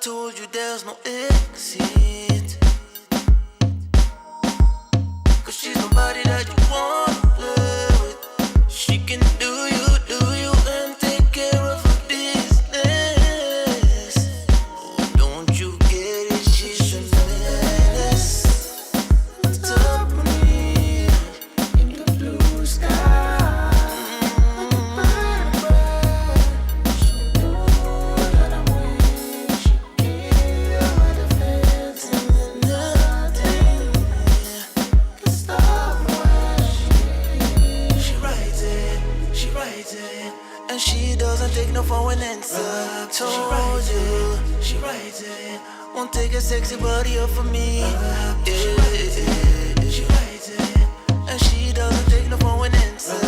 told you there's no exit. Cause she's nobody that you wanna play with. She can do you, and take care of her business. Oh, don't you get it? She's a menace. Top of me in the blue sky. And she doesn't take no for an answer. Told you, she writes it. Won't take a sexy body up for me. She writes it. And she doesn't take no for an answer.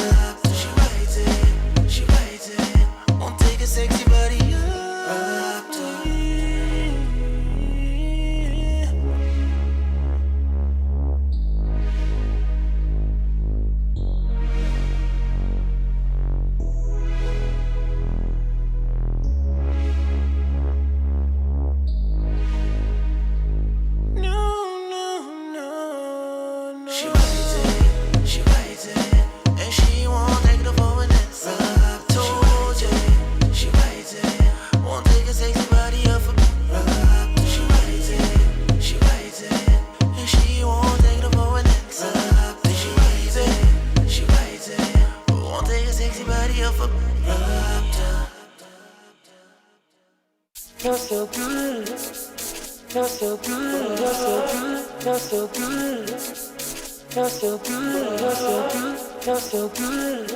She writes it. Won't take a sexy body up to me. She writes it, and she won't take no for an answer. Told you, she writes it, won't take a sexy body up for me. She writes it, and she won't take no for an answer. She writes it, won't take a sexy body up for me. You're so good, you're so good, you're so good, you're so good. You're so good, you're so good, you're so good.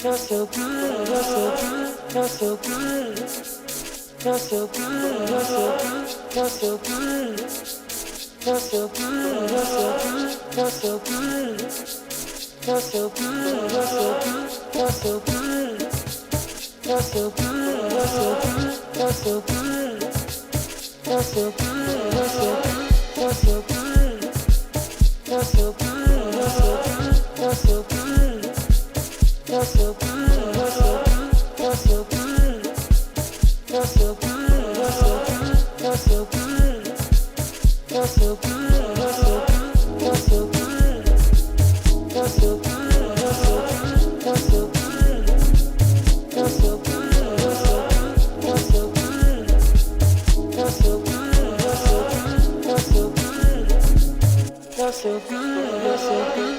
You're so good, you're so good, you're so good. You're so good, you're so good, you're so good. You're so good, you're so good, you're so good. You're so good, you're so good, you're so good. You're so good, you're so good, you're so good. You're so good, you're so good, you're so good. You're so good, you're so good, you're so good. You're so good, you're so good, you're so good. You're so good, you're so good, you're so good. You're so good, you're so good, you're so good. You're so good, you're so good, you're so good. You're so good, you're so good, you're so good. You're so good, you're so good, you're so good. You're so good, you're so good.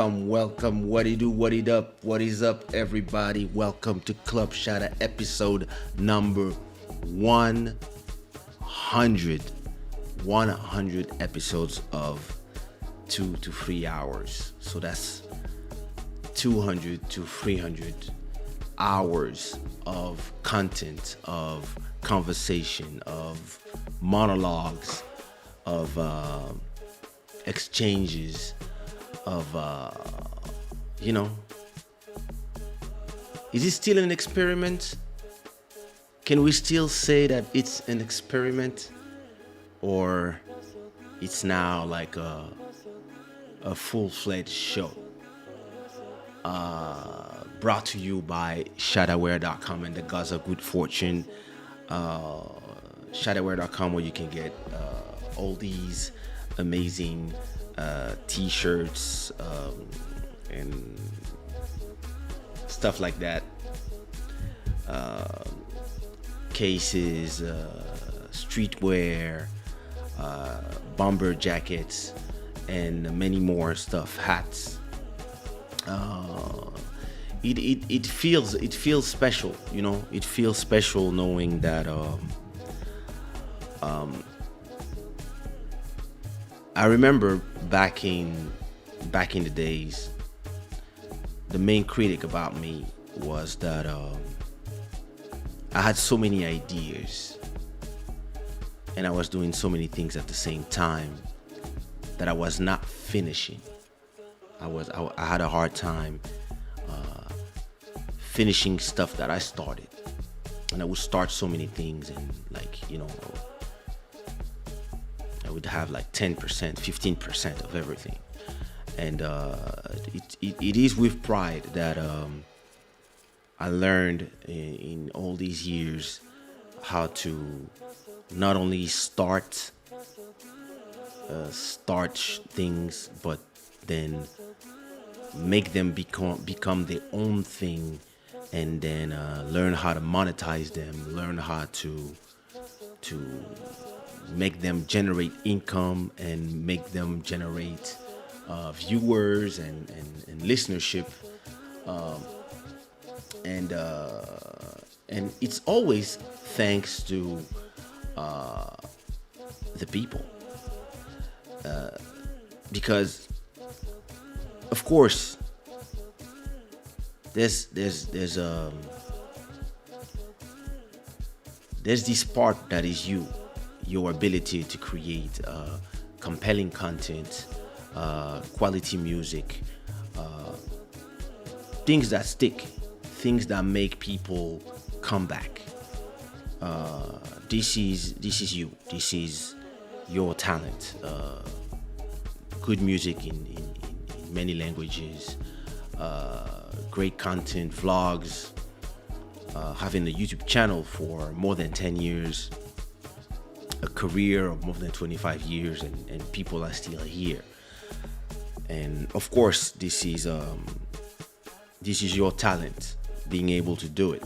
Welcome, what it do, what it up, what is up, everybody? Welcome to Club Shada episode number 100. 100 episodes of 2 to 3 hours. So that's 200 to 300 hours of content, of conversation, of monologues, of exchanges, of is it still an experiment? Can we still say that it's an experiment, or it's now like a full-fledged show? brought to you by shadaware.com and the Gods of Good Fortune. Shadaware.com, where you can get all these amazing t-shirts and stuff like that, cases, streetwear, bomber jackets, and many more stuff, hats. It feels special, you know. It feels special knowing that I remember back in the days, the main critic about me was that I had so many ideas and I was doing so many things at the same time that I was not finishing. I had a hard time finishing stuff that I started, and I would start so many things, and like, you know, I would have like 10%, 15% of everything. And it is with pride that I learned in all these years how to not only start things, but then make them become their own thing, and then learn how to monetize them, learn how to make them generate income and make them generate viewers and listenership, and it's always thanks to the people, because of course there's this part that is your ability to create compelling content, quality music, things that stick, things that make people come back. This is you. This is your talent. Good music in many languages, great content, vlogs, having a YouTube channel for more than 10 years, a career of more than 25 years, and people are still here. And of course, this is your talent, being able to do it.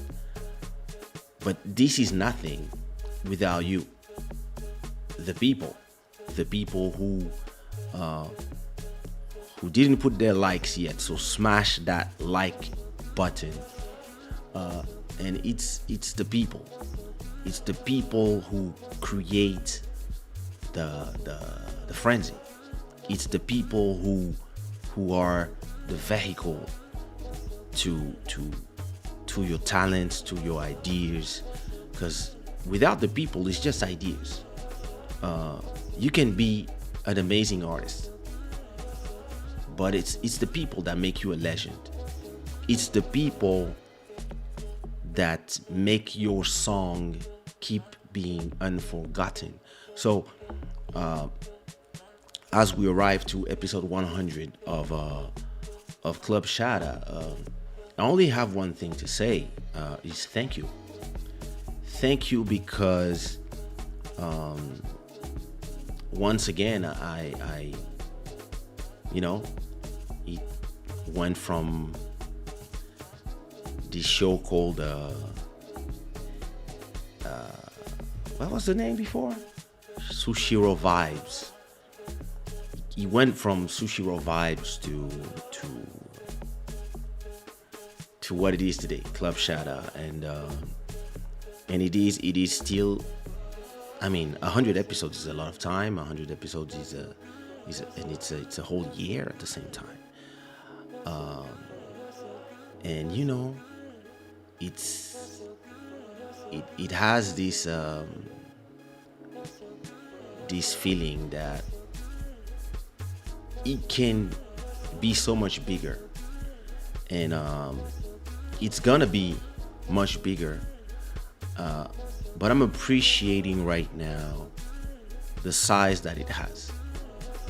But this is nothing without you, the people who didn't put their likes yet. So smash that like button, and it's the people. It's the people who create the frenzy. It's the people who are the vehicle to your talents, to your ideas. Because without the people, it's just ideas. You can be an amazing artist, but it's the people that make you a legend. It's the people that make your song keep being unforgotten. So as we arrive to episode 100 of Club Shada, I only have one thing to say, is thank you. Thank you, because once again, I it went from this show called what was the name before? Sushiro Vibes. He went from Sushiro Vibes to what it is today, Club Shada, and it is still. I mean, 100 episodes is a lot of time. 100 episodes is it's a whole year at the same time. And you know, it has this feeling that it can be so much bigger, and it's gonna be much bigger. But I'm appreciating right now the size that it has,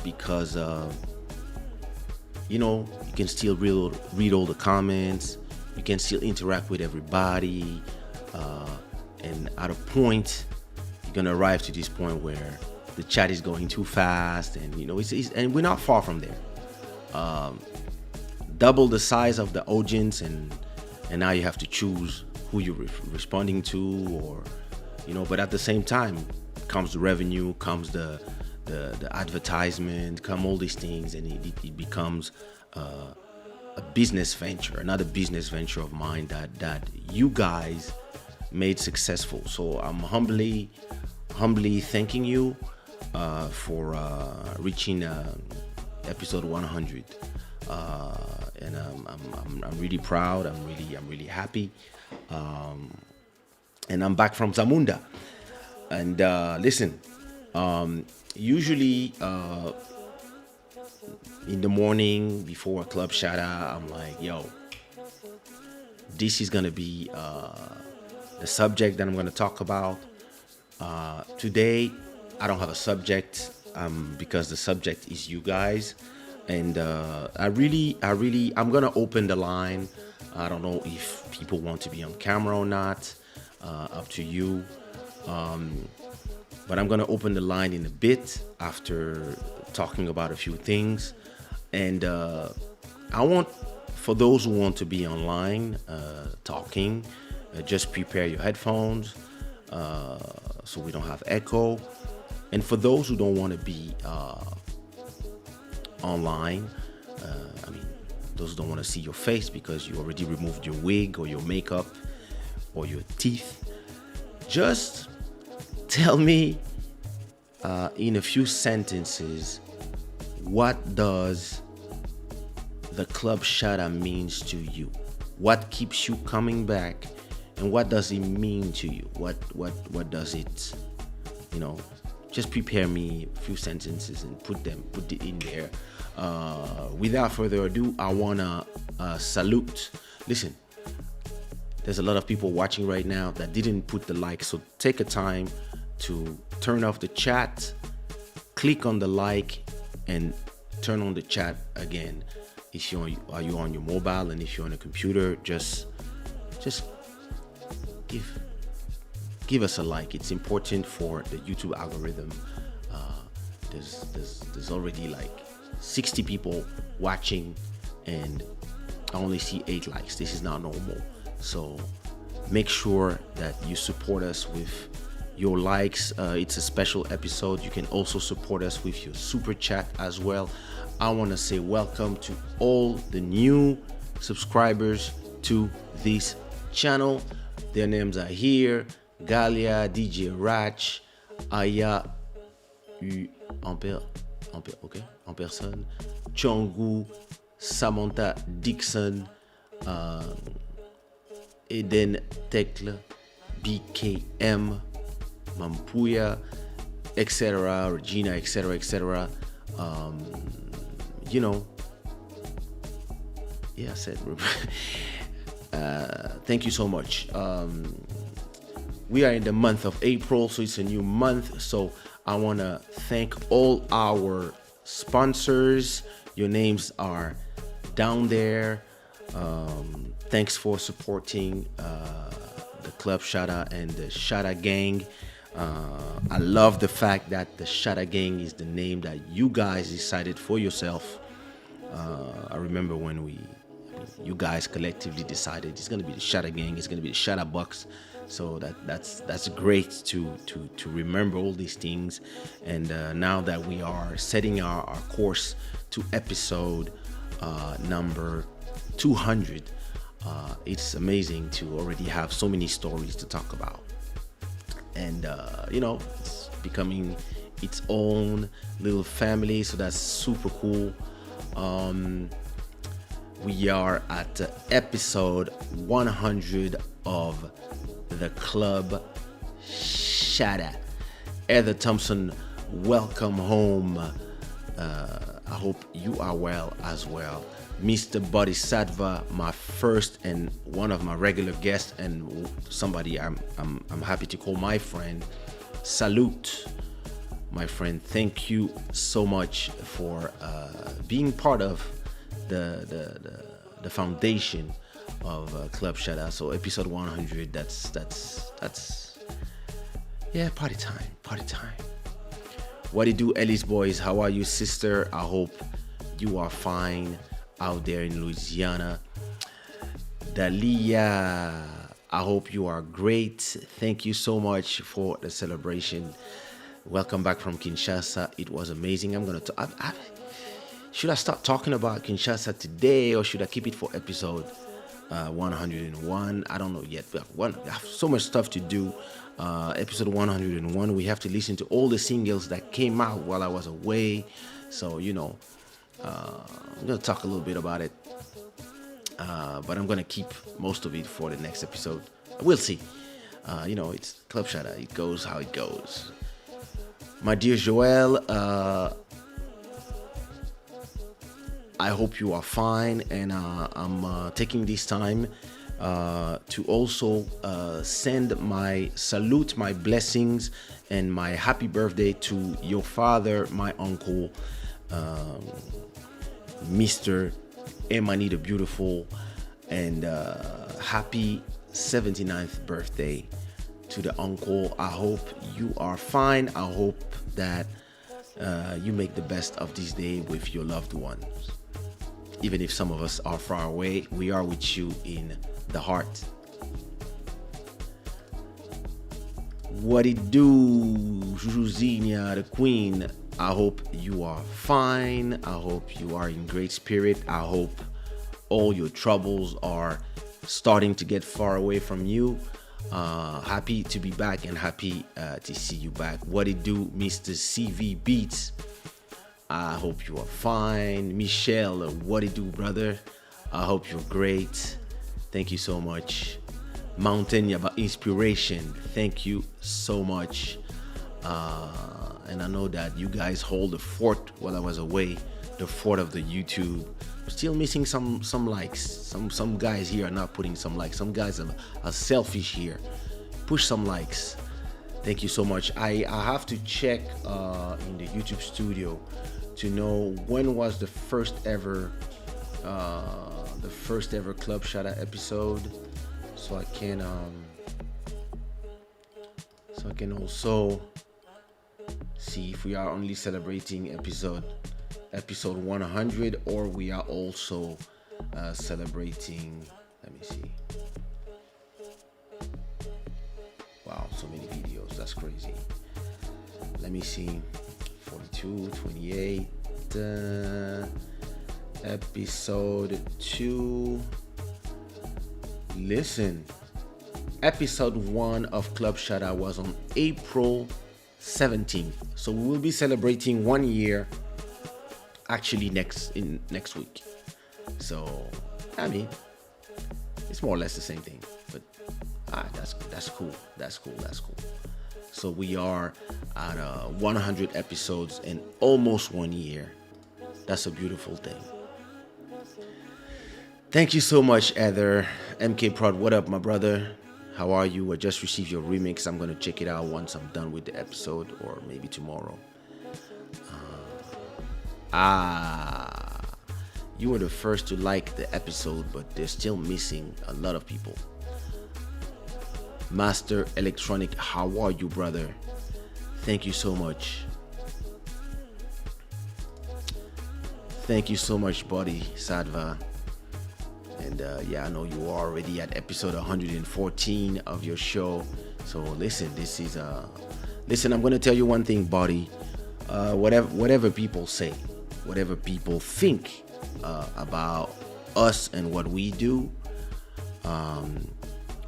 because you can still read all the comments, you can still interact with everybody, and at a point you're gonna arrive to this point where the chat is going too fast, and and we're not far from there. Double the size of the audience, and now you have to choose who you're responding to, or but at the same time comes the revenue, comes the advertisement, come all these things, and it becomes a business venture, another business venture of mine that you guys made successful. So I'm humbly thanking you for reaching episode 100, and I'm really proud. I'm really happy, and I'm back from Zamunda. And listen, usually in the morning before a club shada, I'm like, yo, this is gonna be the subject that I'm gonna talk about. Today I don't have a subject, because the subject is you guys, and I'm gonna open the line. I don't know if people want to be on camera or not, up to you, but I'm gonna open the line in a bit after talking about a few things. And I want, for those who want to be online talking, just prepare your headphones so we don't have echo. And for those who don't want to be online, those who don't want to see your face because you already removed your wig or your makeup or your teeth, just tell me in a few sentences, what does the club shada means to you? What keeps you coming back, and what does it mean to you? What does it, just prepare me a few sentences and put it in there. Without further ado, I wanna salute. Listen, there's a lot of people watching right now that didn't put the like, so take a time to turn off the chat, click on the like, and turn on the chat again. If you are on your mobile, and if you're on a computer, just give us a like. It's important for the YouTube algorithm. There's already like 60 people watching, and I only see 8 likes. This is not normal. So make sure that you support us with your likes. It's a special episode. You can also support us with your super chat as well. I want to say welcome to all the new subscribers to this channel. Their names are here: Galia, DJ Ratch, Aya en personne, Chongu, Samantha Dixon, Eden Tekle, BKM, Mampuya, etc., Regina, etc. I said thank you so much. We are in the month of April, so it's a new month. So I want to thank all our sponsors. Your names are down there. Thanks for supporting the Club Shada and the Shada Gang. I love the fact that the Shada Gang is the name that you guys decided for yourself. I remember when you guys collectively decided it's gonna be the Shada Gang, it's gonna be the Shada Bucks. So that's great to remember all these things. And now that we are setting our course to episode number 200, it's amazing to already have so many stories to talk about. And it's becoming its own little family, so that's super cool. We are at episode 100 of the Club Shada. Heather Thompson, welcome home. I hope you are well as well. Mr. Bodhisattva, my first and one of my regular guests, and somebody I'm happy to call my friend. Salute, my friend. Thank you so much for being part of the foundation of Club Shada. So episode 100. That's yeah, party time, party time. What it do, Ellis boys? How are you, sister? I hope you are fine out there in Louisiana. Dalia, I hope you are great. Thank you so much for the celebration. Welcome back from Kinshasa. It was amazing. I'm gonna. Should I start talking about Kinshasa today, or should I keep it for episode 101? I don't know yet. But I have so much stuff to do. Episode 101, we have to listen to all the singles that came out while I was away. So, I'm going to talk a little bit about it. But I'm going to keep most of it for the next episode. We'll see. It's Club Shada. It goes how it goes. My dear Joel, I hope you are fine. And I'm taking this time to also send my salute, my blessings, and my happy birthday to your father, my uncle, Mr. Emani the Beautiful, and happy 79th birthday to the uncle. I hope you are fine. I hope that you make the best of this day with your loved ones. Even if some of us are far away, we are with you in the heart. What it do, Jujuzinia, the queen? I hope you are fine. I hope you are in great spirit. I hope all your troubles are starting to get far away from you. Happy to be back and happy to see you back. What it do, Mr. CV Beats? I hope you are fine. Michelle, what it do, brother? I hope you're great. Thank you so much. Mountain Yaba Inspiration, thank you so much. And I know that you guys hold the fort while I was away, the fort of the YouTube. Still missing some likes. Some guys here are not putting some likes. Some guys are selfish here. Push some likes. Thank you so much. I have to check in the YouTube studio to know when was the first ever Club Shada episode, so I can also see if we are only celebrating episode 100 or we are also celebrating. Let me see. Wow, so many videos. That's crazy. Let me see. 42, 28, episode 2. Listen, episode 1 of Club Shada was on April 17th. So we will be celebrating 1 year actually next week. So I mean, it's more or less the same thing, but that's cool. That's cool. So we are at 100 episodes in almost 1 year. That's a beautiful thing. Thank you so much, Heather. MK Prod, what up, my brother? How are you? I just received your remix. I'm going to check it out once I'm done with the episode, or maybe tomorrow. You were the first to like the episode, but they're still missing a lot of people. Master Electronic, how are you, brother? Thank you so much. Thank you so much, buddy, Sadva. And I know you are already at episode 114 of your show. So listen, I'm going to tell you one thing, buddy. Whatever people say, whatever people think about us and what we do,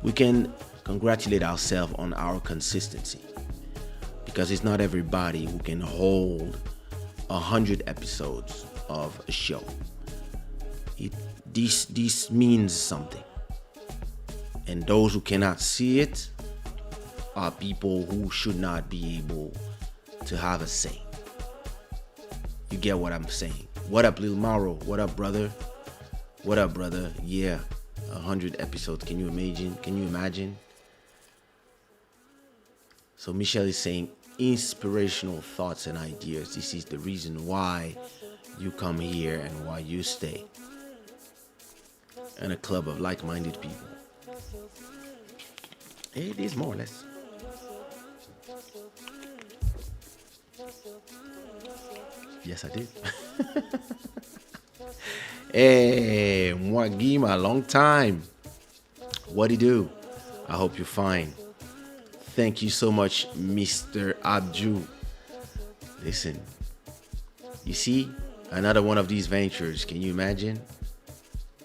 we can congratulate ourselves on our consistency, because it's not everybody who can hold 100 episodes of a show. This means something, and those who cannot see it are people who should not be able to have a say. You get what I'm saying? What up, Lil Mauro? What up, brother? What up, brother? Yeah, 100 episodes. Can you imagine? So Michelle is saying inspirational thoughts and ideas. This is the reason why you come here and why you stay. and a club of like-minded people. It is more or less. Yes, I did. Hey, Mwagima, long time. What do you do? I hope you're fine. Thank you so much, Mr. Abju. Listen, you see, another one of these ventures. Can you imagine?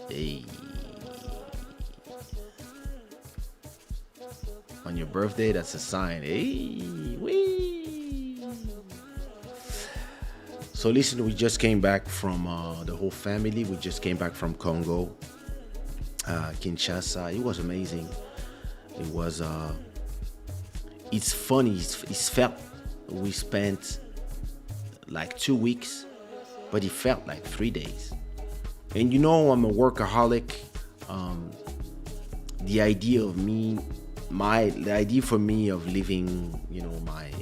Hey. On your birthday, that's a sign. Hey, wee. So listen, we just came back from the whole family. We just came back from Congo, Kinshasa. It was amazing. It was. It's funny. It's felt. We spent like 2 weeks, but it felt like 3 days. And you know, I'm a workaholic. The idea of me, the idea for me of leaving, you know, my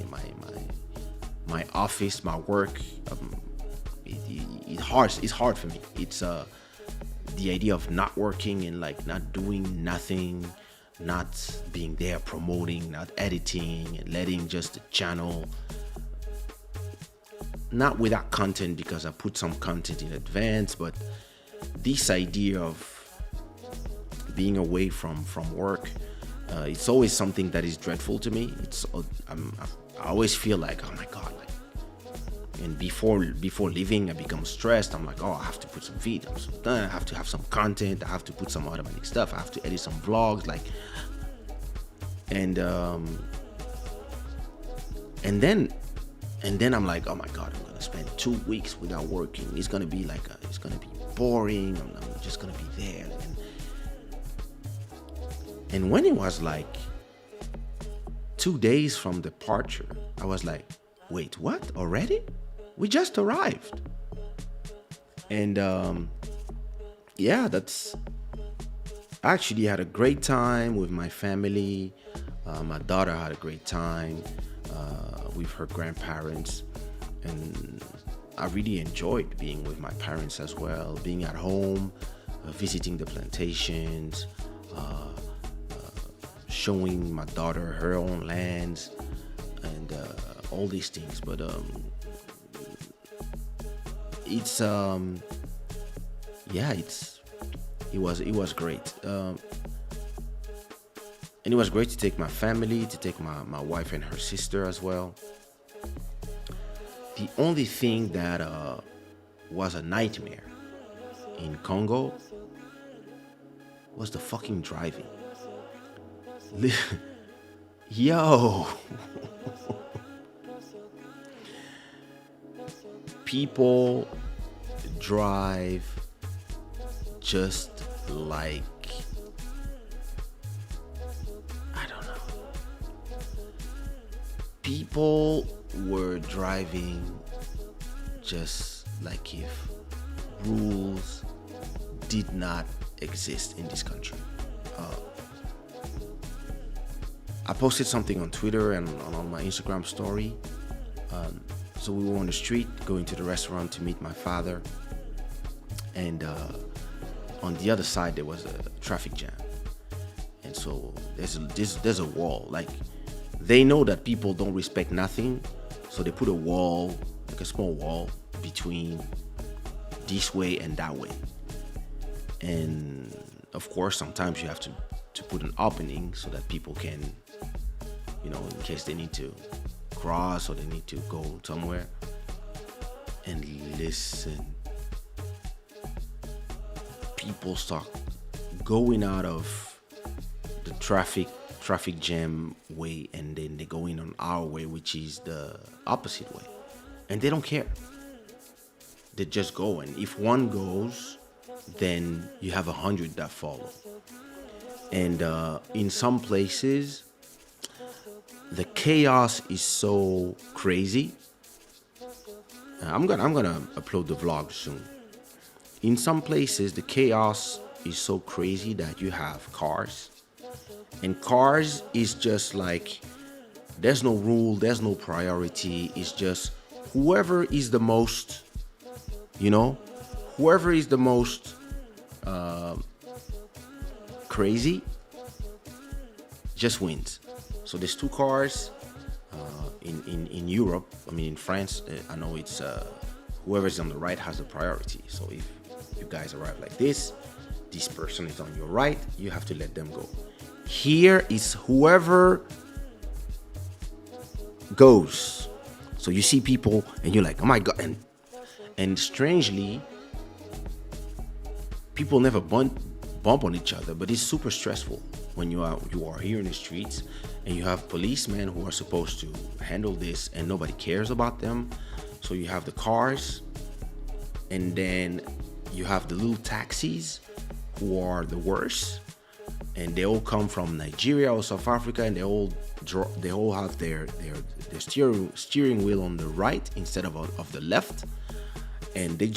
office, my work, it's hard for me. It's the idea of not working and like not doing nothing, not being there promoting, not editing, and letting just the channel, not without content, because I put some content in advance, but this idea of being away from work, it's always something that is dreadful to me. I always feel like, oh my god, like, and before leaving, I become stressed. I'm like, oh, I have to put some videos, I have to have some content, I have to put some automatic stuff, I have to edit some vlogs, like, and then I'm like, oh my god, I'm gonna spend 2 weeks without working. It's gonna be like it's gonna be boring. I'm just gonna be there. And when it was like 2 days from departure, I was like, wait, what? Already? We just arrived. And yeah, I actually had a great time with my family. My daughter had a great time with her grandparents, and I really enjoyed being with my parents as well, being at home, visiting the plantations, showing my daughter her own lands, and all these things. But it's yeah, it was great. And it was great to take my family, to take my wife and her sister as well. The only thing that was a nightmare in Congo was the fucking driving. Yo. People drive just like, I don't know. People were driving just like if rules did not exist in this country. I posted something on Twitter and on my Instagram story. So we were on the street going to the restaurant to meet my father, and on the other side there was a traffic jam, and so there's a wall. Like, they know that people don't respect nothing, so they put a wall, like a small wall, between this way and that way. And of course, sometimes you have to put an opening so that people can, you know, in case they need to cross or they need to go somewhere. And listen, people start going out of the traffic jam way, and then they go in on our way, which is the opposite way, and they don't care. They just go, and if one goes, then you have 100 that follow. And in some places, the chaos is so crazy. I'm gonna upload the vlog soon. In some places, the chaos is so crazy that you have cars, and cars is just like, there's no rule, there's no priority. It's just whoever is the most, you know, whoever is the most crazy just wins. So there's two cars in Europe. I mean, in France, I know it's whoever's on the right has the priority. So if you guys arrive like this person is on your right, you have to let them go. Here is whoever goes. So you see people and you're like, oh my God. And strangely, people never bump on each other, but it's super stressful when you are here in the streets and you have policemen who are supposed to handle this and nobody cares about them. So you have the cars, and then you have the little taxis who are the worst, and they all come from Nigeria or South Africa, and they all have their steering wheel on the right instead of the left, and they're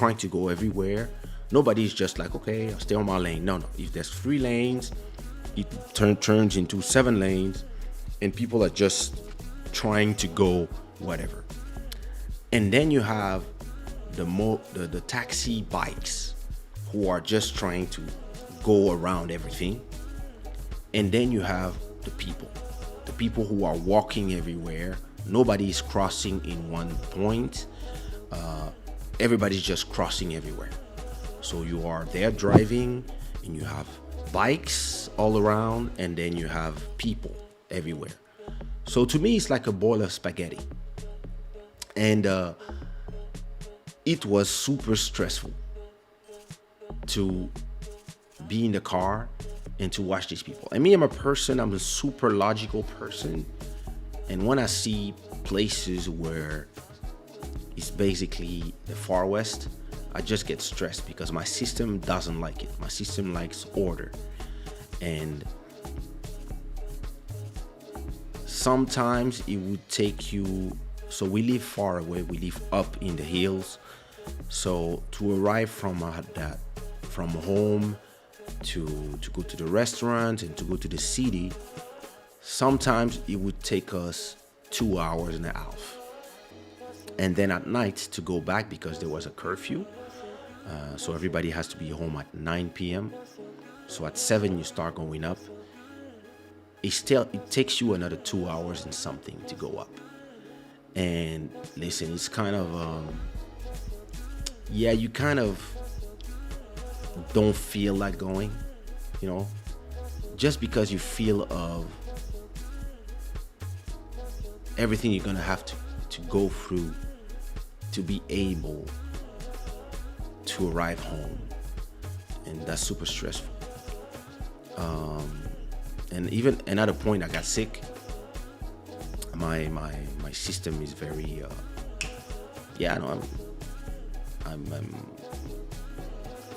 trying to go everywhere. Nobody's just like, okay, I'll stay on my lane. No. If there's 3 lanes, it turns into 7 lanes, and people are just trying to go whatever. And then you have the taxi bikes who are just trying to go around everything. And then you have the people who are walking everywhere. Nobody is crossing in one point. Everybody's just crossing everywhere. So you are there driving, and you have bikes all around, and then you have people everywhere. So to me, it's like a bowl of spaghetti. And it was super stressful to be in the car and to watch these people. And me, I'm a super logical person. And when I see places where it's basically the Far West, I just get stressed because my system doesn't like it. My system likes order. And sometimes it would take you, so we live far away, we live up in the hills. So to arrive from home to go to the restaurant and to go to the city, sometimes it would take us 2 hours and a half. And then at night to go back, because there was a curfew. So everybody has to be home at 9 p.m. So at 7 you start going up. It takes you another 2 hours and something to go up. And listen, it's kind of you kind of don't feel like going, just because you feel of everything you're gonna have to go through to be able to arrive home. And that's super stressful. And even another point, I got sick. My system is very I'm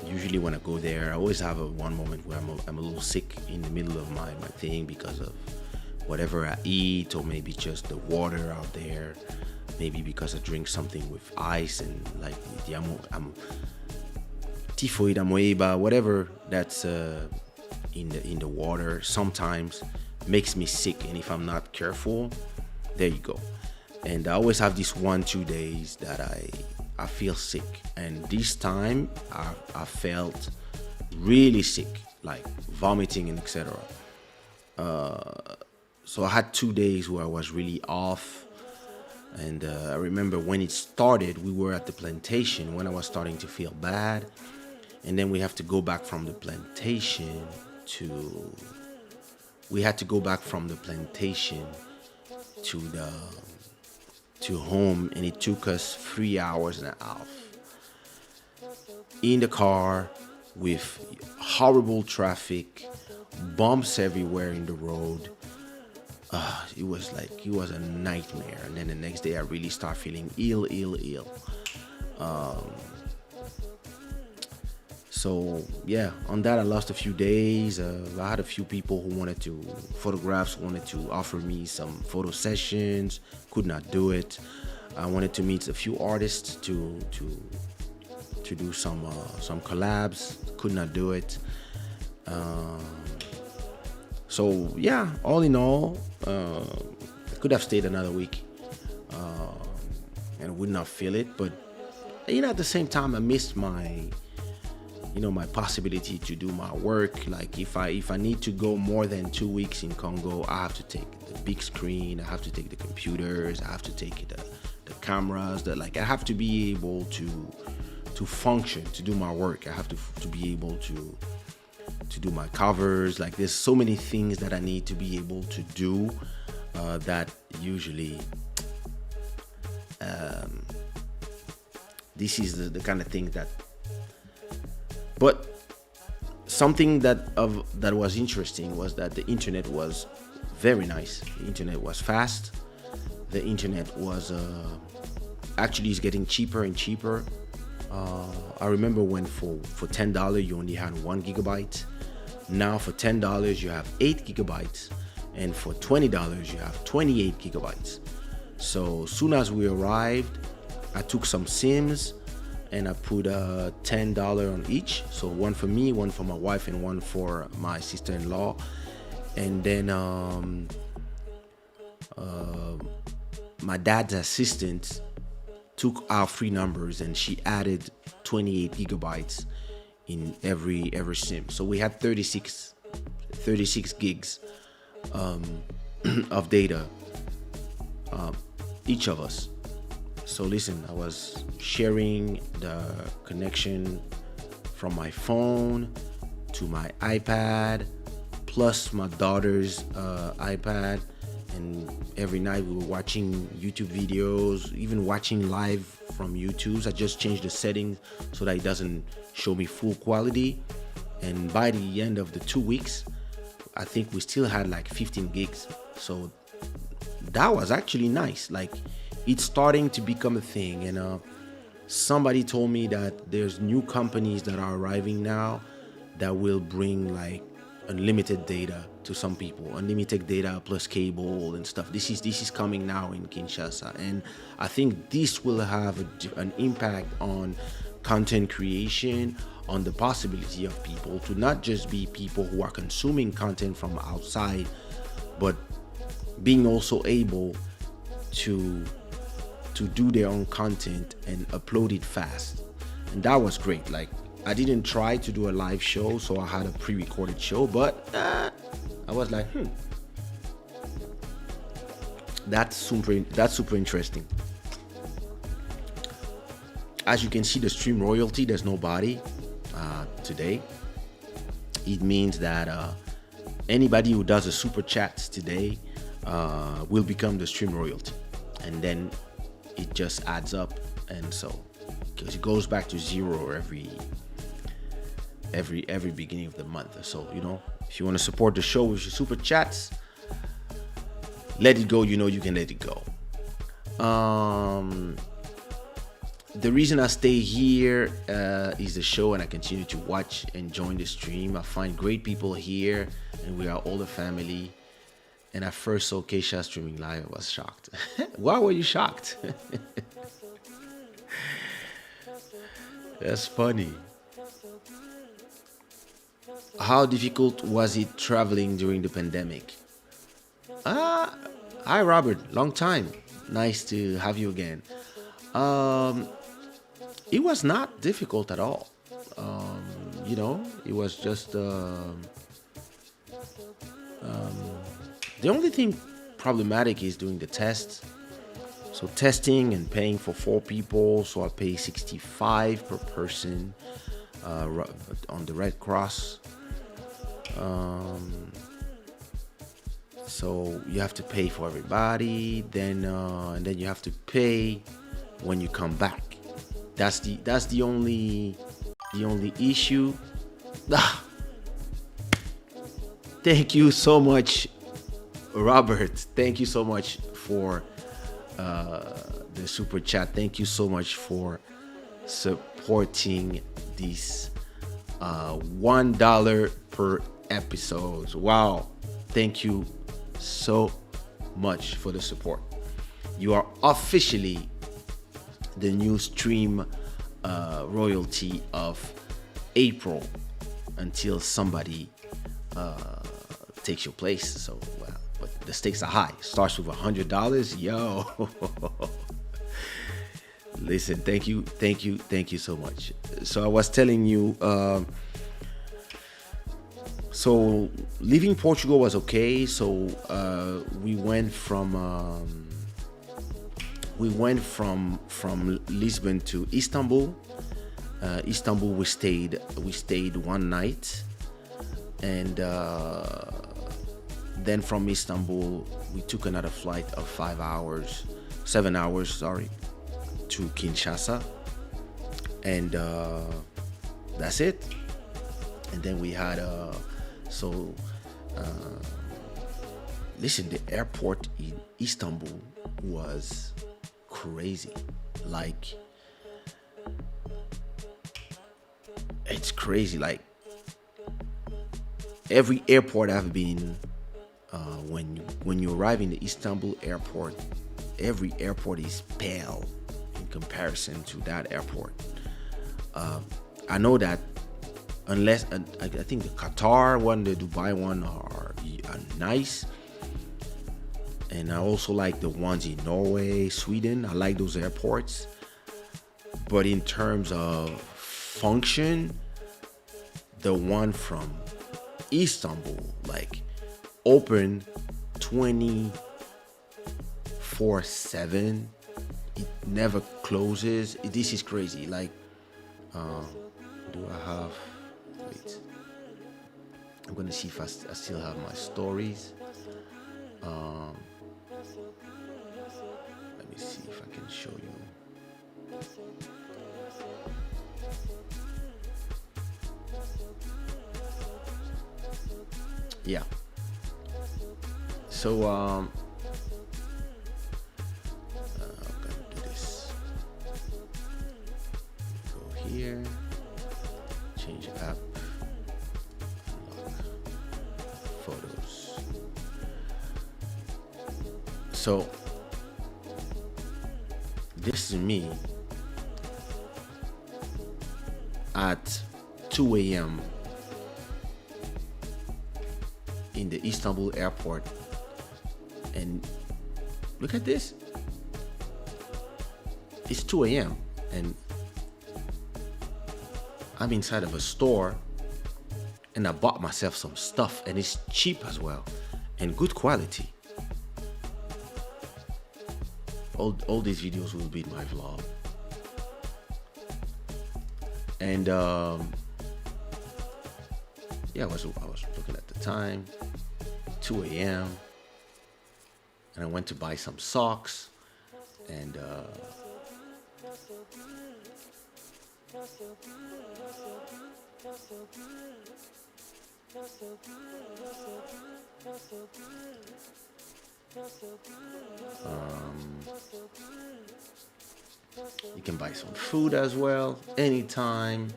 usually when I go there, I always have one moment where I'm a little sick in the middle of my thing because of whatever I eat, or maybe just the water out there, maybe because I drink something with ice, and like I'm typhoid, amoeba, whatever that's in the water sometimes makes me sick. And if I'm not careful, there you go. And I always have these 1-2 days that I feel sick. And this time I felt really sick, like vomiting and etc. So I had 2 days where I was really off. And I remember when it started, we were at the plantation when I was starting to feel bad. And then we have to go back from the plantation to home, and it took us 3 hours and a half in the car with horrible traffic, bumps everywhere in the road. It was a nightmare. And then the next day I really start feeling ill. So yeah, on that I lost a few days. I had a few people who wanted to offer me some photo sessions, could not do it. I wanted to meet a few artists to do some collabs, could not do it. So yeah, all in all, I could have stayed another week and would not feel it. But at the same time, I missed my possibility to do my work. Like if I need to go more than 2 weeks in Congo, I have to take the big screen, I have to take the computers, I have to take the cameras, I have to be able to function, to do my work. I have to be able to do my covers. Like there's so many things that I need to be able to do that usually this is the kind of thing that. But something that was interesting was that the internet was very nice. The internet was fast. The internet was actually is getting cheaper and cheaper. I remember when for $10 you only had 1 gigabyte. Now for $10 you have 8 gigabytes, and for $20 you have 28 gigabytes. So soon as we arrived, I took some SIMs and I put $10 on each. So one for me, one for my wife, and one for my sister-in-law. And then my dad's assistant took our free numbers and she added 28 gigabytes in every SIM. So we had 36 gigs of data, each of us. So listen, I was sharing the connection from my phone to my iPad, plus my daughter's iPad. And every night we were watching YouTube videos, even watching live from YouTube. I just changed the settings so that it doesn't show me full quality. And by the end of the 2 weeks, I think we still had like 15 gigs. So that was actually nice. Like, it's starting to become a thing. And somebody told me that there's new companies that are arriving now that will bring like unlimited data to some people, unlimited data plus cable and stuff. This is coming now in Kinshasa, and I think this will have an impact on content creation, on the possibility of people to not just be people who are consuming content from outside, but being also able to do their own content and upload it fast. And that was great. Like, I didn't try to do a live show, so I had a pre-recorded show, but I was like, that's super interesting. As you can see, the stream royalty, there's nobody today. It means that anybody who does a super chat today will become the stream royalty, and then it just adds up, and so because it goes back to zero every beginning of the month. So if you want to support the show with your super chats, let it go. You can let it go. The reason I stay here is the show, and I continue to watch and join the stream. I find great people here, and we are all a family. And I first saw Kaysha streaming live, I was shocked. Why were you shocked? That's funny. How difficult was it traveling during the pandemic? Hi Robert, long time. Nice to have you again. It was not difficult at all. It was just the only thing problematic is doing the tests. So testing and paying for 4 people, so I pay $65 per person on the Red Cross. So you have to pay for everybody, then and then you have to pay when you come back. That's the only issue. Thank you so much, Robert. Thank you so much for the super chat. Thank you so much for supporting this $1 per episode. Wow. Thank you so much for the support. You are officially the new stream royalty of April until somebody takes your place. So, but the stakes are high. Starts with $100. Yo, Listen, thank you so much. So I was telling you, so leaving Portugal was okay. So we went from Lisbon to Istanbul. Istanbul, we stayed one night, and then from Istanbul we took another flight of 7 hours, sorry, to Kinshasa, and that's it. And then we had so listen, the airport in Istanbul was crazy. Like, it's crazy. Like, every airport I've been, when you arrive in the Istanbul airport, every airport is pale in comparison to that airport. I know that unless I think the Qatar one, the Dubai one are nice, and I also like the ones in Norway, Sweden. I like those airports, but in terms of function, the one from Istanbul, like, open 24/7. It never closes. This is crazy. Like, do I have? Wait, I'm gonna see if I still have my stories. Let me see if I can show you. Yeah. So I'm gonna do this. Go here, change app, unlock photos. So this is me at 2 a.m. in the Istanbul airport, and look at this. It's 2 a.m. and I'm inside of a store, and I bought myself some stuff, and it's cheap as well and good quality. All these videos will be in my vlog. And yeah, I was looking at the time, 2 a.m. and I went to buy some socks, and you can buy some food as well, anytime,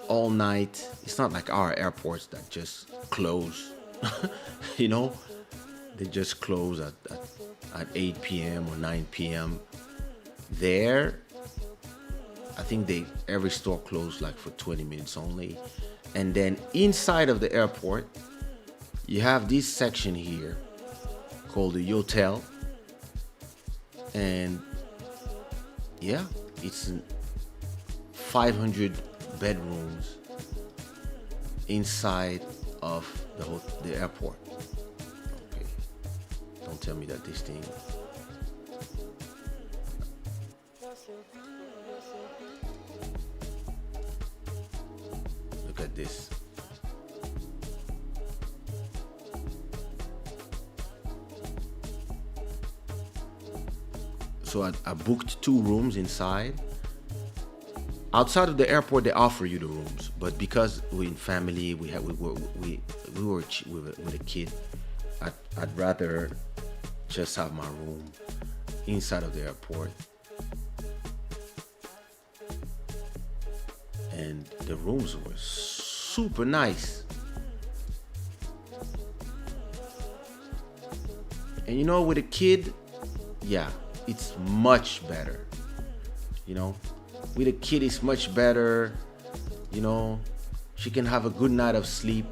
all night. It's not like our airports that just close. You know, they just close at 8 p.m. or 9 p.m. There, I think every store closed like for 20 minutes only. And then inside of the airport, you have this section here called the hotel, and yeah, it's 500 bedrooms inside of the airport. Okay, don't tell me that this thing. Look at this. So I booked 2 rooms inside. Outside of the airport, they offer you the rooms, but because we're in family, we were with a kid, I'd rather just have my room inside of the airport. And the rooms were super nice. And you know, with a kid, yeah, it's much better. You know, with a kid, it's much better. You know, she can have a good night of sleep.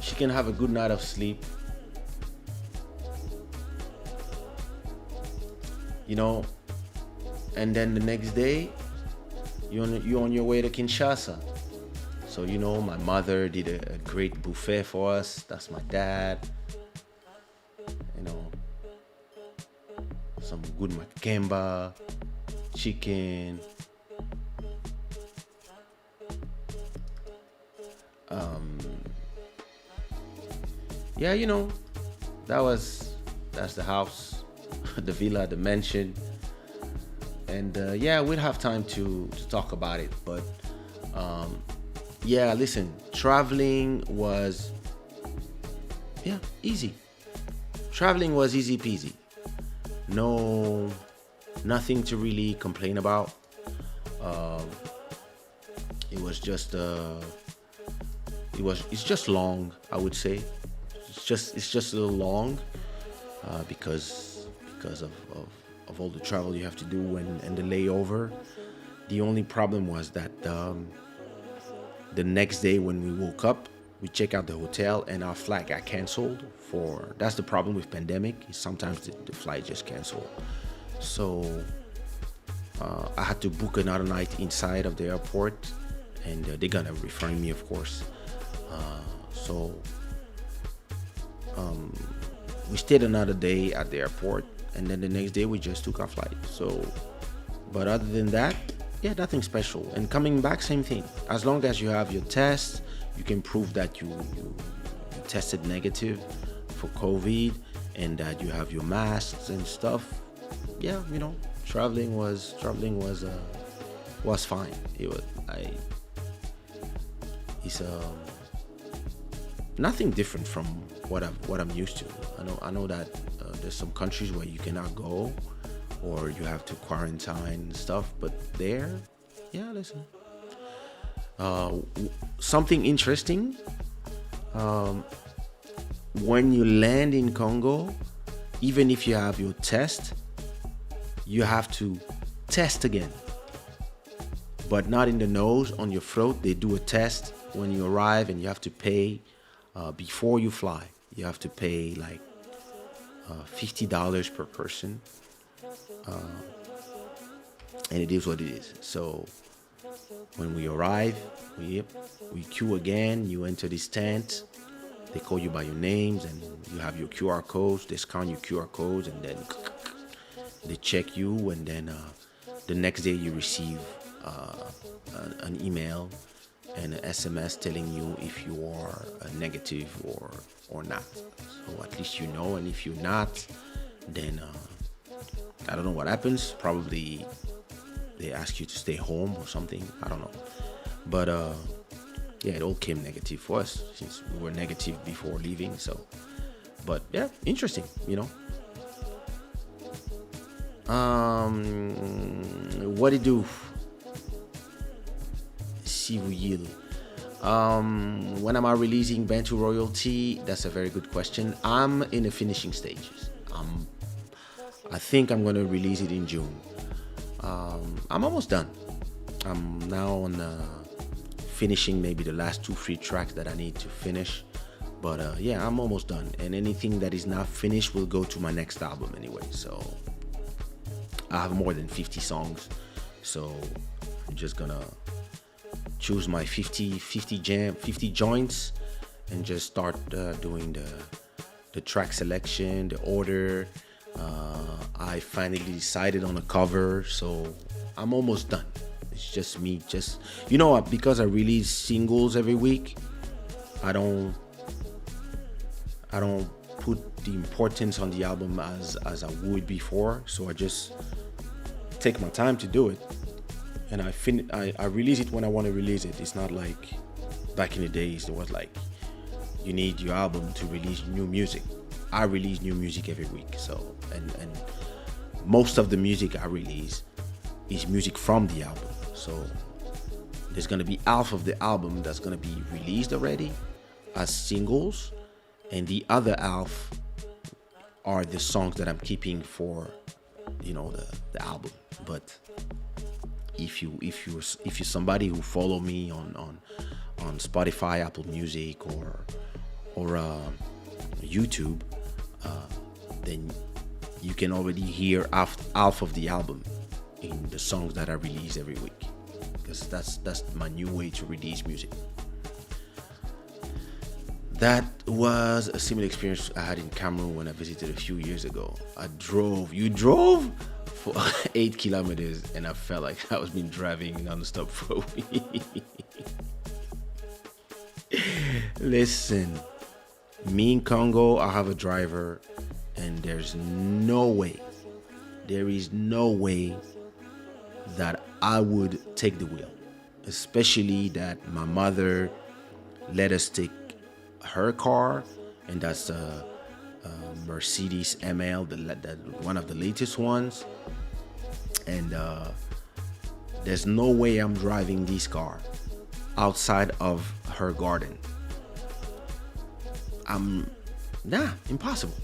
She can have a good night of sleep. you know, and then the next day you're on your way to Kinshasa. So my mother did a great buffet for us. That's my dad. You know, some good makemba, chicken. Yeah, that's the house, the villa, the mansion, and yeah, we'll have time to talk about it. But yeah, listen, traveling was easy. Traveling was easy peasy. No, nothing to really complain about. It was just it's just long, I would say. It's just a little long because of all the travel you have to do and the layover. The only problem was that the next day when we woke up, we check out the hotel and our flight got canceled. That's the problem with pandemic. Sometimes the flight just cancel. So I had to book another night inside of the airport, and they're gonna refund me, of course. So we stayed another day at the airport, and then the next day we just took our flight. So, but other than that, yeah, nothing special. And coming back, same thing. As long as you have your test, you can prove that you tested negative for COVID and that you have your masks and stuff. Yeah, traveling was fine. It's nothing different from what I'm used to. I know that there's some countries where you cannot go or you have to quarantine and stuff, but there, yeah, listen. Something interesting. When you land in Congo, even if you have your test, you have to test again, but not in the nose, on your throat. They do a test when you arrive, and you have to pay before you fly. You have to pay like $50 per person, and it is what it is. So when we arrive, we queue again. You enter this tent. They call you by your names, and you have your QR codes. They scan your QR codes, and then they check you. And then the next day you receive an email and an SMS telling you if you are negative or not. So at least you know. And if you're not, then I don't know what happens. Probably they ask you to stay home or something. I don't know. But yeah, it all came negative for us since we were negative before leaving. So, but yeah, interesting, What it do? Si vous yield. When am I releasing Bantu Royalty? That's a very good question. I'm in the finishing stages. I think I'm gonna release it in June. I'm almost done. I'm now on finishing maybe the last 2-3 tracks that I need to finish. But yeah, I'm almost done. And anything that is not finished will go to my next album anyway. So I have more than 50 songs. So I'm just gonna choose my 50 joints and just start doing the track selection, the order. I finally decided on a cover, so I'm almost done. It's just me, because I release singles every week, I don't put the importance on the album as I would before. So I just take my time to do it, and I release it when I want to release it. It's not like back in the days it was like you need your album to release new music. I release new music every week, so and most of the music I release is music from the album. So there's gonna be half of the album that's gonna be released already as singles, and the other half are the songs that I'm keeping for the album. But if you're somebody who follow me on Spotify, Apple Music, or YouTube, then you can already hear half of the album in the songs that I release every week, because that's my new way to release music. That was a similar experience I had in Cameroon when I visited a few years ago. You drove for 8 kilometers, and I felt like I was been driving non-stop for a week. Listen, me in Congo, I have a driver, and there is no way that I would take the wheel, especially that my mother let us take her car, and that's a Mercedes ML, one of the latest ones, and there's no way I'm driving this car outside of her garden. Impossible.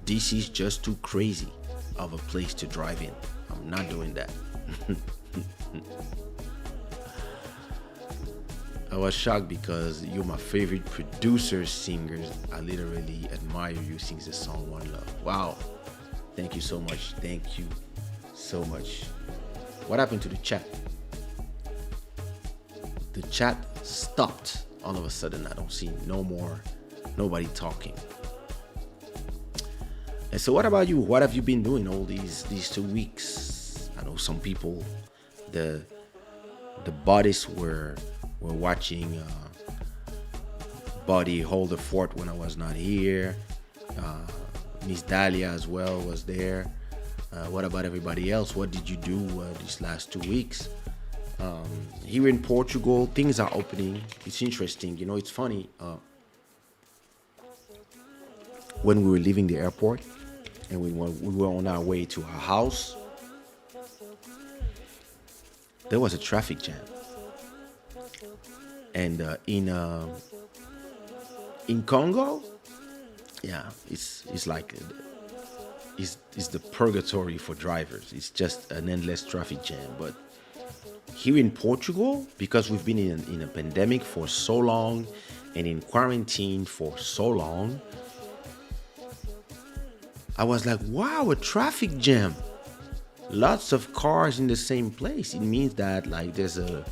This is just too crazy of a place to drive in. I'm not doing that. I was shocked because you're my favorite producer singers. I literally admire you since the song One Love. Wow. Thank you so much. Thank you so much. What happened to the chat? The chat stopped all of a sudden. I don't see nobody talking. And so what about you? What have you been doing all these 2 weeks? I know some people, the bodies were watching Body Hold the Fort when I was not here. Miss Dahlia as well was there. What about everybody else? What did you do these last 2 weeks? Here in Portugal, things are opening. It's interesting. You know, it's funny. When we were leaving the airport and we were on our way to our house, there was a traffic jam. And in Congo, yeah, it's like it's the purgatory for drivers. It's just an endless traffic jam. But here in Portugal, because we've been in a pandemic for so long and in quarantine for so long, I was like, wow, a traffic jam. Lots of cars in the same place. It means that like there's a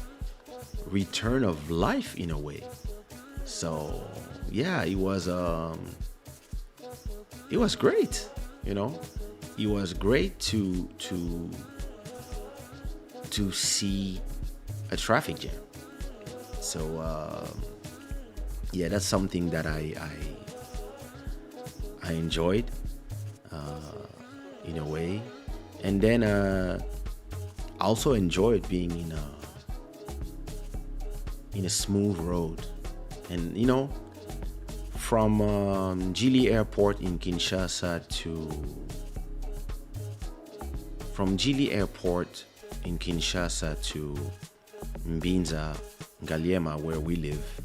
return of life in a way. So yeah, it was great, you know. It was great to see a traffic jam. So yeah, that's something that I enjoyed in a way. And then I also enjoyed being in a smooth road. And you know, from Gili Airport in Kinshasa to Mbinza, Ngaliema, where we live,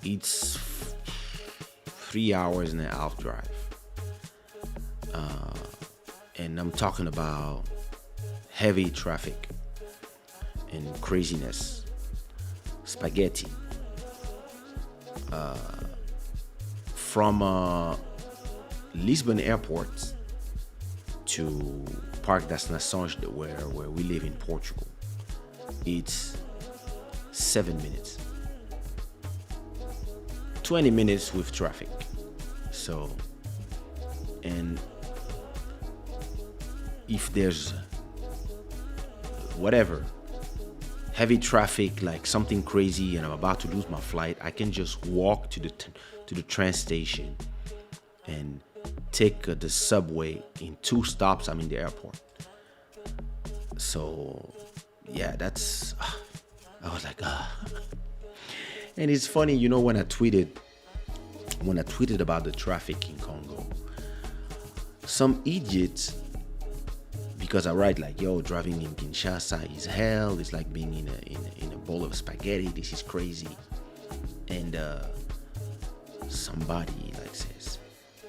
it's 3 hours and a half drive. And I'm talking about heavy traffic and craziness. Spaghetti. From Lisbon Airport to Parque das Nações, where we live in Portugal, it's 7 minutes. 20 minutes with traffic. So, and if there's whatever heavy traffic, like something crazy, and I'm about to lose my flight, I can just walk to the train station and take the subway. In 2 stops, I'm in the airport. So yeah, that's I was like And it's funny, you know, when I tweeted about the traffic in Congo, some idiots, because I write like, yo, driving in Kinshasa is hell. It's like being in a bowl of spaghetti. This is crazy. And somebody like says,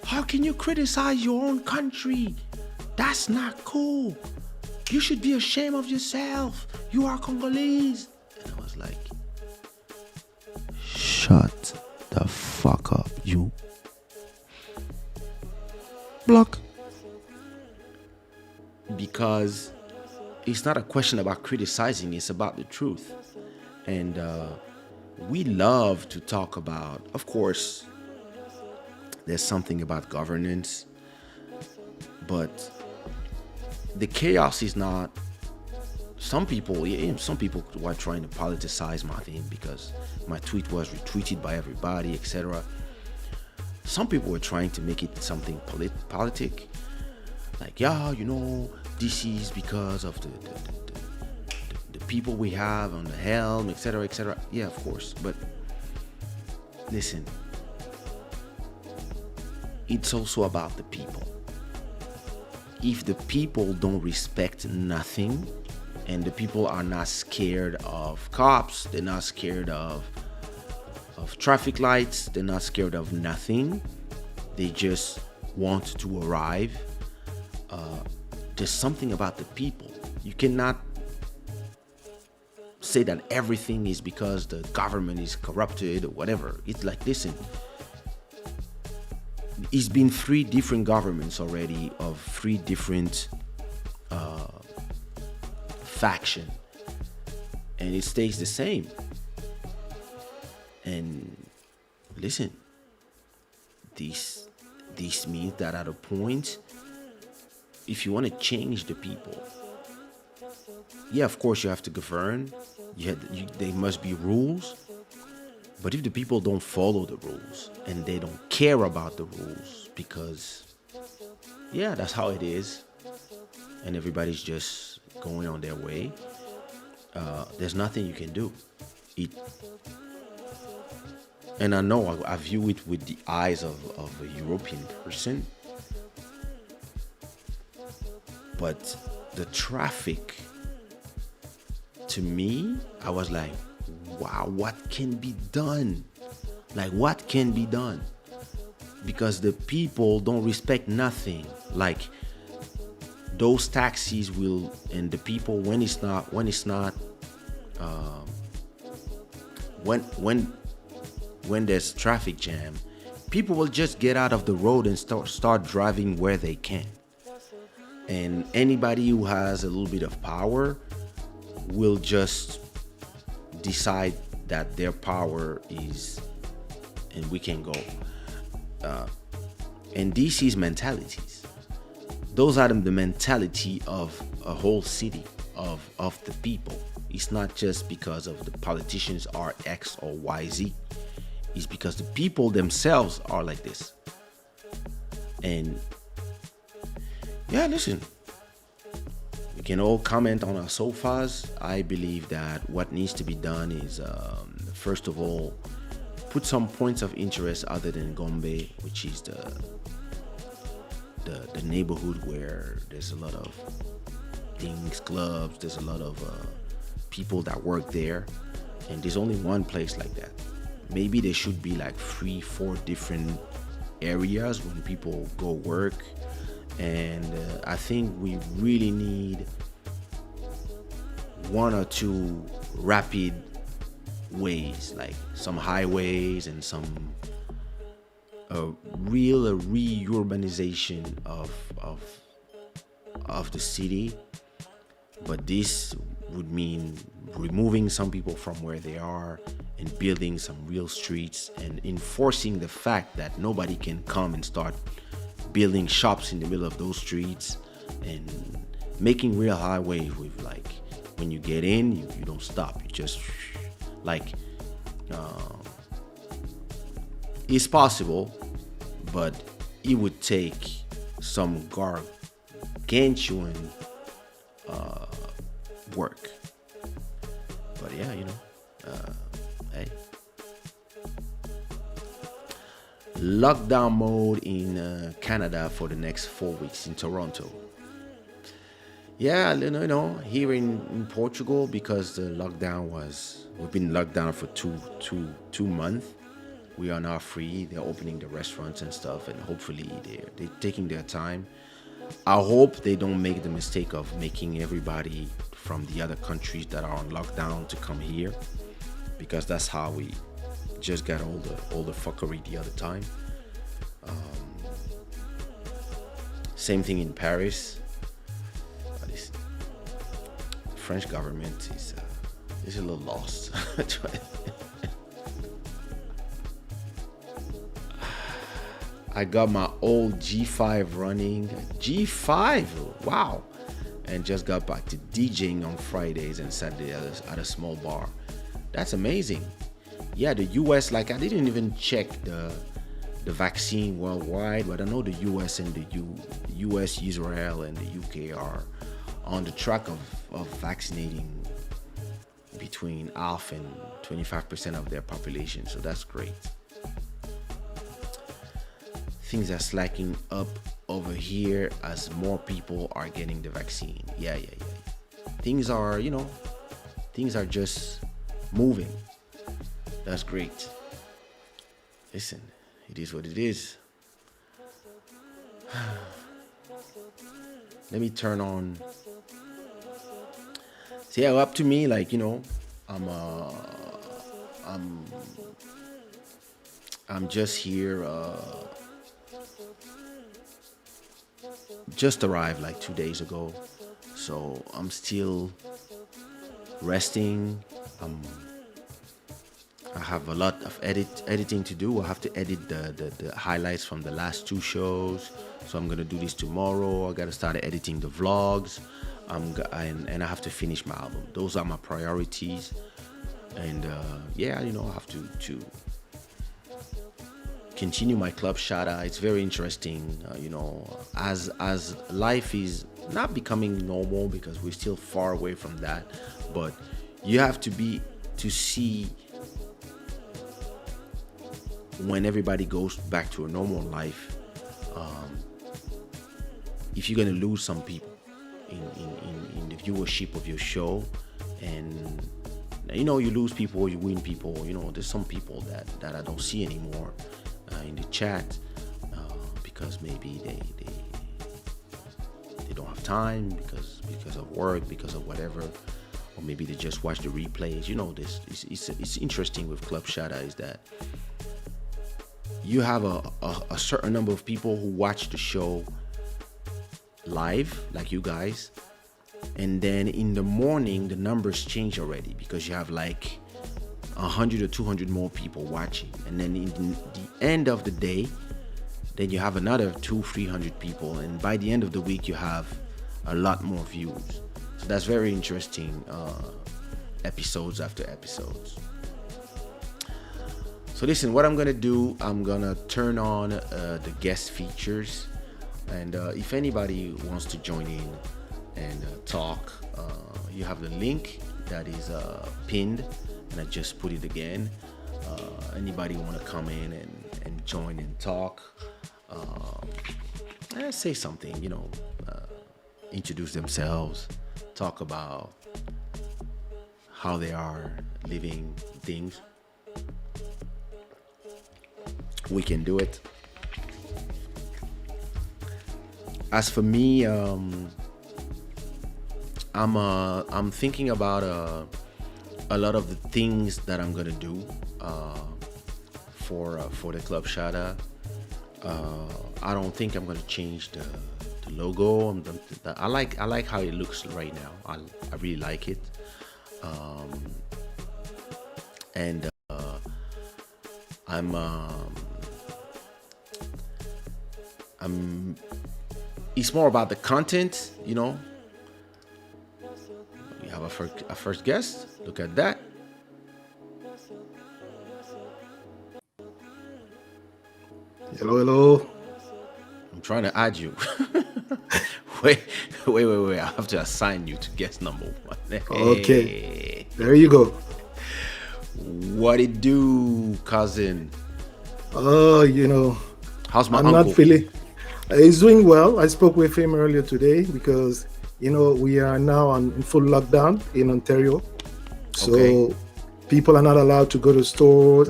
how can you criticize your own country? That's not cool. You should be ashamed of yourself. You are Congolese. And I was like, shut the fuck up, you. block. Because it's not a question about criticizing, it's about the truth. And we love to talk about, of course, there's something about governance, but the chaos is not. Some people were trying to politicize my thing because my tweet was retweeted by everybody, etc. Some people were trying to make it something politic, like, yeah, this is because of the people we have on the helm, etc., etc. Yeah, of course, but listen, it's also about the people. If the people don't respect nothing, and the people are not scared of cops, they're not scared of traffic lights, they're not scared of nothing, they just want to arrive. There's something about the people. You cannot say that everything is because the government is corrupted or whatever. It's like, listen, it's been 3 different governments already of 3 different faction, and it stays the same. And listen, this means that at a point, if you want to change the people, yeah, of course you have to govern. There must be rules. But if the people don't follow the rules and they don't care about the rules, because yeah, that's how it is, and everybody's just going on their way, there's nothing you can do. And I know I view it with the eyes of a European person, but the traffic, to me, I was like, wow, what can be done? Like, what can be done? Because the people don't respect nothing. Like, those taxis will, and the people, when there's traffic jam, people will just get out of the road and start driving where they can. And anybody who has a little bit of power will just decide that their power is, and we can go. And this is mentalities. Those are the mentality of a whole city, of the people. It's not just because of the politicians are X or YZ. It's because the people themselves are like this. And yeah, listen, we can all comment on our sofas. I believe that what needs to be done is, first of all, put some points of interest other than Gombe, which is the neighborhood where there's a lot of things, clubs, there's a lot of people that work there, and there's only one place like that. Maybe there should be like 3-4 different areas when people go work. And I think we really need 1 or 2 rapid ways, like some highways and some real reurbanization of the city. But this would mean removing some people from where they are and building some real streets and enforcing the fact that nobody can come and start building shops in the middle of those streets, and making real highways with, like, when you get in, you don't stop. You just, like, it's possible, but it would take some gargantuan work. But yeah, hey. Lockdown mode in Canada for the next 4 weeks in Toronto. Yeah, here in Portugal, because the lockdown we've been locked down for two months. We are now free. They're opening the restaurants and stuff, and hopefully they're taking their time. I hope they don't make the mistake of making everybody from the other countries that are on lockdown to come here, because that's how we just got all the fuckery the other time. Same thing in Paris. This French government is a little lost. I got my old G5 running. G5, wow. And just got back to DJing on Fridays and Saturdays at a small bar. That's amazing. Yeah, the US, like I didn't even check the vaccine worldwide, but I know the US and the US, Israel, and the UK are on the track of vaccinating between half and 25% of their population. So that's great. Things are slacking up over here as more people are getting the vaccine. Yeah. Things are, things are just moving. That's great. Listen, it is what it is. Let me turn on. See, yeah, up to me, like, I'm just here. Just arrived like 2 days ago, so I'm still resting. I have a lot of editing to do. I have to edit the highlights from the last 2 shows, so I'm gonna do this tomorrow. I gotta start editing the vlogs, and I have to finish my album. Those are my priorities, and I have to continue my club shada. It's very interesting, as life is not becoming normal, because we're still far away from that, but you have to see when everybody goes back to a normal life, if you're going to lose some people in the viewership of your show, and you lose people, you win people. There's some people that I don't see anymore in the chat, because maybe they don't have time because of work, because of whatever, or maybe they just watch the replays. It's interesting with Club Shada is that you have a certain number of people who watch the show live, like you guys, and then in the morning the numbers change already, because you have like 100 or 200 more people watching, and then in the end of the day, then you have another 200-300 people, and by the end of the week you have a lot more views. So that's very interesting, episodes after episodes. So listen, what I'm gonna do, I'm gonna turn on the guest features, and if anybody wants to join in and talk, you have the link that is pinned, and I just put it again. Anybody want to come in and join and talk, say something, introduce themselves, talk about how they are living things, we can do it. As for me, I'm thinking about a lot of the things that I'm gonna do for the Club Shada. I don't think I'm gonna change the logo. I like how it looks right now. I really like it, and it's more about the content, We have a first guest. Look at that. Hello. I'm trying to add you. wait. I have to assign you to guest number 1. Okay. There you go. What it do, cousin? How's my I'm uncle? not feeling. He's doing well. I spoke with him earlier today because we are now in full lockdown in Ontario, so Okay. people are not allowed to go to stores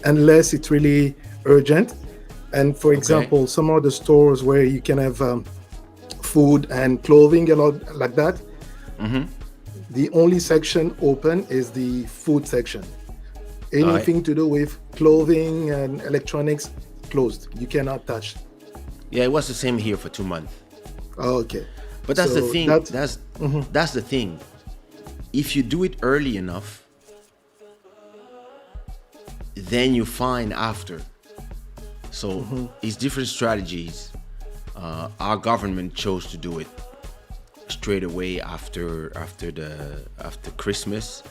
unless it's really urgent. And for example, some of the stores where you can have food and clothing, a lot like that, the only section open is the food section. Anything to do with clothing and electronics, closed. You cannot touch. Yeah, it was the same here for 2 months. Oh, okay. But that's the So thing. that's That's the thing. If you do it early enough, then you find after. So it's different strategies. Our government chose to do it straight away after Christmas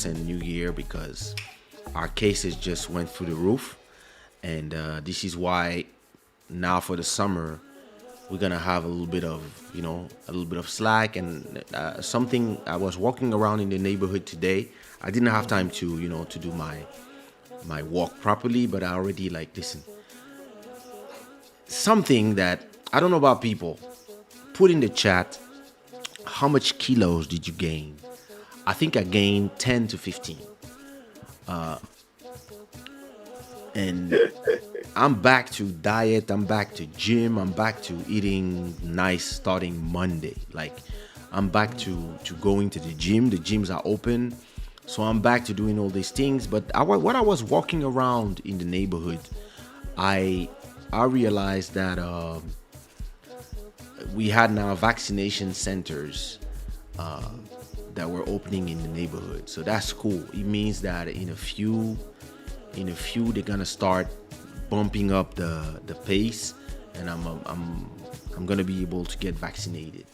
and New Year, because our cases just went through the roof, and this is why now for the summer we're gonna have a little bit of slack. And something, I was walking around in the neighborhood today. I didn't have time to do my walk properly, but I already listen. Something that I don't know about people, put in the chat, how much kilos did you gain? I think I gained 10 to 15. And I'm back to diet, I'm back to gym, I'm back to eating nice starting Monday. I'm back to going to the gym. The gyms are open. So I'm back to doing all these things. But when I was walking around in the neighborhood, I realized that we had now vaccination centers that were opening in the neighborhood. So that's cool. It means that in a few they're gonna start bumping up the pace, and I'm gonna be able to get vaccinated.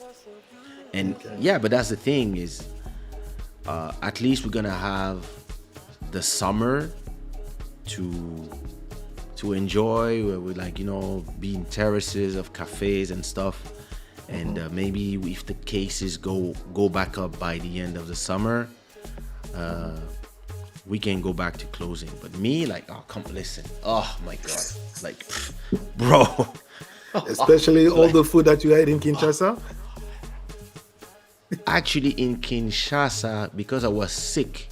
And yeah, but that's the thing is, at least we're gonna have the summer to enjoy, where we be in terraces of cafes and stuff. And maybe if the cases go back up by the end of the summer, we can go back to closing. But me, come listen. Oh my God, bro. especially all the food that you ate in Kinshasa. Actually, in Kinshasa, because I was sick,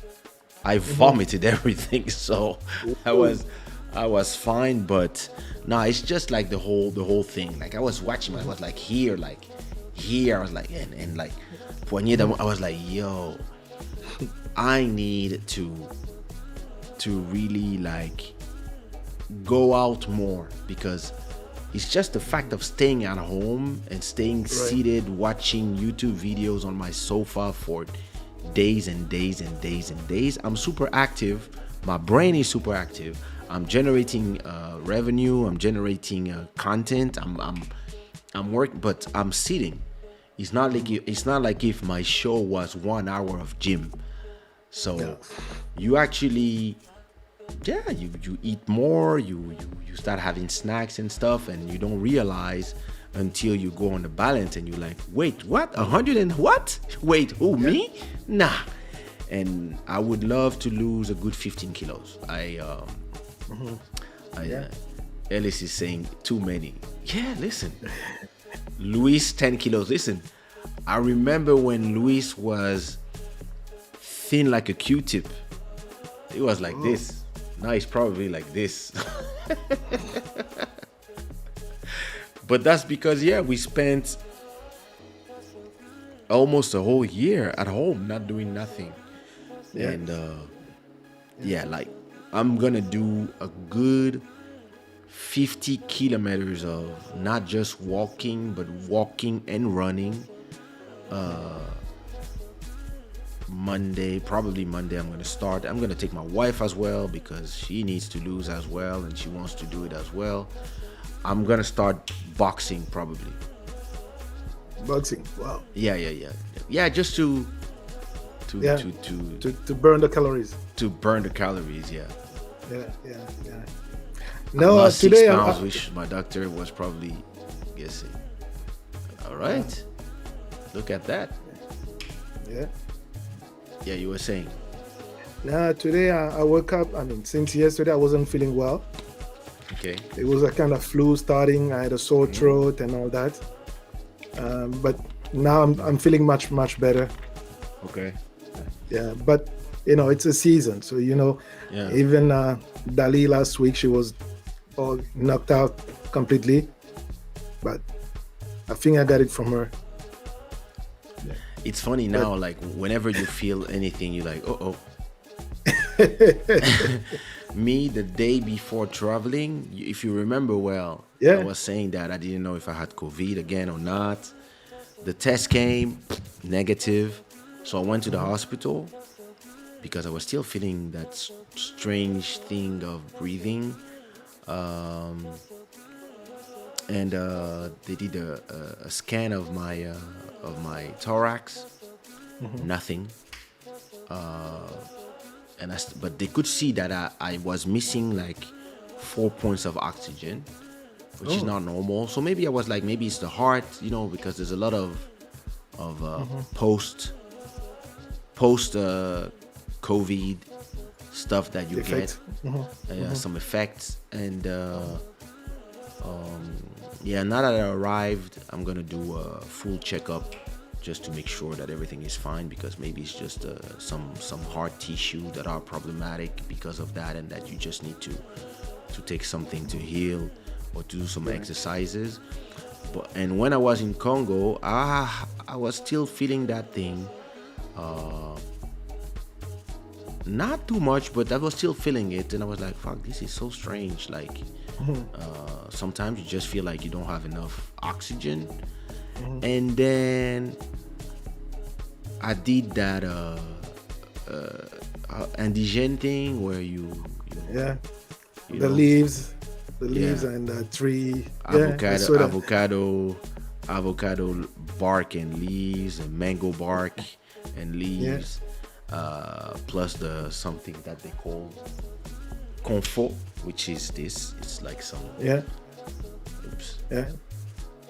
I vomited everything. So I was fine. But no, it's just the whole thing. I was watching, I was here, I was and Poignée, I was yo, I need to really go out more, because it's just the fact of staying at home and staying seated watching YouTube videos on my sofa for days and days and days and days. I'm super active. My brain is super active. I'm generating revenue. I'm generating content. I'm working, but I'm sitting. It's not like if my show was 1 hour of gym. So you actually, you eat more. You start having snacks and stuff, and you don't realize until you go on the balance and you're like, wait, what? 100 and what? Wait, who, me? Nah. And I would love to lose a good 15 kilos. Ellis is saying too many. Yeah, listen. Luis, 10 kilos. Listen, I remember when Luis was thin like a Q-tip. It was like this. Now he's probably like this. But that's because, we spent almost a whole year at home not doing nothing. Yeah. And I'm gonna do a good 50 kilometers of not just walking, but walking and running. Probably Monday I'm gonna start. I'm gonna take my wife as well, because she needs to lose as well and she wants to do it as well. I'm gonna start boxing probably. Boxing, wow. Yeah, just to burn the calories. To burn the calories, yeah. No, I lost today 6 pounds, which my doctor was probably guessing. All right, look at that. Yeah, you were saying. Today I woke up. Since yesterday I wasn't feeling well. Okay. It was a kind of flu starting. I had a sore throat and all that. But now I'm feeling much better. Okay. Yeah, but it's a season, so even Dali last week, she was all knocked out completely, but I think I got it from her. It's funny now, whenever you feel anything, you're like, Me, the day before traveling, if you remember well, I Yeah. was saying that I didn't know if I had COVID again or not. The test came negative, so I went to the hospital because I was still feeling that strange thing of breathing. Um, and they did a scan of my thorax. Nothing. But they could see that I was missing like 4 points of oxygen, which is Oh. not normal. So maybe I was like, maybe it's the heart, because there's a lot of post COVID stuff that you get, Effect. some effects, and yeah. Now that I arrived, I'm gonna do a full checkup just to make sure that everything is fine, because maybe it's just some heart tissue that are problematic because of that, and that you just need to take something to heal or to do some exercises. And when I was in Congo, I was still feeling that thing. Not too much, but I was still feeling it, and I was like, "Fuck, this is so strange." Like, sometimes you just feel like you don't have enough oxygen, and then I did that indigene thing where Yeah. you The know, leaves, the leaves, Yeah. and the tree. Yeah. I avocado saw that. avocado bark and leaves, and mango bark and leaves, plus the something that they call confort, which is this. It's like some, Yeah. oops, Yeah.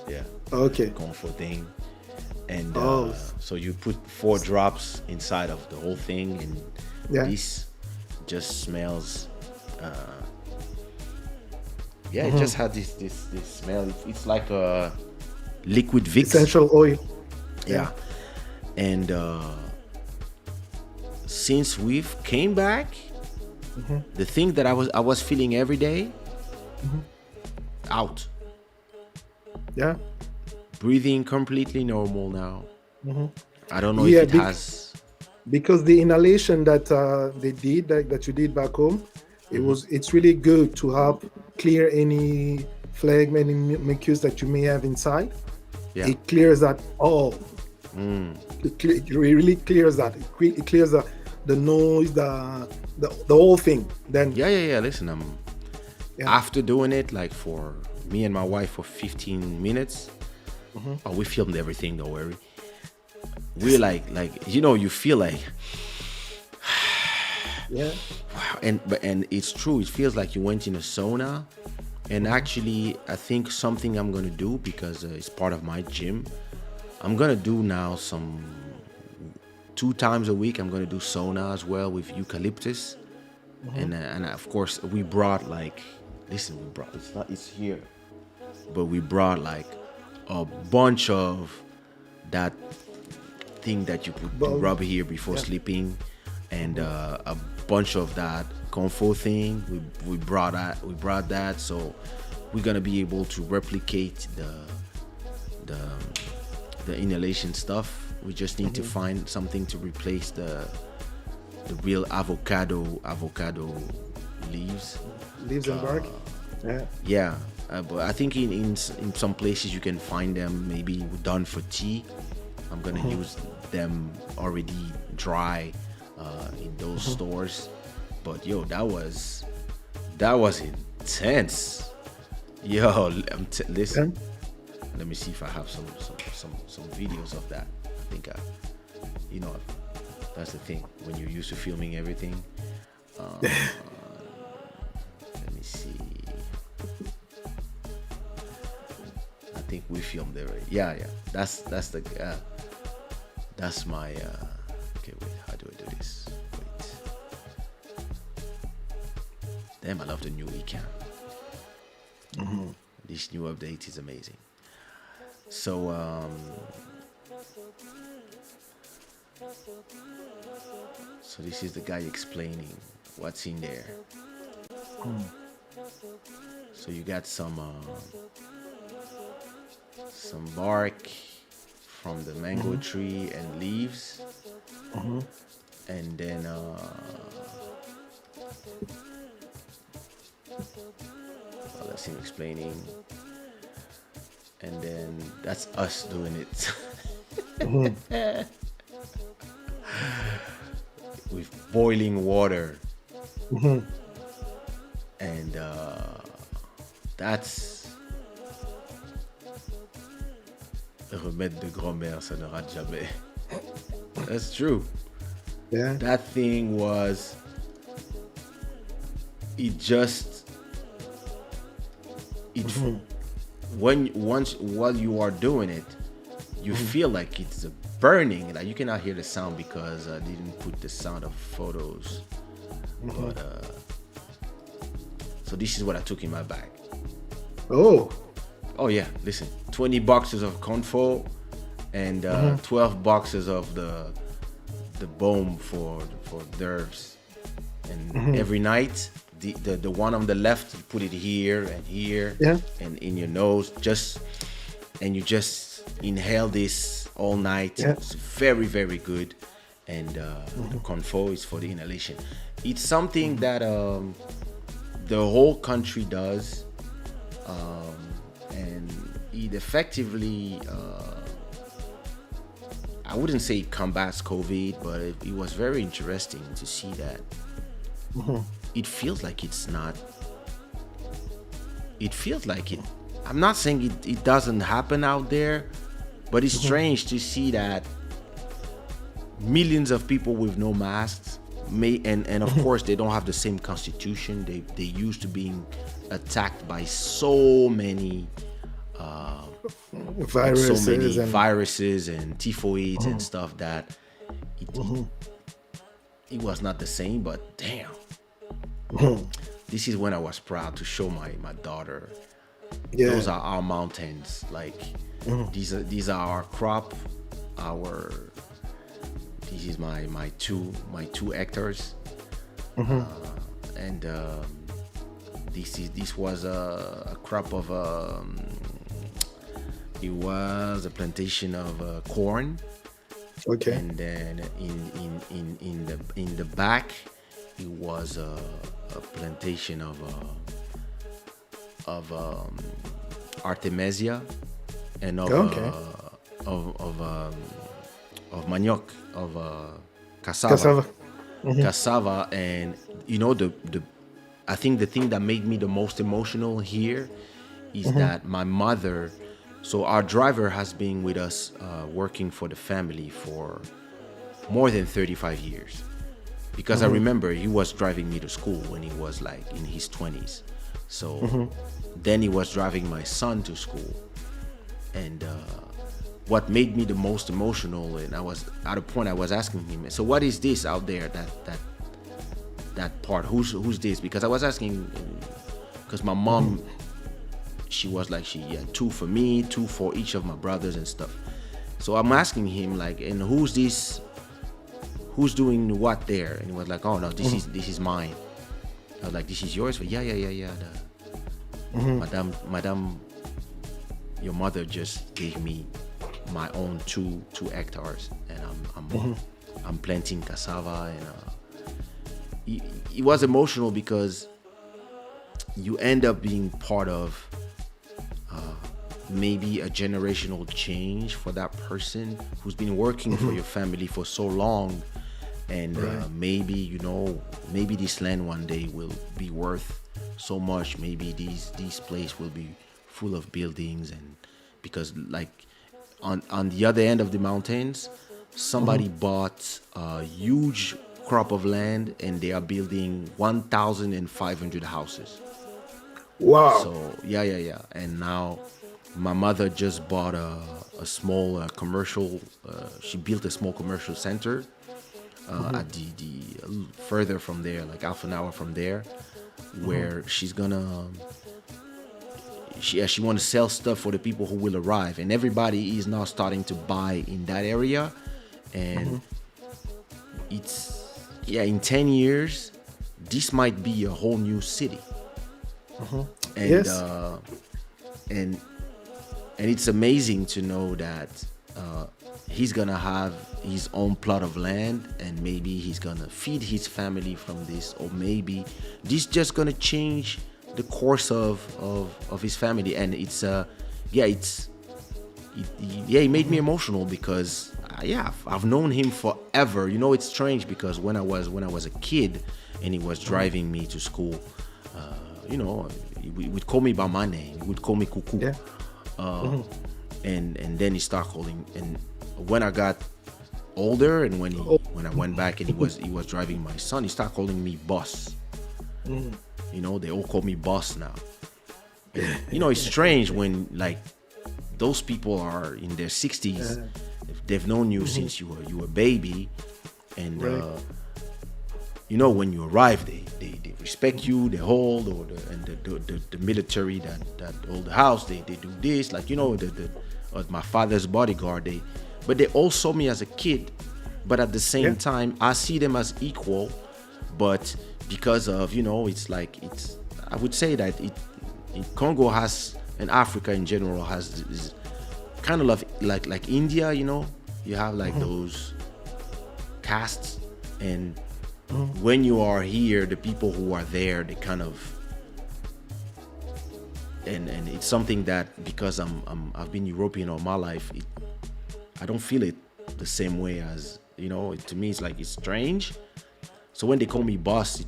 yeah, Okay. confort thing. And Oh. so you put 4 drops inside of the whole thing, and Yeah. this just smells. Yeah, it just had this smell. It's like a liquid Vicks. Essential oil. Yeah. And since we've came back, the thing that I was feeling every day, out. Yeah. Breathing completely normal now. I don't know Yeah. if it has. Because the inhalation that they did, that you did back home, it's really good to help clear any phlegm, any mucus that you may have inside. Yeah. It clears that all. It really clears that. It clears the noise, the whole thing. Then Yeah. Listen, Yeah. after doing it, like for me and my wife for 15 minutes, we filmed everything. Don't worry. We're like you feel like, yeah, wow, and it's true. It feels like you went in a sauna. And actually, I think something I'm gonna do, because it's part of my gym. I'm gonna do now 2 times a week. I'm gonna do sauna as well with eucalyptus, and of course we brought it's here, but we brought like a bunch of that thing that you could rub here before sleeping, and a bunch of that comfort thing. We brought that, so we're gonna be able to replicate the inhalation stuff. We just need to find something to replace the real avocado leaves. leaves and bark. Yeah. Yeah, but I think in some places you can find them maybe done for tea. I'm gonna use them already dry in those stores. But yo, that was intense. Yo, listen. Let me see if I have some videos of that. I think that's the thing when you're used to filming everything. Let me see. I think we filmed it right. Yeah. That's my. Okay, wait. How do I do this? Wait. Damn, I love the new Ecam. This new update is amazing. So so this is the guy explaining what's in there. So you got some bark from the mango tree and leaves, and then Well, that's him explaining, and then that's us doing it with boiling water, and that's remède de grand-mère, ça ne rate jamais. That's true. Yeah. That thing was, it just, it, when, once, while you are doing it, you feel like it's burning. Like you cannot hear the sound because I didn't put the sound of photos. But, so this is what I took in my bag. Oh. Oh yeah, listen, 20 boxes of confo and 12 boxes of the bomb for nerves. And every night, the one on the left, you put it here and here, and in your nose, and you just inhale this all night. Yeah. It's very, very good. And the confo is for the inhalation. It's something that the whole country does. And it effectively, I wouldn't say it combats COVID, but it was very interesting to see that. It feels like it's not, it feels like it, I'm not saying it doesn't happen out there, but it's strange to see that millions of people with no masks and of course they don't have the same constitution. They used to being attacked by so many viruses and typhoids and stuff that it was not the same. But damn, this is when I was proud to show my daughter. Yeah. Those are our mountains. Like these are our crop. This is my 2 hectares, and this was a crop of it was a plantation of corn. Okay. And then in the back it was a plantation of artemisia and of manioc, of cassava. Cassava. And you know, the I think the thing that made me the most emotional here is that my mother, so our driver has been with us working for the family for more than 35 years, because I remember he was driving me to school when he was like in his 20s. So then he was driving my son to school. And what made me the most emotional, and I was at a point I was asking him, so what is this out there, that part, who's this? Because I was asking, because my mom, she was like, she had 2 for me, 2 for each of my brothers and stuff. So I'm asking him like, and who's this, who's doing what there? And he was like, oh no, this is mine. I was like, this is yours? But yeah. Madame, your mother just gave me my own 2 hectares, and I'm planting cassava. And it was emotional because you end up being part of maybe a generational change for that person who's been working for your family for so long. And maybe this land one day will be worth so much. Maybe these place will be full of buildings, and because like on the other end of the mountains, somebody bought a huge crop of land and they are building 1,500 houses. Wow. So yeah. And now my mother just bought a small commercial. She built a small commercial center at the further from there, like half an hour from there, where she's gonna. She want to sell stuff for the people who will arrive, and everybody is now starting to buy in that area, and it's in 10 years, this might be a whole new city. And Yes. And it's amazing to know that he's gonna have his own plot of land, and maybe he's gonna feed his family from this, or maybe this just gonna change the course of his family. And it's yeah, yeah, it made me emotional because yeah, I've known him forever. You know, it's strange because when I was a kid and he was driving me to school, you know, he would call me by my name. He would call me Cuckoo. Yeah. And then he started calling. And when I got older, and when I went back and he was driving my son, he started calling me boss. You know, they all call me boss now. And, you know, it's strange when like those people are in their 60s. They've known you since you were a baby, and you know, when you arrive, they respect you. They hold, or the military that hold the house, they do this, like, you know, my father's bodyguard. But they all saw me as a kid, but at the same time, I see them as equal. But because of, you know, I would say that in Congo has, and Africa in general has is kind of like India, you know, you have like those castes, and when you are here, the people who are there, they kind of, and it's something that, because I've been European all my life, I don't feel it the same way as, you know, to me it's like, it's strange. So when they call me boss,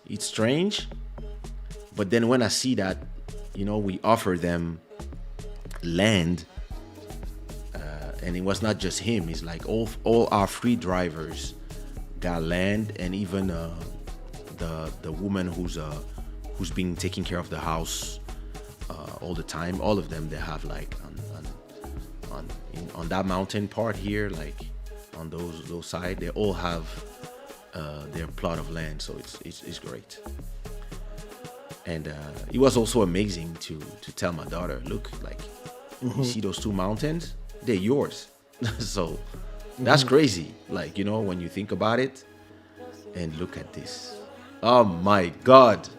it's strange. But then when I see that, you know, we offer them land, and it was not just him, it's like all our free drivers got land, and even the woman who's been taking care of the house all the time, all of them, they have like on that mountain part here, like on those side, they all have their plot of land. So it's great. And it was also amazing to tell my daughter, look, like, you see those two mountains, they're yours. So that's crazy, like, you know, when you think about it. And look at this, oh my God.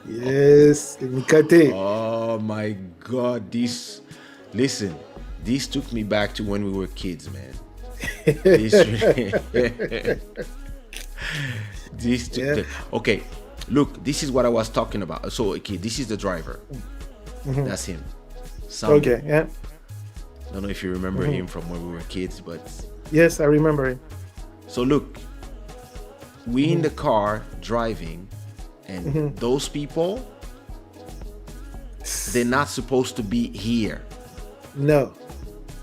Yes, Mikate. Oh my God, this took me back to when we were kids, man. Okay, look, this is what I was talking about. So, okay, this is the driver. That's him. Okay, yeah. I don't know if you remember him from when we were kids, but yes, I remember him. So look, we in the car driving, and those people, they're not supposed to be here. No.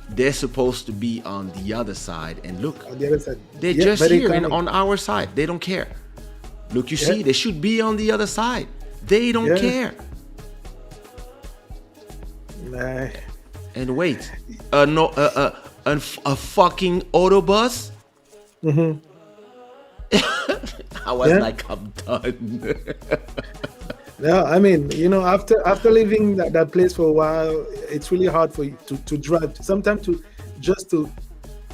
They're supposed to be on the other side. And look, On the other side. they're just here on our side. They don't care. Look, you see, they should be on the other side. They don't care. Nah. And wait, a fucking autobus? I was like, I'm done. No, I mean, you know, after leaving that place for a while, it's really hard for you to drive. Sometimes to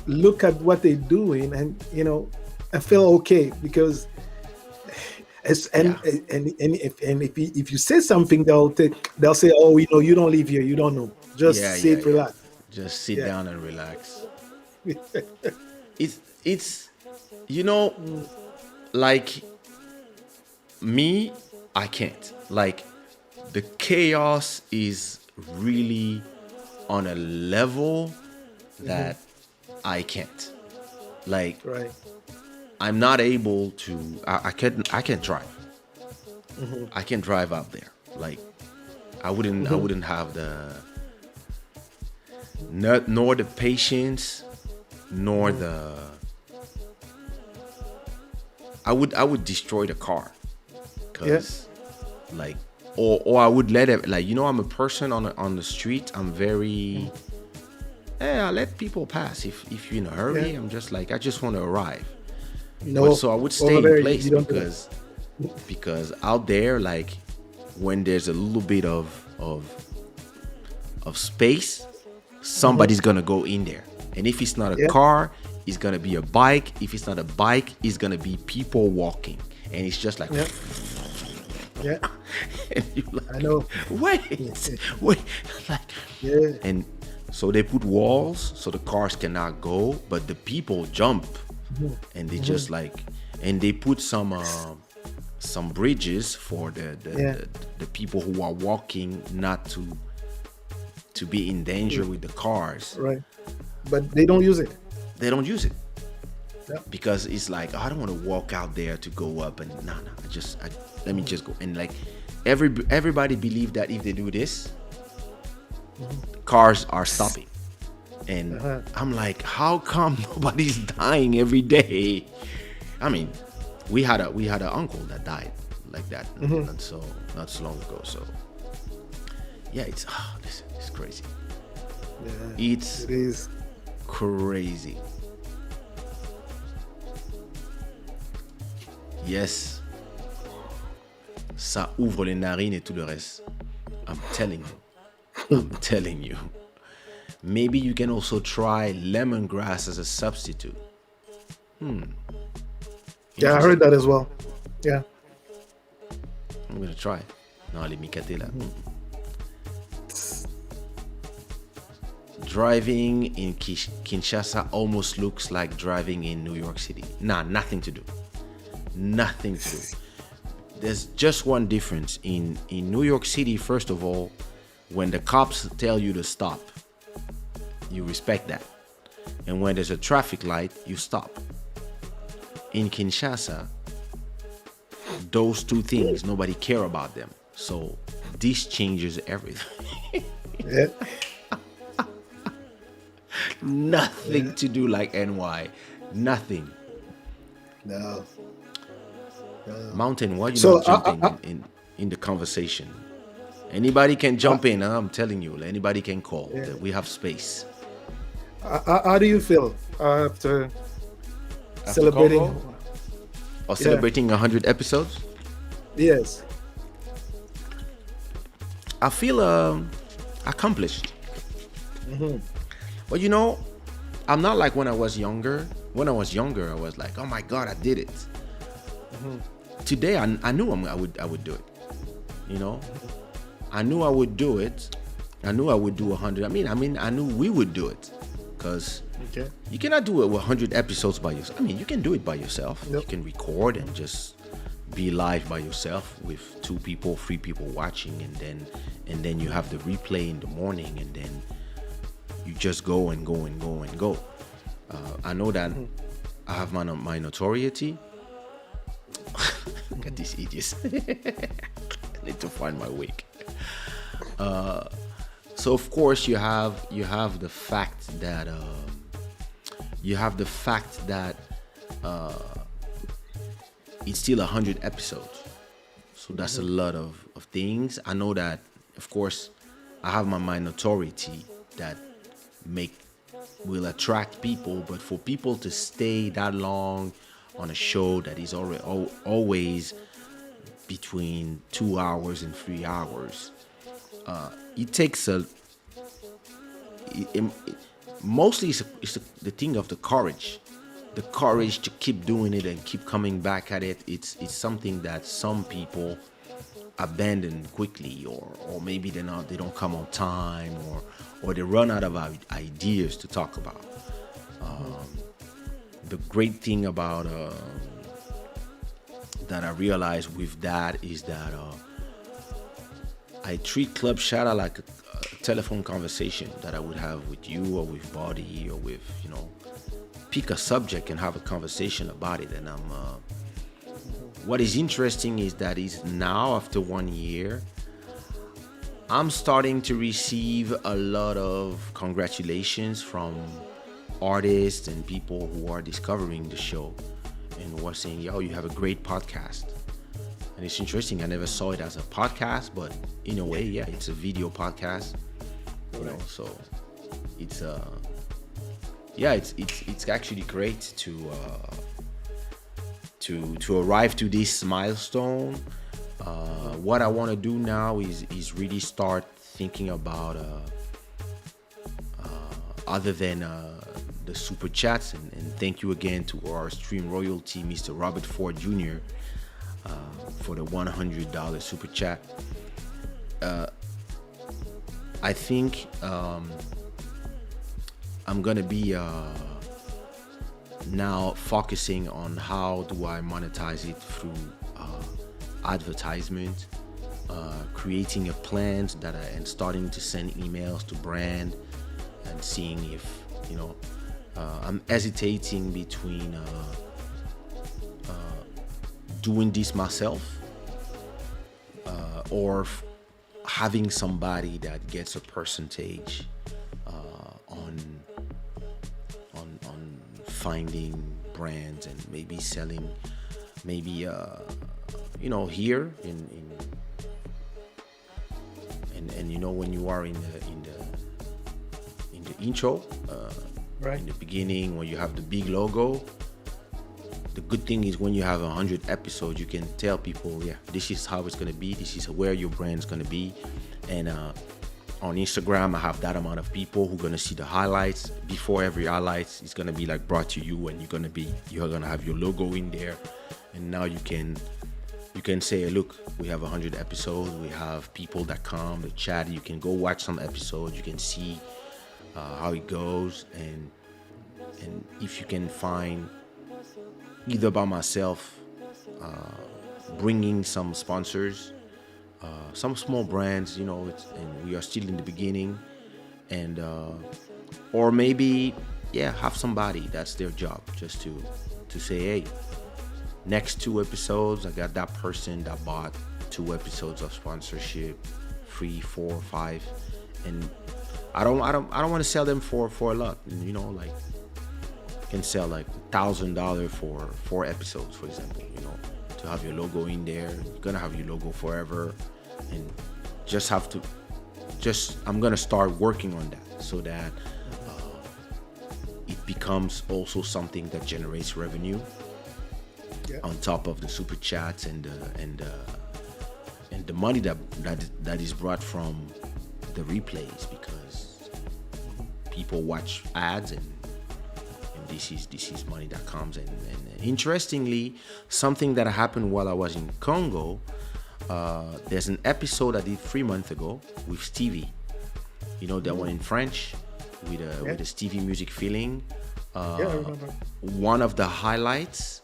look at what they're doing, and, you know, I feel okay, because if you say something, they'll say, oh, you know, you don't live here, you don't know. Just sit, relax. Just sit down and relax. It's you know, like me, I can't. Like, the chaos is really on a level that I can't. Like, I'm not able to. I can't drive. I can't drive out there. Like, I wouldn't have the nor the patience, nor the. I would destroy the car, cause like, or I would let it, like, you know, I'm a person on the street. I'm very. I let people pass. If you're in a hurry, I'm just like, I just want to arrive. No, so I would stay in place, because out there, like, when there's a little bit of space, somebody's gonna go in there. And if it's not a car, it's gonna be a bike. If it's not a bike, it's gonna be people walking. And it's just like Yeah, And you I like, know. wait, like, Yeah. and so they put walls so the cars cannot go, but the people jump, and they just like, and they put some bridges for Yeah. the people who are walking not to be in danger with the cars. Right. But they don't use it. They don't use it Yeah. because it's like, I don't want to walk out there to go up, and no, let me just go. And like everybody believe that if they do this, cars are stopping. And I'm like, how come nobody's dying every day? I mean, we had an uncle that died like that, and so not so long ago. So yeah, it's crazy. Yeah. It's It is. crazy. Yes, ça ouvre les narines et tout le reste. I'm telling you. I'm telling you. Maybe you can also try lemongrass as a substitute. Yeah, I heard that as well. Yeah. I'm gonna try. Non, les micatés là. Driving in Kinshasa almost looks like driving in New York City. Nah, nothing to do. Nothing to do. There's just one difference. In New York City, first of all, when the cops tell you to stop, you respect that. And when there's a traffic light, you stop. In Kinshasa, those two things, nobody care about them. So this changes everything. Yeah. Nothing to do like NY. Nothing. No. Mountain, why you So, not jumping in the conversation? Anybody can jump in, huh? I'm telling you. Anybody can call. Yeah. We have space. How do you feel after celebrating? Congo? Or celebrating 100 episodes? Yes. I feel accomplished. But you know, I'm not like when I was younger. When I was younger, I was like, oh my God, I did it. Today, I knew I would do it. You know, I knew I would do it. I knew I would do 100. I mean, I knew we would do it, because Okay. you cannot do it with 100 episodes by yourself. I mean, you can do it by yourself. Nope. You can record and just be live by yourself with 2 people, 3 people watching, and then you have the replay in the morning, and then you just go and go and go and go. I know that I have my notoriety. Look at these idiots. I need to find my wig. So of course you have the fact that it's still 100 episodes. So that's a lot of things. I know that, of course, I have my notoriety that will attract people, but for people to stay that long on a show that is always between 2 hours and 3 hours, it takes mostly it's the thing of the courage to keep doing it and keep coming back at it. It's something that some people abandon quickly, or maybe they don't come on time, or they run out of ideas to talk about. The great thing about that I realized with that is that I treat Club Shada like a telephone conversation that I would have with you, or with Body, or with, pick a subject and have a conversation about it. And what is interesting is that is now, after 1 year, I'm starting to receive a lot of congratulations from artists and people who are discovering the show and who are saying, yo, you have a great podcast. And it's interesting, I never saw it as a podcast, but in a way, yeah, it's a video podcast. So it's it's actually great to arrive to this milestone. What I want to do now is really start thinking about other than the super chats, and thank you again to our stream royalty, Mr. Robert Ford Jr. for the $100 super chat. I think I'm gonna be now focusing on how do I monetize it through advertisement, creating a plan and starting to send emails to brand and seeing if I'm hesitating between doing this myself or having somebody that gets a percentage on finding brands and maybe selling, maybe here in when you are in the intro, Right. in the beginning when you have the big logo. The good thing is when you have 100 episodes, you can tell people, yeah, this is how it's gonna be, this is where your brand's gonna be. And on Instagram, I have that amount of people who are gonna see the highlights. Before every highlights, it's gonna be like brought to you, and you're gonna have your logo in there. And now you can say, look, we have 100 episodes, we have people that come, the chat, you can go watch some episodes, you can see how it goes, and if you can find either by myself bringing some sponsors, some small brands, and we are still in the beginning, and or maybe have somebody that's their job just to say, hey, next 2 episodes I got that person that bought 2 episodes of sponsorship, 3, 4, 5, and I don't want to sell them for a lot, like can sell like $1,000 for 4 episodes, for example, to have your logo in there. You're gonna have your logo forever, and I'm gonna start working on that so that it becomes also something that generates revenue on top of the super chats and the money that is brought from the replays, because people watch ads, and this is money that comes. And interestingly, something that happened while I was in Congo, there's an episode I did 3 months ago with Stevie, that one in French with the Stevie music feeling. I remember. One of the highlights,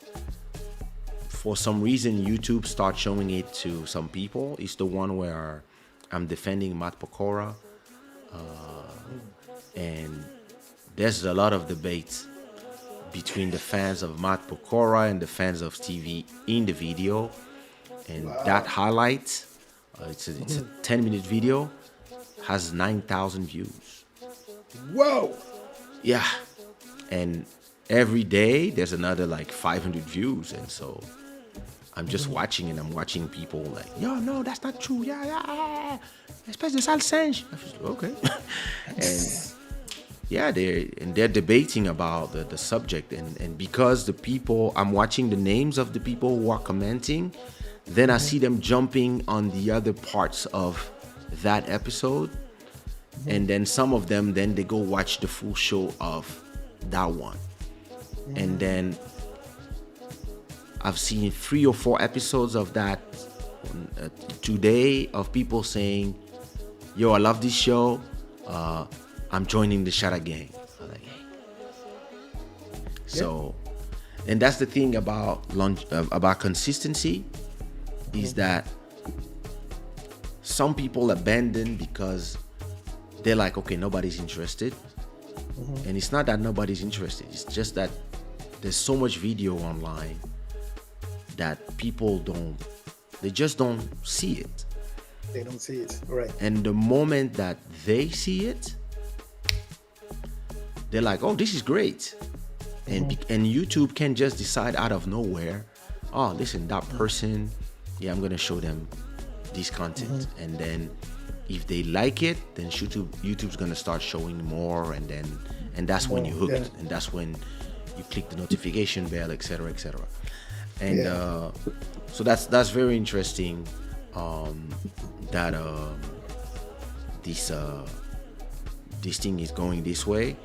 for some reason YouTube starts showing it to some people, is the one where I'm defending Matt Pokora, and there's a lot of debate between the fans of Matt Pokora and the fans of Stevie in the video. And that highlight, it's a 10-minute video, has 9,000 views. Whoa! Yeah. And every day there's another like 500 views, and so I'm just watching, and I'm watching people like, yo, no, that's not true. Yeah. Espèce de sale singe. Okay. And they're debating about the subject, and because the people, I'm watching the names of the people who are commenting, then I see them jumping on the other parts of that episode, and then some of them, then they go watch the full show of that one. And then I've seen 3 or 4 episodes of that today, of people saying, yo, I love this show, I'm joining the Shada gang. I'm like, hey. So, and that's the thing about consistency, is that some people abandon because they're like, okay, nobody's interested. And it's not that nobody's interested, it's just that there's so much video online that people just don't see it. They don't see it, right? And the moment that they see it, they're like, oh, this is great. And YouTube can just decide out of nowhere, oh, listen, that person, I'm gonna show them this content. And then if they like it, then YouTube's gonna start showing more, and that's when you're hooked, and that's when you click the notification bell, etc. And so that's very interesting, that this thing is going this way.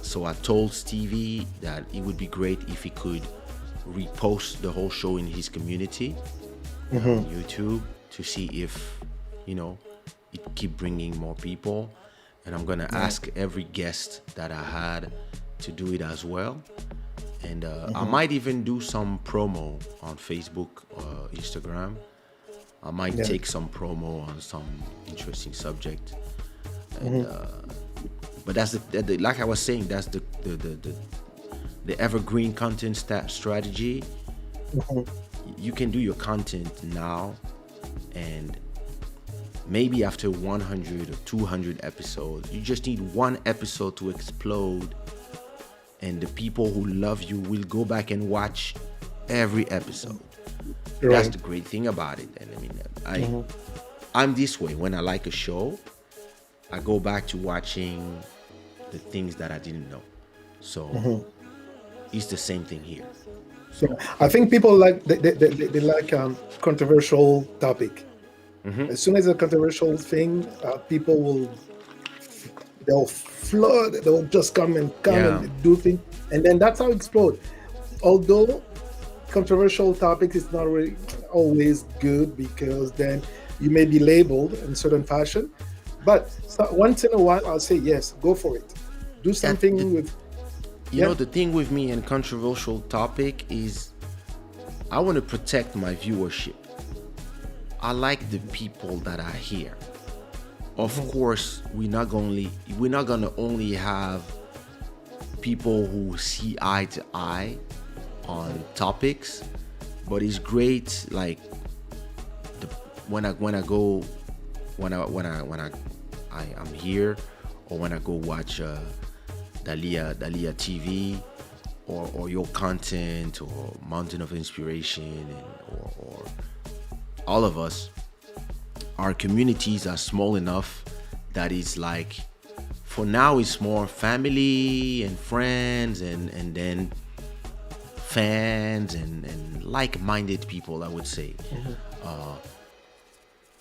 So I told Stevie that it would be great if he could repost the whole show in his community on YouTube to see if, it keep bringing more people. And I'm gonna ask every guest that I had to do it as well. And I might even do some promo on Facebook or Instagram. I might take some promo on some interesting subject. And but that's the like I was saying, that's the evergreen content strategy. You can do your content now, and maybe after 100 or 200 episodes, you just need one episode to explode, and the people who love you will go back and watch every episode. Right. That's the great thing about it. And I mean, I'm this way. When I like a show, I go back to watching the things that I didn't know. So it's the same thing here. So I think people like they like controversial topic. As soon as a controversial thing, people they'll flood. They'll just come and do things, and then that's how it explodes. Although controversial topics is not really always good, because then you may be labeled in certain fashion. But once in a while, I'll say yes, go for it. Do something with. You know, the thing with me and controversial topic is I want to protect my viewership. I like the people that are here. Of course, we're not gonna only have people who see eye to eye on topics, but it's great. Like when I'm here, or when I go watch Dalia TV, or your content, or Mountain of Inspiration, or all of us, our communities are small enough that it's like, for now it's more family and friends and then fans and like-minded people, I would say.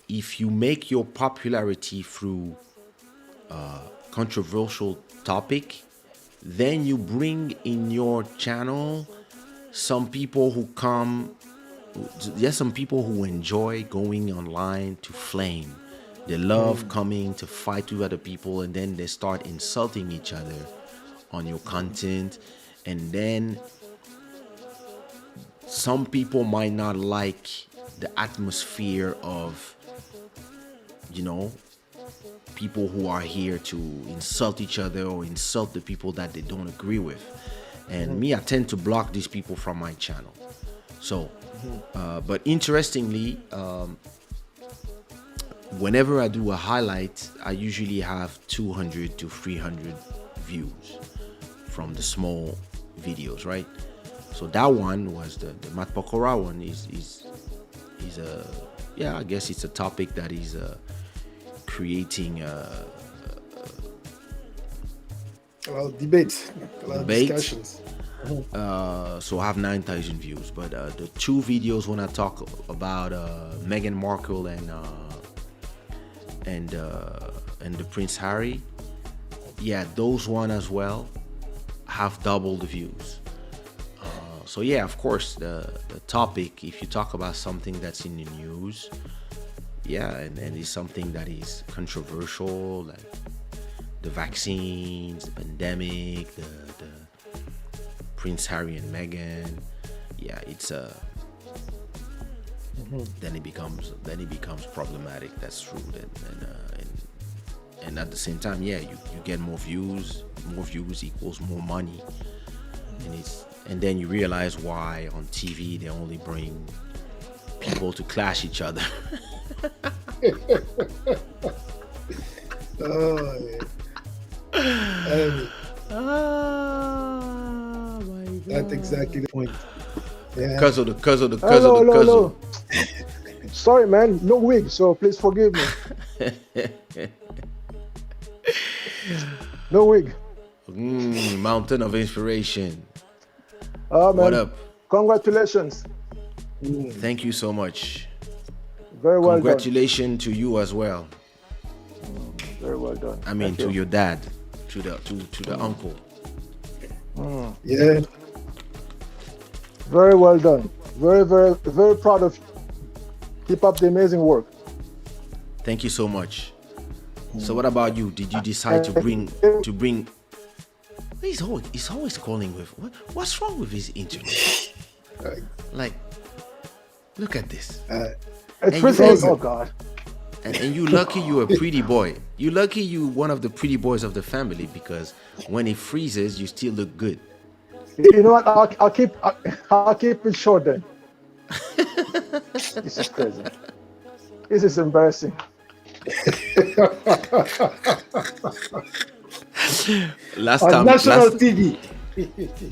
If you make your popularity through controversial topic, then you bring in your channel some people who come. There's some people who enjoy going online to flame. They love coming to fight with other people, and then they start insulting each other on your content. And then some people might not like the atmosphere of, people who are here to insult each other or insult the people that they don't agree with. And me, I tend to block these people from my channel. So, but interestingly, whenever I do a highlight, I usually have 200 to 300 views from the small videos, right? So that one was the Mat Pokora one is I guess it's a topic that is creating debates, discussions. So I have 9,000 views, but the two videos when I talk about Meghan Markle and the Prince Harry, those one as well have double the views. So of course the topic, if you talk about something that's in the news, and it's something that is controversial, like the vaccines, the pandemic, the Prince Harry and Meghan, it's then it becomes problematic. That's true. And at the same time, you get more views. More views equals more money, and then you realize why on TV they only bring people to clash each other. That's exactly the point. Because of the Hello. Sorry, man. No wig, so please forgive me. No wig. Mountain of Inspiration. Man. What up? Congratulations. Thank you so much. Very well Congratulations to you as well. Very well done. I mean, to your dad, to the uncle. Yeah. Very well done. Very, very, very proud of you. Keep up the amazing work. Thank you so much. So what about you? Did you decide to And bring? He's always calling with what's wrong with his internet? Like, look at this. it's And pretty. you- Oh God. And you lucky you a pretty boy. You lucky you one of the pretty boys of the family because when it freezes, you still look good. You know what? I'll keep it short then. This is crazy. This is embarrassing. Last On time, national last, TV.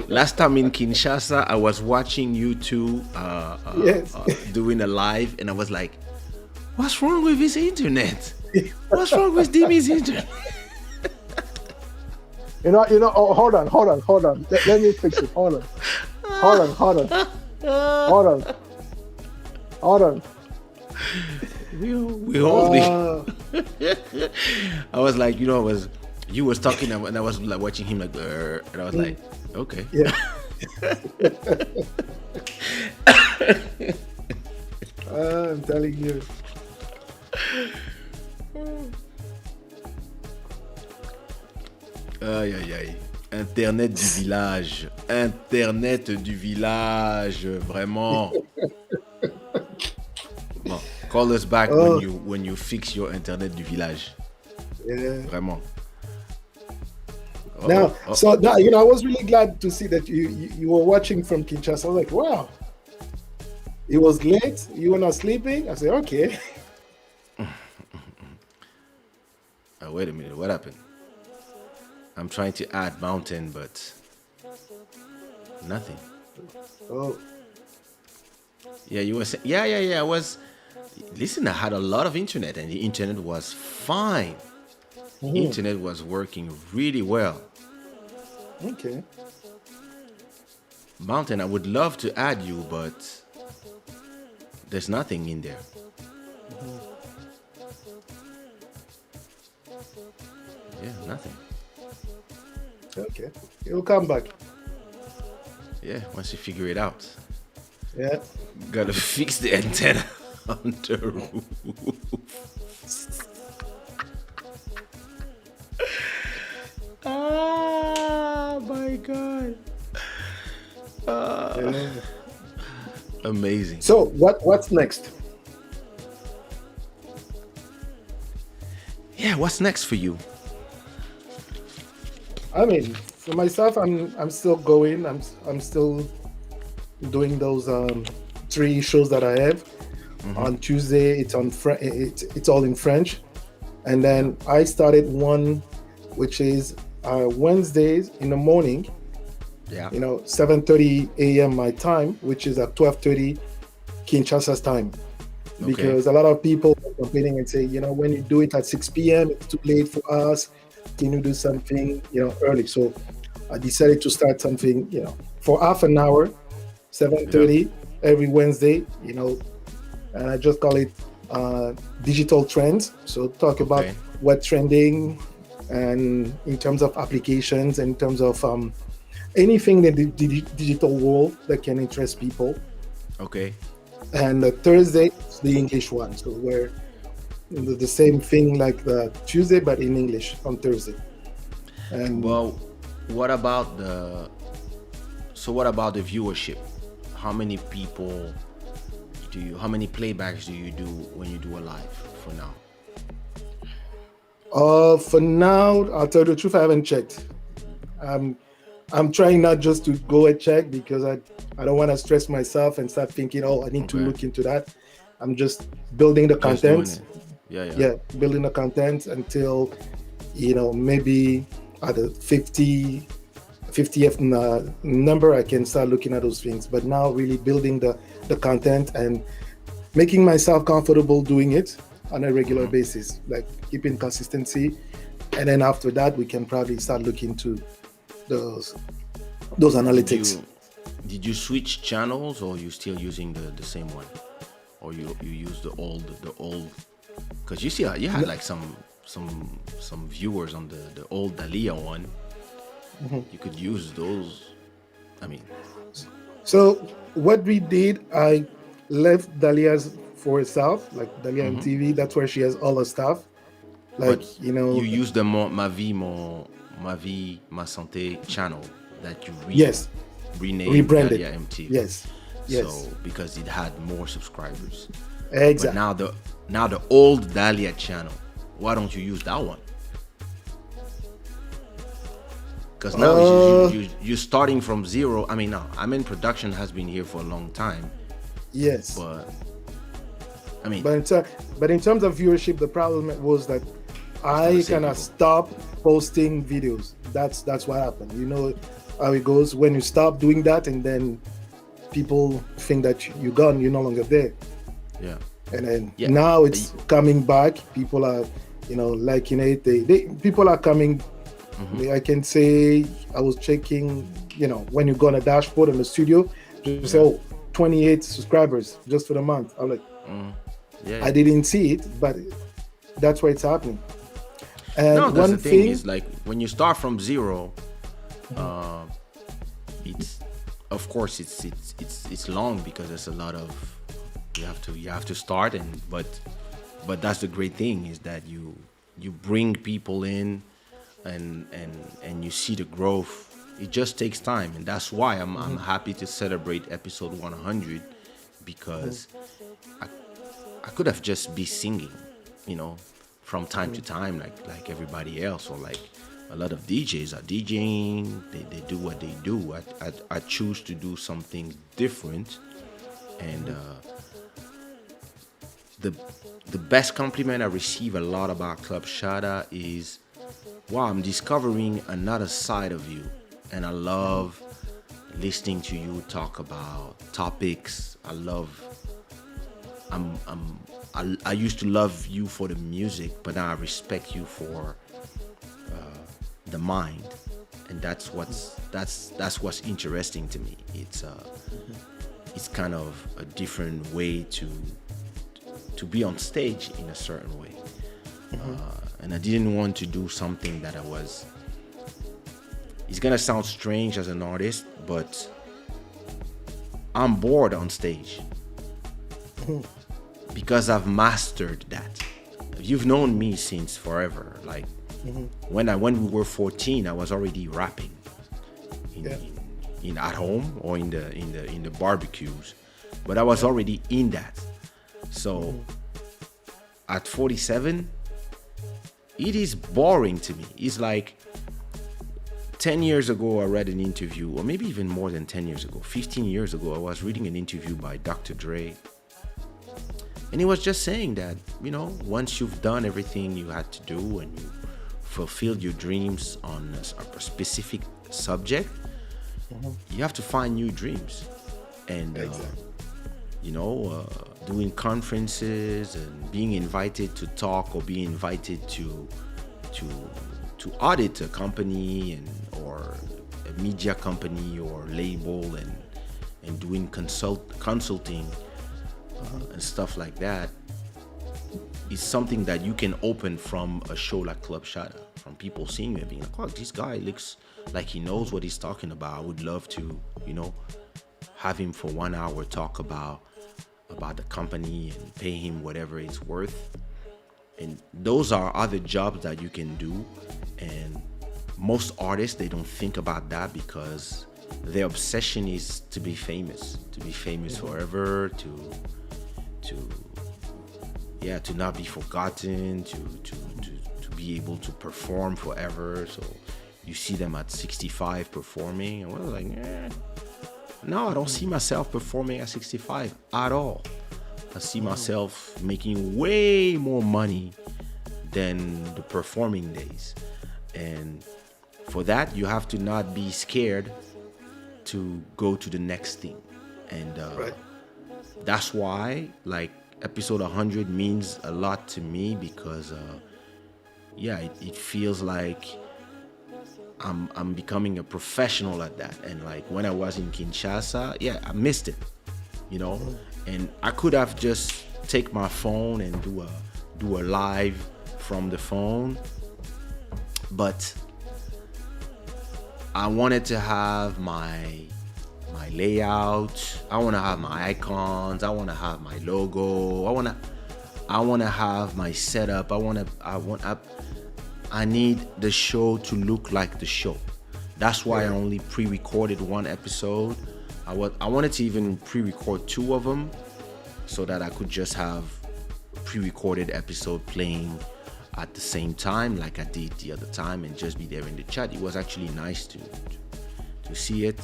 last time in Kinshasa, I was watching you two Yes. doing a live, and I was like, "What's wrong with his internet? What's wrong with Dimi's internet?" You know. Oh, hold on. Let me fix it. Hold on. We only. I was like, you was talking, and I was like watching him like, and I was like, okay. Yeah. I'm telling you. Aïe aïe aïe. Internet du village. Internet du village. Vraiment. Bon, call us back when you fix your internet du village. Yeah. Vraiment. Now, so now, I was really glad to see that you were watching from Kinshasa. I was like, wow. It was late. You were not sleeping. I said, okay. Wait a minute. What happened? I'm trying to add mountain, but nothing. Oh, Yeah, you were saying. Yeah. I was. Listen, I had a lot of internet, and the internet was fine. Internet was working really well. okay. Mountain, I would love to add you, but there's nothing in there. Yeah, nothing. Okay. You'll come back. Yeah, once you figure it out. Yeah. Gotta fix the antenna on the roof. Ah, my God. Yeah. Amazing. So what's next? Yeah, what's next for you? I mean, for myself, I'm still going. I'm still doing those 3 shows that I have. On Tuesday, it's on it's all in French, and then I started one, which is Wednesdays in the morning. Yeah. 7:30 a.m. my time, which is at 12:30 Kinshasa's time. Because a lot of people are complaining and say, when you do it at 6 p.m., it's too late for us. Can you do something, early? So I decided to start something, for half an hour, 7:30 every Wednesday, and I just call it digital trends. So talk about what's trending, and in terms of applications, in terms of anything in the digital world that can interest people. Okay. And Thursday is the English one, so we're the same thing like the Tuesday, but in English on Thursday. And Well, what about the viewership? How many people how many playbacks do you do when you do a live for now? for now, I'll tell you the truth, I haven't checked. I'm trying not just to go and check because I don't want to stress myself and start thinking, oh, I need to look into that. I'm just building the Just doing content. it. Yeah, building the content until maybe at the 50th number I can start looking at those things. But now really building the content and making myself comfortable doing it on a regular basis, like keeping consistency. And then after that we can probably start looking to those analytics. Did you switch channels, or you still using the same one, or you use the old? Because you see, you had like some viewers on the old Dalia one. You could use those. I mean, So what we did, I left Dalia's for herself, like Dalia Mm-hmm. MTV. That's where she has all her stuff. But Like, you use the Ma Vie, Ma Santé channel that you yes, renamed rebranded. Dalia MTV. Yes, So yes, because it had more subscribers. But exactly. now the old Dalia channel, why don't you use that one? Because now Uh, you're starting from zero. I mean, no, I mean production has been here for a long time, yes. but I mean, But but in terms of viewership, the problem was that it's not the I same kind of people. stopped posting videos. That's what happened. You know how it goes when you stop doing that, and then people think that you're gone. You're no longer there. Yeah, And then yeah. now it's coming back. People are, liking it. They people are coming. Mm-hmm. I can say I was checking. When you go on a dashboard in the studio, just say, Yeah, oh, 28 subscribers just for the month. I'm like, mm, yeah, I yeah. didn't see it, but that's why it's happening. No, And that's one the thing thing, is like when you start from zero, uh, it's of course it's long because there's a lot of you have to start but that's the great thing is that you bring people in and you see the growth. It just takes time, and that's why I'm happy to celebrate episode 100 because I, I could have just be singing, you know, from time to time like everybody else, or like a lot of DJs are DJing. They do what they do. I choose to do something different, and the the best compliment I receive a lot about Club Shada is, wow, I'm discovering another side of you, and I love listening to you talk about topics. I used to love you for the music, but now I respect you for the mind, and that's what's interesting to me. It's kind of a different way to be on stage in a certain way, and I didn't want to do something that I was. It's gonna sound strange as an artist, but I'm bored on stage because I've mastered that. You've known me since forever. Like when we were 14, I was already rapping yeah, in at home or in the barbecues, but I was already in that. So at 47, it is boring to me. It's like 10 years ago, I read an interview, or maybe even more than 10 years ago, 15 years ago, I was reading an interview by Dr. Dre. And he was just saying that, once you've done everything you had to do and you fulfilled your dreams on a specific subject, you have to find new dreams. And, exactly. Doing conferences and being invited to talk or being invited to audit a company or a media company or label and doing consulting and stuff like that is something that you can open from a show like Club Shada, from people seeing you and being like, oh, this guy looks like he knows what he's talking about. I would love to, have him for 1 hour talk about the company and pay him whatever it's worth. And those are other jobs that you can do, and most artists, they don't think about that because their obsession is to be famous forever, to not be forgotten, to be able to perform forever. So you see them at 65 performing, and we're like, no, I don't see myself performing at 65 at all. I see myself making way more money than the performing days. And for that, you have to not be scared to go to the next thing. And Right. that's why, like, episode 100 means a lot to me because, it feels like I'm becoming a professional at that. And like when I was in Kinshasa, I missed it, and I could have just take my phone and do a live from the phone, but I wanted to have my my layout. I want to have my icons. I want to have my logo. I want to have my setup. I need the show to look like the show. That's why I only pre-recorded one episode. I wanted to even pre-record 2 of them so that I could just have pre-recorded episode playing at the same time like I did the other time and just be there in the chat. It was actually nice to see it.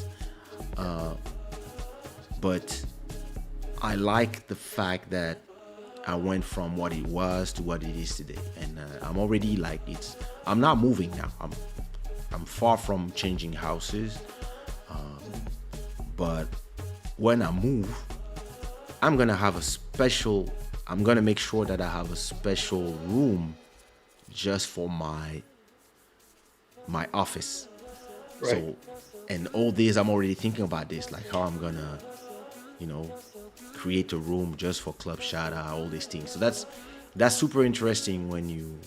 But I like the fact that I went from what it was to what it is today. And I'm already like, I'm not moving now. I'm far from changing houses. But when I move, I'm going to make sure that I have a special room just for my office. Right. So, and all days I'm already thinking about this, like how I'm going to, create a room just for Club Shada, all these things. So that's super interesting when you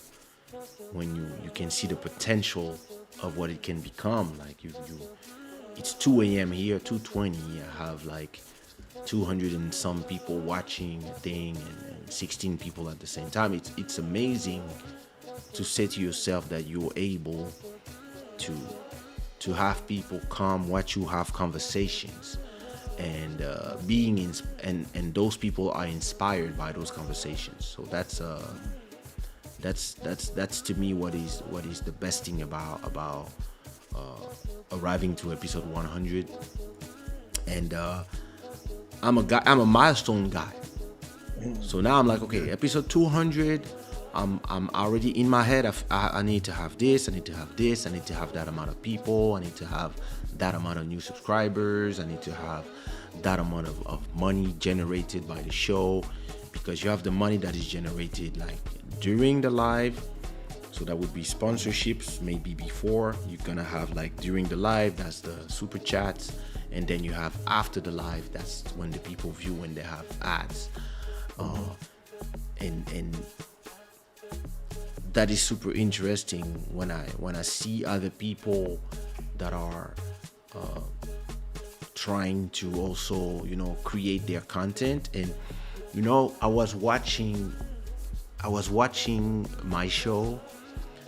can see the potential of what it can become. Like it's 2 a.m. here, 2:20. I have like 200 and some people watching a thing and 16 people at the same time. It's amazing to say to yourself that you're able to have people come watch you have conversations, and and those people are inspired by those conversations. So that's to me what is the best thing about arriving to episode 100. And I'm a milestone guy. So now I'm like, okay, episode 200, I'm already in my head. I need to have this, I need to have this, I need to have that amount of people, I need to have that amount of new subscribers, I need to have that amount of money generated by the show, because you have the money that is generated like during the live. So that would be sponsorships, maybe before. You're gonna have like during the live, that's the super chats, and then you have after the live, that's when the people view when they have ads. And that is super interesting when I see other people that are trying to also create their content. And I was watching my show.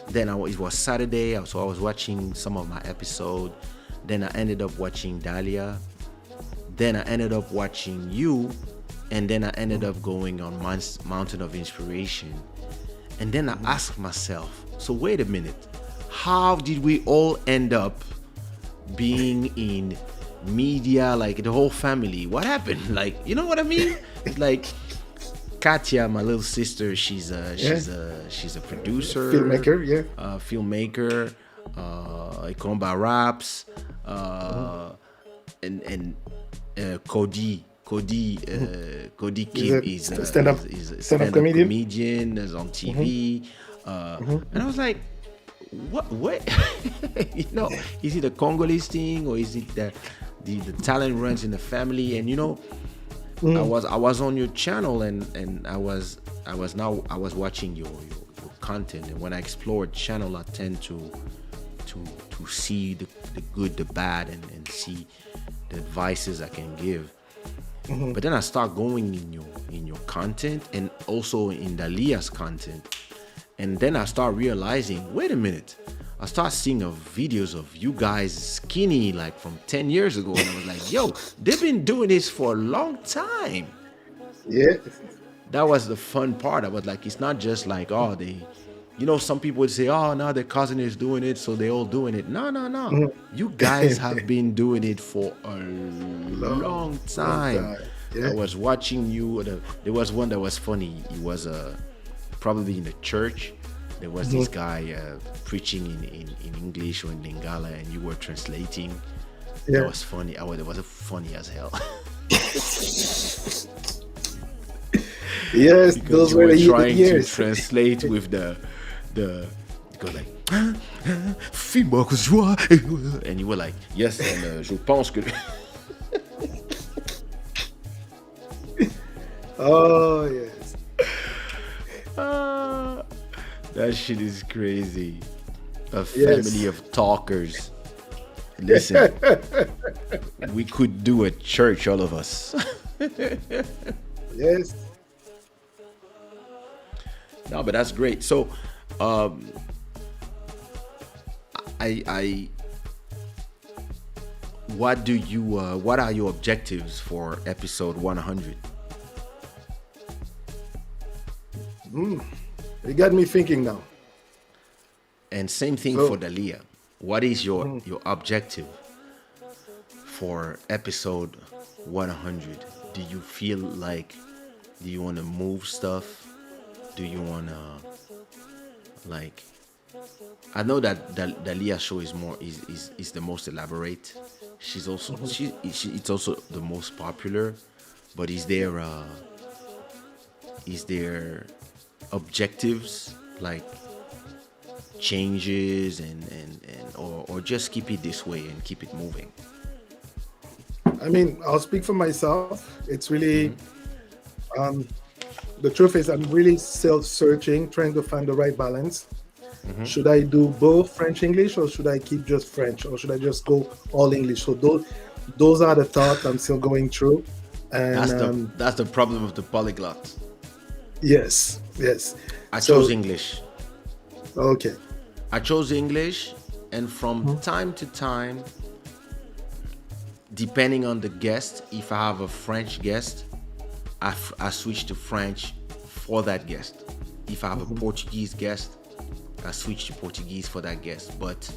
Then it was Saturday, so I was watching some of my episode. Then I ended up watching Dahlia. Then I ended up watching you. And then I ended up going on Mountain of Inspiration. And then I asked myself, so wait a minute, how did we all end up being in media, like the whole family? What happened? Like, you know what I mean? It's like Katya, my little sister, she's a producer, filmmaker, Ikomba raps, and Cody Kim is a stand-up comedian, is on TV, and I was like, what? Is it a Congolese thing, or is it that the talent runs in the family? And I was on your channel, and I was watching your content, and when I explore the channel, I tend to see the good, the bad, and see the advices I can give. But then I start going in your content, and also in Dahlia's content, and then I start realizing, wait a minute, I start seeing videos of you guys skinny, like from 10 years ago, and I was like, yo, they've been doing this for a long time. Yeah, that was the fun part. I was like, it's not just like, they, some people would say, now their cousin is doing it, so they all doing it. No. You guys have been doing it for a long time. Yeah. I was watching you. There was one that was funny. It was probably in the church. There was this guy preaching in English or in Lingala, and you were translating. Yeah. That was funny. It was funny as hell. Yes, because those you were were trying years. to translate with the go like fais-moi que joie, and you were like, yes, and je pense que. Oh yes. That shit is crazy. A family of talkers. Listen, that we could do at church, all of us. Yes. No, but that's great. So, I what do you what are your objectives for episode 100? You got me thinking now. And same thing So- for Dalia. What is your objective for episode 100? Do you feel like, do you want to move stuff? Do you want to, like, I know that Dalia show is more is the most elaborate. She's also she it's also the most popular, but is there objectives like changes and or just keep it this way and keep it moving? I mean, I'll speak for myself. It's really, the truth is, I'm really self-searching, trying to find the right balance. Should I do both French English, or should I keep just French, or should I just go all English? So those are the thoughts I'm still going through. And That's the problem of the polyglot. yes. I So- chose English. Okay. I chose English, and from time to time, depending on the guest, if I have a French guest, I switch to French for that guest. If I have a Portuguese guest, I switch to Portuguese for that guest. But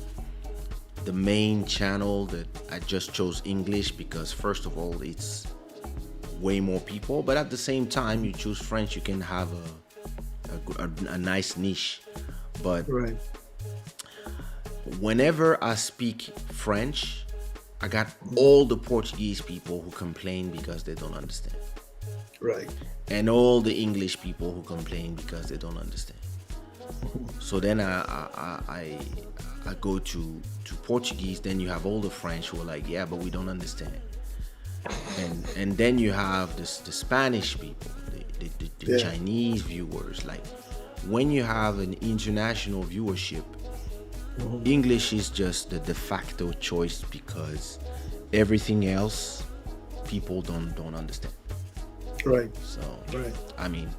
the main channel that I just chose English because, first of all, it's way more people, but at the same time, you choose French, you can have a nice niche. But Right. whenever I speak French, I got all the Portuguese people who complain because they don't understand, Right. and all the English people who complain because they don't understand. So then I go to Portuguese. Then you have all the French who are like, yeah, but we don't understand. And then you have the Spanish people, the Yeah. Chinese viewers. Like, when you have an international viewership, English is just the de facto choice because everything else people don't understand. Right. So Right. I mean,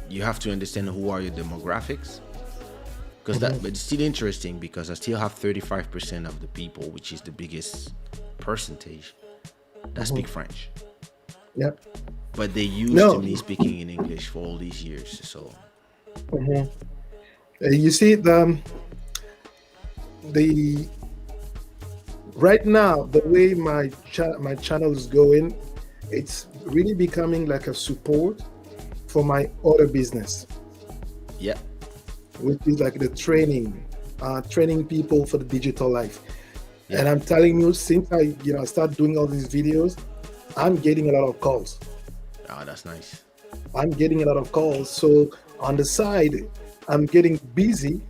you have to understand who are your demographics, because but it's still interesting because I still have 35% of the people, which is the biggest percentage, that speak French, Yep. but they used No. to me speaking in English for all these years. So You see, the right now, the way my channel is going, it's really becoming like a support for my other business, yeah, which is like the training people for the digital life. Yeah. And I'm telling you, since I start doing all these videos, I'm getting a lot of calls. oh, that's nice. I'm getting a lot of calls. So on the side, I'm getting busy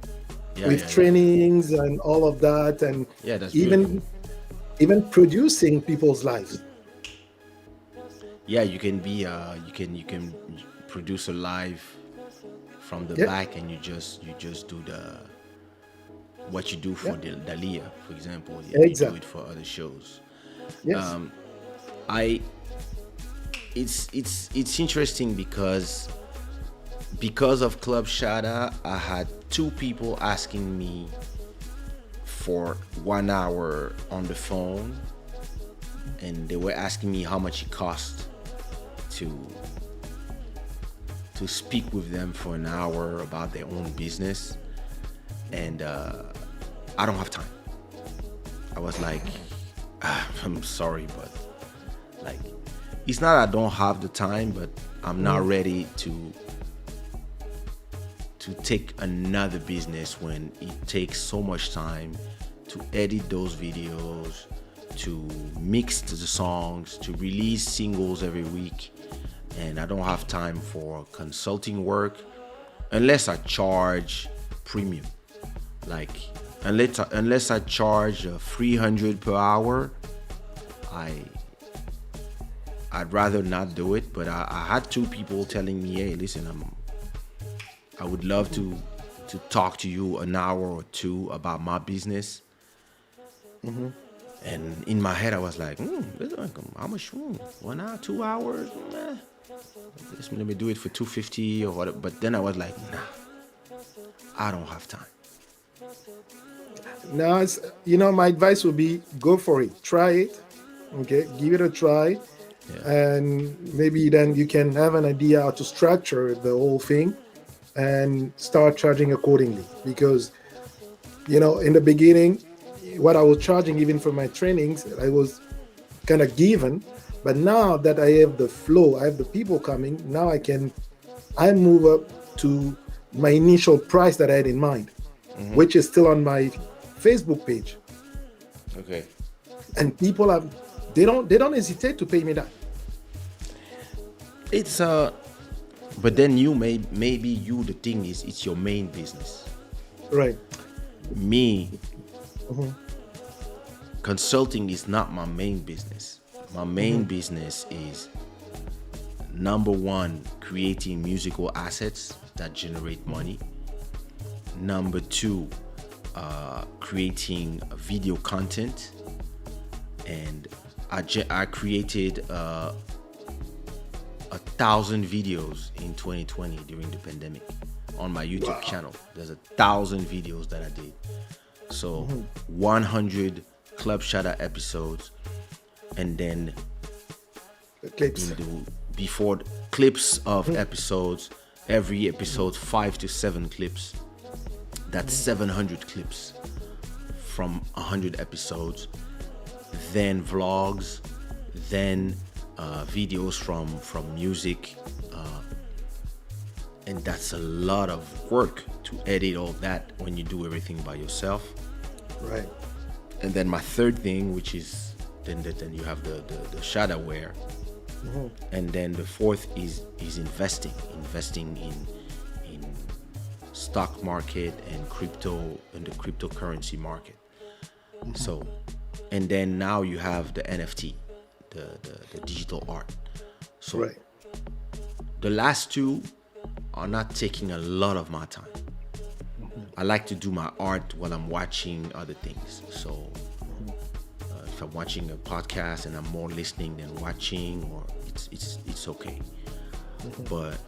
with trainings and all of that, and Yeah, that's even producing people's lives. Yeah, you can be you can produce a live from the Yeah. back, and you just do what you do for Dalia, for example. Yeah, you do Exactly. it for other shows. Yes. It's interesting because of Club Shada, I had 2 people asking me for 1 hour on the phone, and they were asking me how much it cost to speak with them for an hour about their own business, and I don't have time. I was like, I'm sorry, but like, it's not I don't have the time, but I'm not ready to take another business when it takes so much time to edit those videos, to mix the songs, to release singles every week. And I don't have time for consulting work unless I charge premium. Like, unless I charge 300 per hour, I'd rather not do it. But I had 2 people telling me, hey, listen, I would love to talk to you an hour or 2 about my business. And in my head, I was like, how much? 1 hour, 2 hours? Let me do it for 250 or whatever. But then I was like, nah, I don't have time. Now, my advice would be go for it. Try it. Okay, give it a try. Yeah. And maybe then you can have an idea how to structure the whole thing and start charging accordingly. Because, in the beginning, what I was charging even for my trainings, I was kind of given. But now that I have the flow, I have the people coming, now I move up to my initial price that I had in mind, which is still on my Facebook page. Okay. And people they don't hesitate to pay me that. It's but then maybe the thing is it's your main business. Right. Me, consulting is not my main business. My main business is, number one, creating musical assets that generate money. Number two, creating video content. And I created 1,000 videos in 2020 during the pandemic on my YouTube channel. There's 1,000 videos that I did. So 100 Club Shada episodes, and then The clips. before clips of episodes, every episode 5 to 7 clips. That's 700 clips from 100 episodes. Then vlogs, then videos from music, and that's a lot of work to edit all that when you do everything by yourself. Right. And then my third thing, which is then you have the shada wear, and then the fourth is investing in stock market and crypto and the cryptocurrency market. So, and then now you have the NFT, the digital art. So Right. the last two are not taking a lot of my time. I like to do my art while I'm watching other things. So if I'm watching a podcast and I'm more listening than watching, or it's okay. But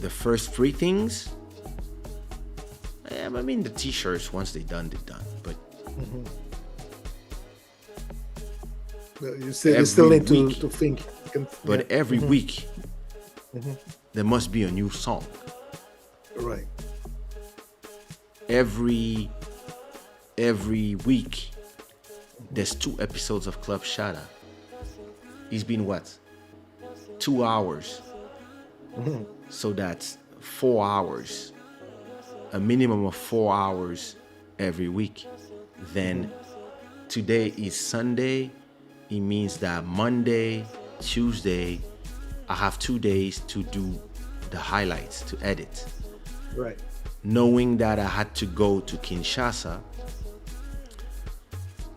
the first three things, I mean, the t-shirts, once they're done. But You still need week. to think. But every week, there must be a new song. Right. Every week, there's 2 episodes of Club Shada. It's been what? 2 hours. So that's 4 hours. A minimum of 4 hours every week. Then today is Sunday. It means that Monday, Tuesday, I have 2 days to do the highlights, to edit. Right. Knowing that I had to go to Kinshasa,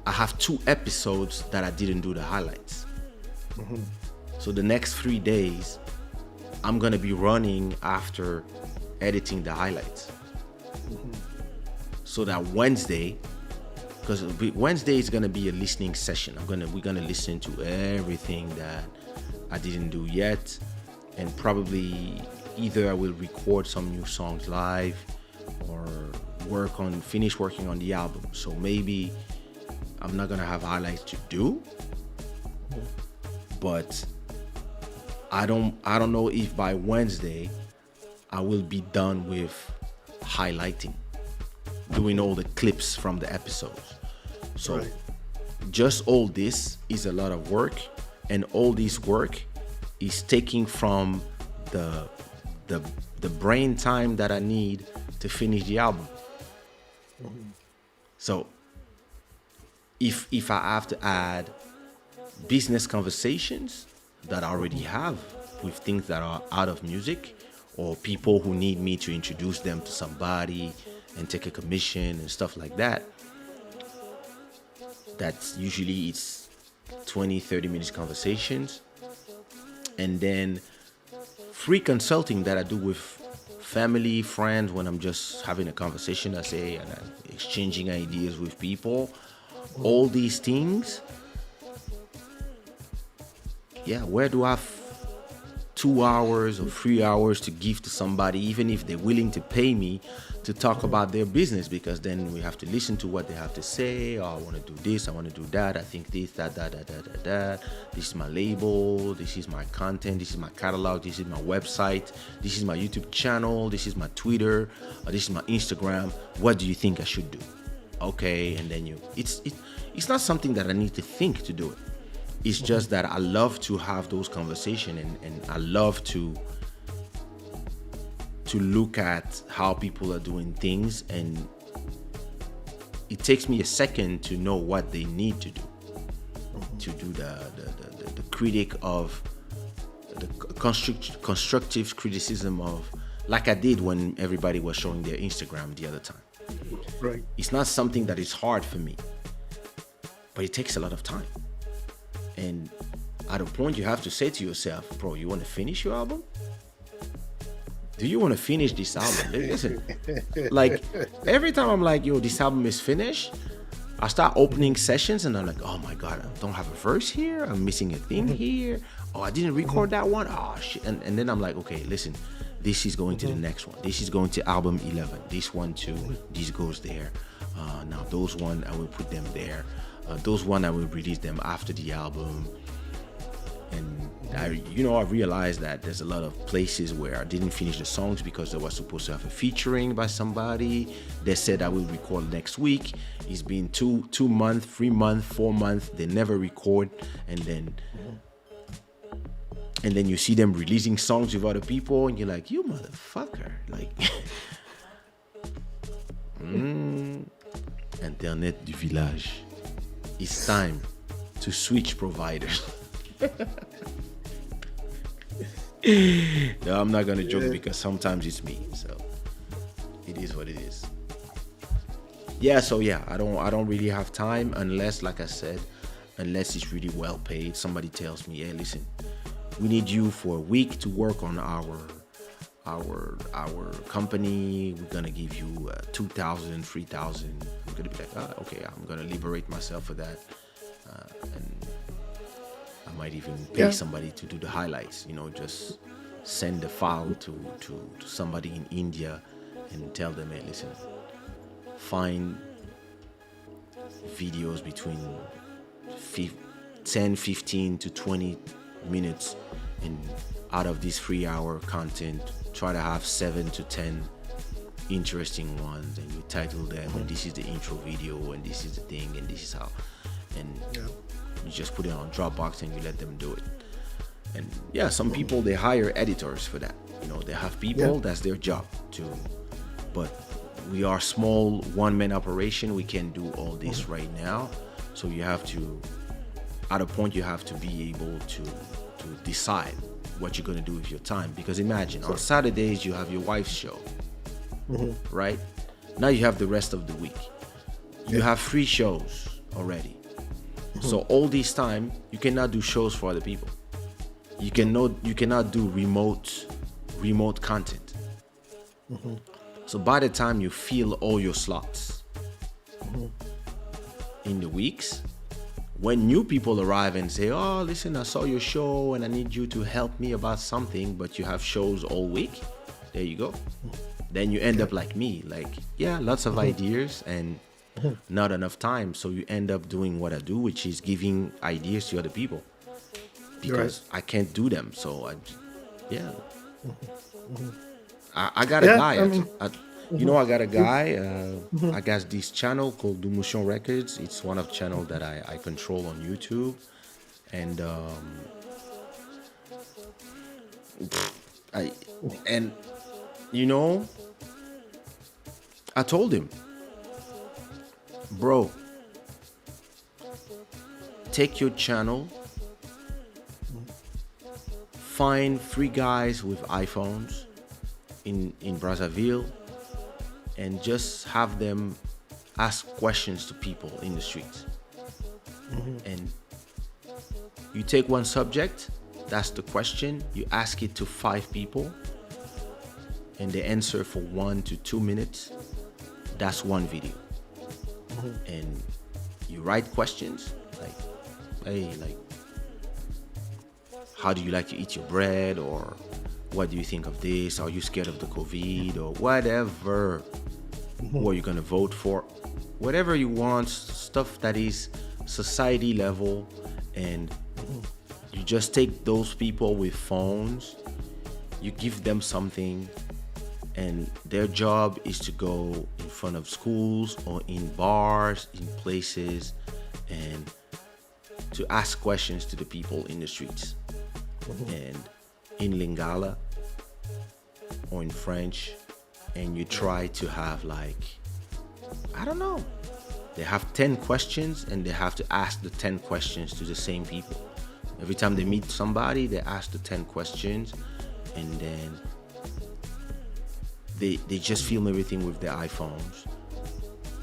I have 2 episodes that I didn't do the highlights. So the next 3 days, I'm gonna be running after editing the highlights. So that Wednesday, because Wednesday is gonna be a listening session. We're gonna listen to everything that I didn't do yet, and probably either I will record some new songs live or finish working on the album. So maybe I'm not gonna have highlights to do, but I don't know if by Wednesday I will be done with highlighting, doing all the clips from the episodes. So Right. just all this is a lot of work, and all this work is taking from the brain time that I need to finish the album. So if I have to add business conversations that I already have with things that are out of music, or people who need me to introduce them to somebody and take a commission and stuff like that, that's usually it's 20-30 minutes conversations. And then free consulting that I do with family, friends, when I'm just having a conversation, I say, and I'm exchanging ideas with people, all these things, yeah, where do I have 2 hours or 3 hours to give to somebody, even if they're willing to pay me to talk about their business? Because then we have to listen to what they have to say. Oh, I want to do this, I want to do that, I think this, that, this is my label, this is my content, this is my catalog, this is my website, this is my YouTube channel, this is my Twitter, this is my Instagram. What do you think I should do? Okay, and then it's not something that I need to think to do it. It's just that I love to have those conversations, and I love to look at how people are doing things, and it takes me a second to know what they need to do to do the critic of the constructive criticism of, like I did when everybody was showing their Instagram the other time. Right. It's not something that is hard for me, but it takes a lot of time. And at a point you have to say to yourself, bro, you want to finish your album? Do you want to finish this album? Listen, like every time I'm like, yo, this album is finished, I start opening sessions and I'm like, oh my God, I don't have a verse here. I'm missing a thing here. Oh, I didn't record that one. Oh shit. And then I'm like, okay, listen, this is going to the next one. This is going to album 11. This one too, this goes there. Now those one, I will put them there. Those one, I will release them after the album. And I realized that there's a lot of places where I didn't finish the songs because they were supposed to have a featuring by somebody. They said I will record next week. It's been 2 months, 3 months, 4 months. They never record, and then you see them releasing songs with other people, and you're like, you motherfucker, like. Internet du village. It's time to switch providers. No, I'm not gonna joke because sometimes it's me, so it is what it is. Yeah, so yeah, I don't really have time unless, like I said, unless it's really well paid. Somebody tells me, hey, listen, we need you for a week to work on our company. We're gonna give you 2,000, 3,000. I'm gonna be like, okay, I'm gonna liberate myself for that, and I might even pay somebody to do the highlights. Just send the file to somebody in India and tell them, hey, listen, find videos between 10, 15 to 20 minutes, and out of this 3-hour content, try to have 7 to 10 interesting ones, and you title them, and this is the intro video, and this is the thing, and this is how, and you just put it on Dropbox and you let them do it. And yeah, some people, they hire editors for that. They have people, that's their job too. But we are small one-man operation. We can't do all this right now. So you have to, at a point, you have to be able to decide what you're going to do with your time. Because imagine, on Saturdays, you have your wife's show, right? Now you have the rest of the week. You have 3 shows already. So all this time, you cannot do shows for other people. You cannot do remote content. So by the time you fill all your slots in the weeks, when new people arrive and say, oh, listen, I saw your show and I need you to help me about something, but you have shows all week, there you go. Then you end up like me, like, yeah, lots of ideas and not enough time. So you end up doing what I do, which is giving ideas to other people, because I can't do them. So I got a guy. I got a guy. I got this channel called Dumution Records. It's one of the channels that I control on YouTube, and I told him, bro, take your channel, find 3 guys with iPhones in Brazzaville, and just have them ask questions to people in the streets. And you take one subject, that's the question, you ask it to 5 people, and they answer for 1 to 2 minutes. That's one video. And You write questions like, hey, like, how do you like to eat your bread, or what do you think of this? Are you scared of the COVID, or whatever? Who are you gonna vote for? Whatever you want, stuff that is society level, and you just take those people with phones, you give them something, and their job is to go in front of schools or in bars, in places, and to ask questions to the people in the streets. And in Lingala or in French, and you try to have like, I don't know, they have 10 questions and they have to ask the 10 questions to the same people. Every time they meet somebody, they ask the 10 questions, and then they just film everything with their iPhones.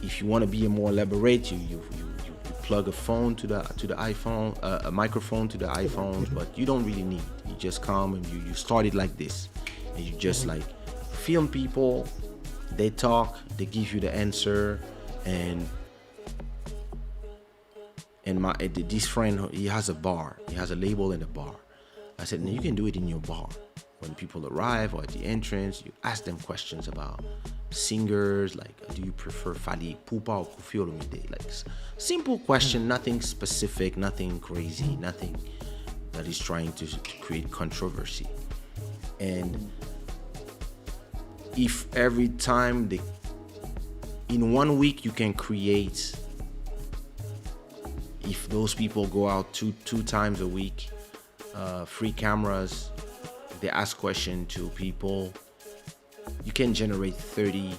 If you want to be more elaborate, you plug a phone to the iPhone, a microphone to the iPhone, but you don't really need. You just come and you start it like this, and you just like film people. They talk, they give you the answer, and this friend, he has a bar. He has a label in the bar. I said, no, you can do it in your bar. When people arrive or at the entrance, you ask them questions about singers, like, do you prefer Fali Pupa or Koffi Olomide? Like, simple question, nothing specific, nothing crazy, nothing that is trying to create controversy. And if every time in 1 week you can create, if those people go out two times a week, free cameras, they ask questions to people, you can generate 15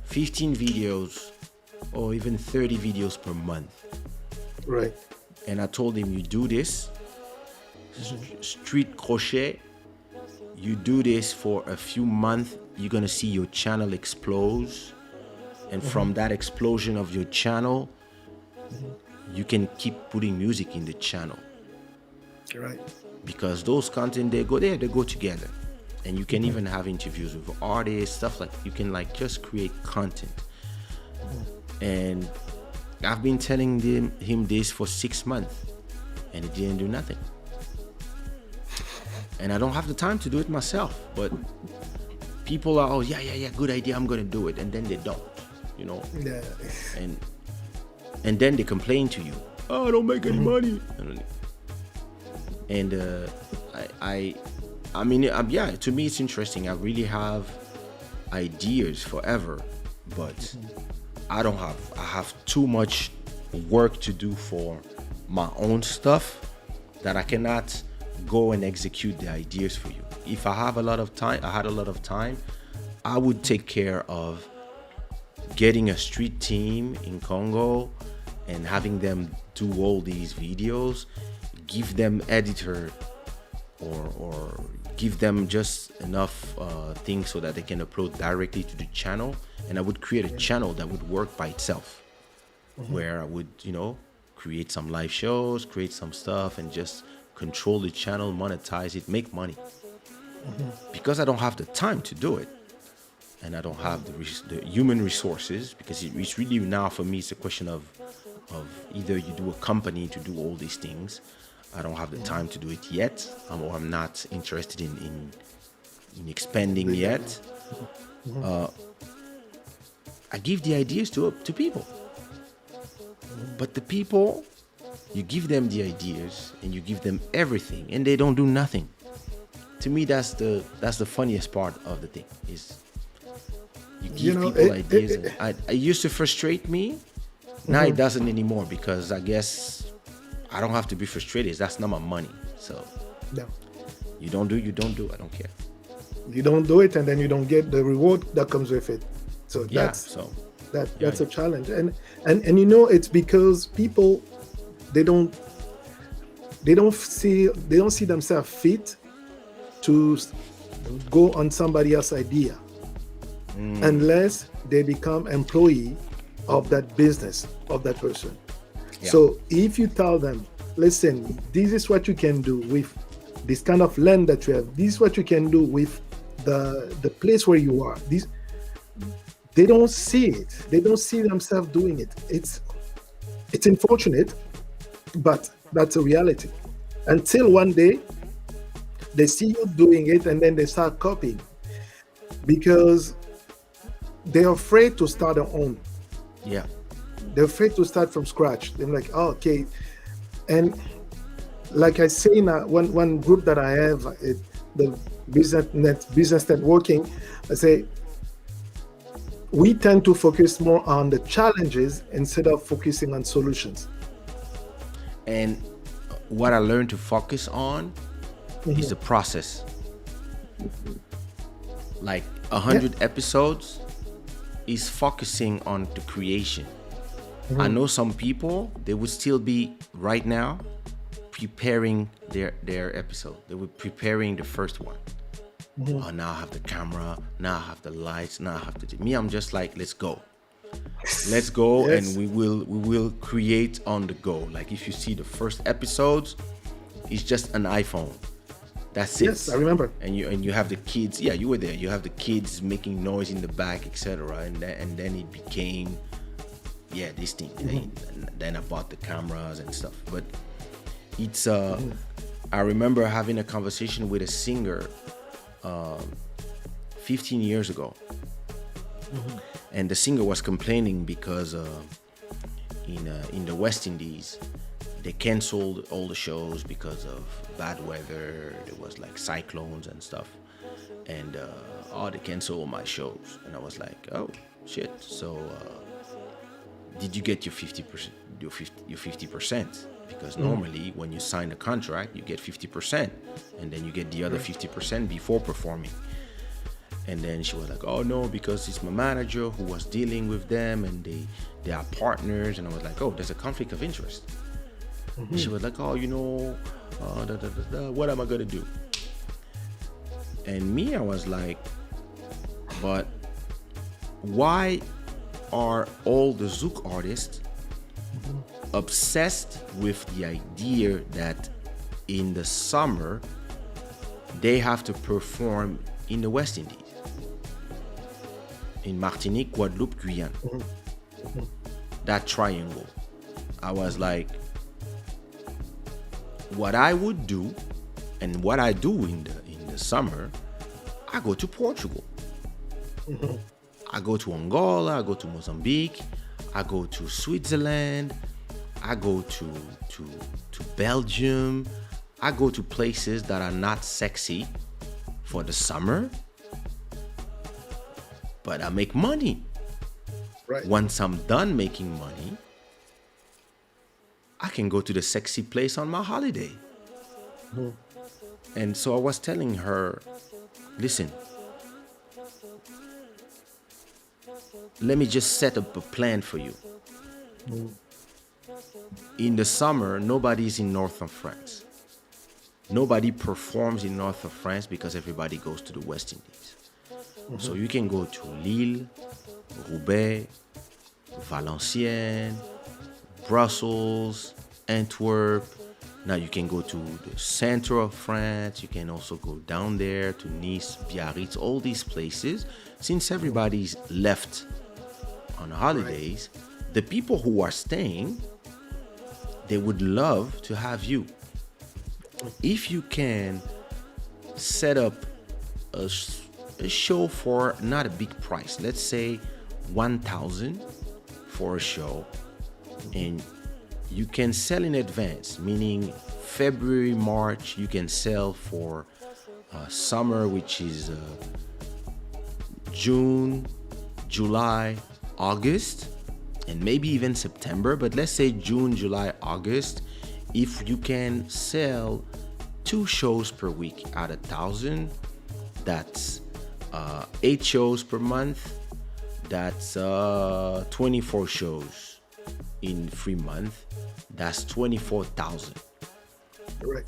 videos or even 30 videos per month. Right. And I told him, you do this, street crochet, you do this for a few months, you're gonna see your channel explode. And from that explosion of your channel, you can keep putting music in the channel. Right. Because those content, they go together. And you can even have interviews with artists, stuff like, you can like just create content. And I've been telling him this for 6 months, and he didn't do nothing. And I don't have the time to do it myself, but people are, oh yeah, good idea, I'm gonna do it, and then they don't, you know. Yeah. And then they complain to you, oh, I don't make any money. And I mean, yeah, to me it's interesting. I really have ideas forever, but I have too much work to do for my own stuff that I cannot go and execute the ideas for you. If I had a lot of time, I would take care of getting a street team in Congo and having them do all these videos, give them editor or give them just enough things so that they can upload directly to the channel. And I would create a channel that would work by itself, where I would, create some live shows, create some stuff, and just control the channel, monetize it, make money. Because I don't have the time to do it, and I don't have the human resources, because it's really now for me, it's a question of either you do a company to do all these things. I don't have the time to do it yet, or I'm not interested in expanding yet. I give the ideas to people, but the people, you give them the ideas and you give them everything, and they don't do nothing. To me, that's the funniest part of the thing, is you give people ideas. It used to frustrate me. Now it doesn't anymore, because I guess I don't have to be frustrated. That's not my money. So no. You don't do. I don't care. You don't do it, and then you don't get the reward that comes with it. So that's a challenge. And it's because people, they don't see themselves fit to go on somebody else's idea unless they become employee of that business, of that person. Yeah. So if you tell them, listen, this is what you can do with this kind of land that you have, this is what you can do with the place where you are, they don't see it. They don't see themselves doing it. It's unfortunate, but that's a reality. Until one day they see you doing it and then they start copying because they're afraid to start their own. Yeah. They're afraid to start from scratch. They're like, oh, okay. And like I say in one group that I have, the business networking, I say we tend to focus more on the challenges instead of focusing on solutions. And what I learned to focus on is the process. Like 100 episodes is focusing on the creation. I know some people, they would still be right now preparing their episode. They were preparing the first one. Oh, now I have the camera, now I have the lights, now I have to me, I'm just like, let's go. Let's go. Yes. And we will create on the go. Like if you see the first episodes, it's just an iPhone. That's it. Yes, I remember. And you have the kids. Yeah, you were there. You have the kids making noise in the back, etc. And then it became, this thing. And then I bought the cameras and stuff. But it's I remember having a conversation with a singer 15 years ago. And the singer was complaining because in the West Indies, they canceled all the shows because of bad weather. There was like cyclones and stuff. And they canceled all my shows. And I was like, oh, shit. So did you get your 50%? Your 50%? Because normally when you sign a contract, you get 50%. And then you get the other 50% before performing. And then she was like, oh no, because it's my manager who was dealing with them and they are partners. And I was like, oh, there's a conflict of interest. And she was like, oh, what am I gonna do? And me, I was like, but why are all the Zouk artists obsessed with the idea that in the summer they have to perform in the West Indies? In Martinique, Guadeloupe, Guyane. That triangle. I was like, what I would do and what I do in the summer, I go to Portugal. I go to Angola, I go to Mozambique, I go to Switzerland, I go to Belgium, I go to places that are not sexy for the summer, but I make money. Right. Once I'm done making money, I can go to the sexy place on my holiday. And so I was telling her, listen, let me just set up a plan for you. In the summer, nobody's in north of France. Nobody performs in north of France because everybody goes to the West Indies. So you can go to Lille, Roubaix, Valenciennes, Brussels, Antwerp. Now you can go to the center of France. You can also go down there to Nice, Biarritz, all these places. Since everybody's left on holidays, the people who are staying, they would love to have you. If you can set up a show for not a big price, let's say 1,000 for a show, and you can sell in advance, meaning February, March, you can sell for summer, which is June, July, August, and maybe even September, but let's say June, July, August. If you can sell 2 shows per week at 1,000, that's 8 shows per month. That's 24 shows in 3 months. That's 24,000. Right.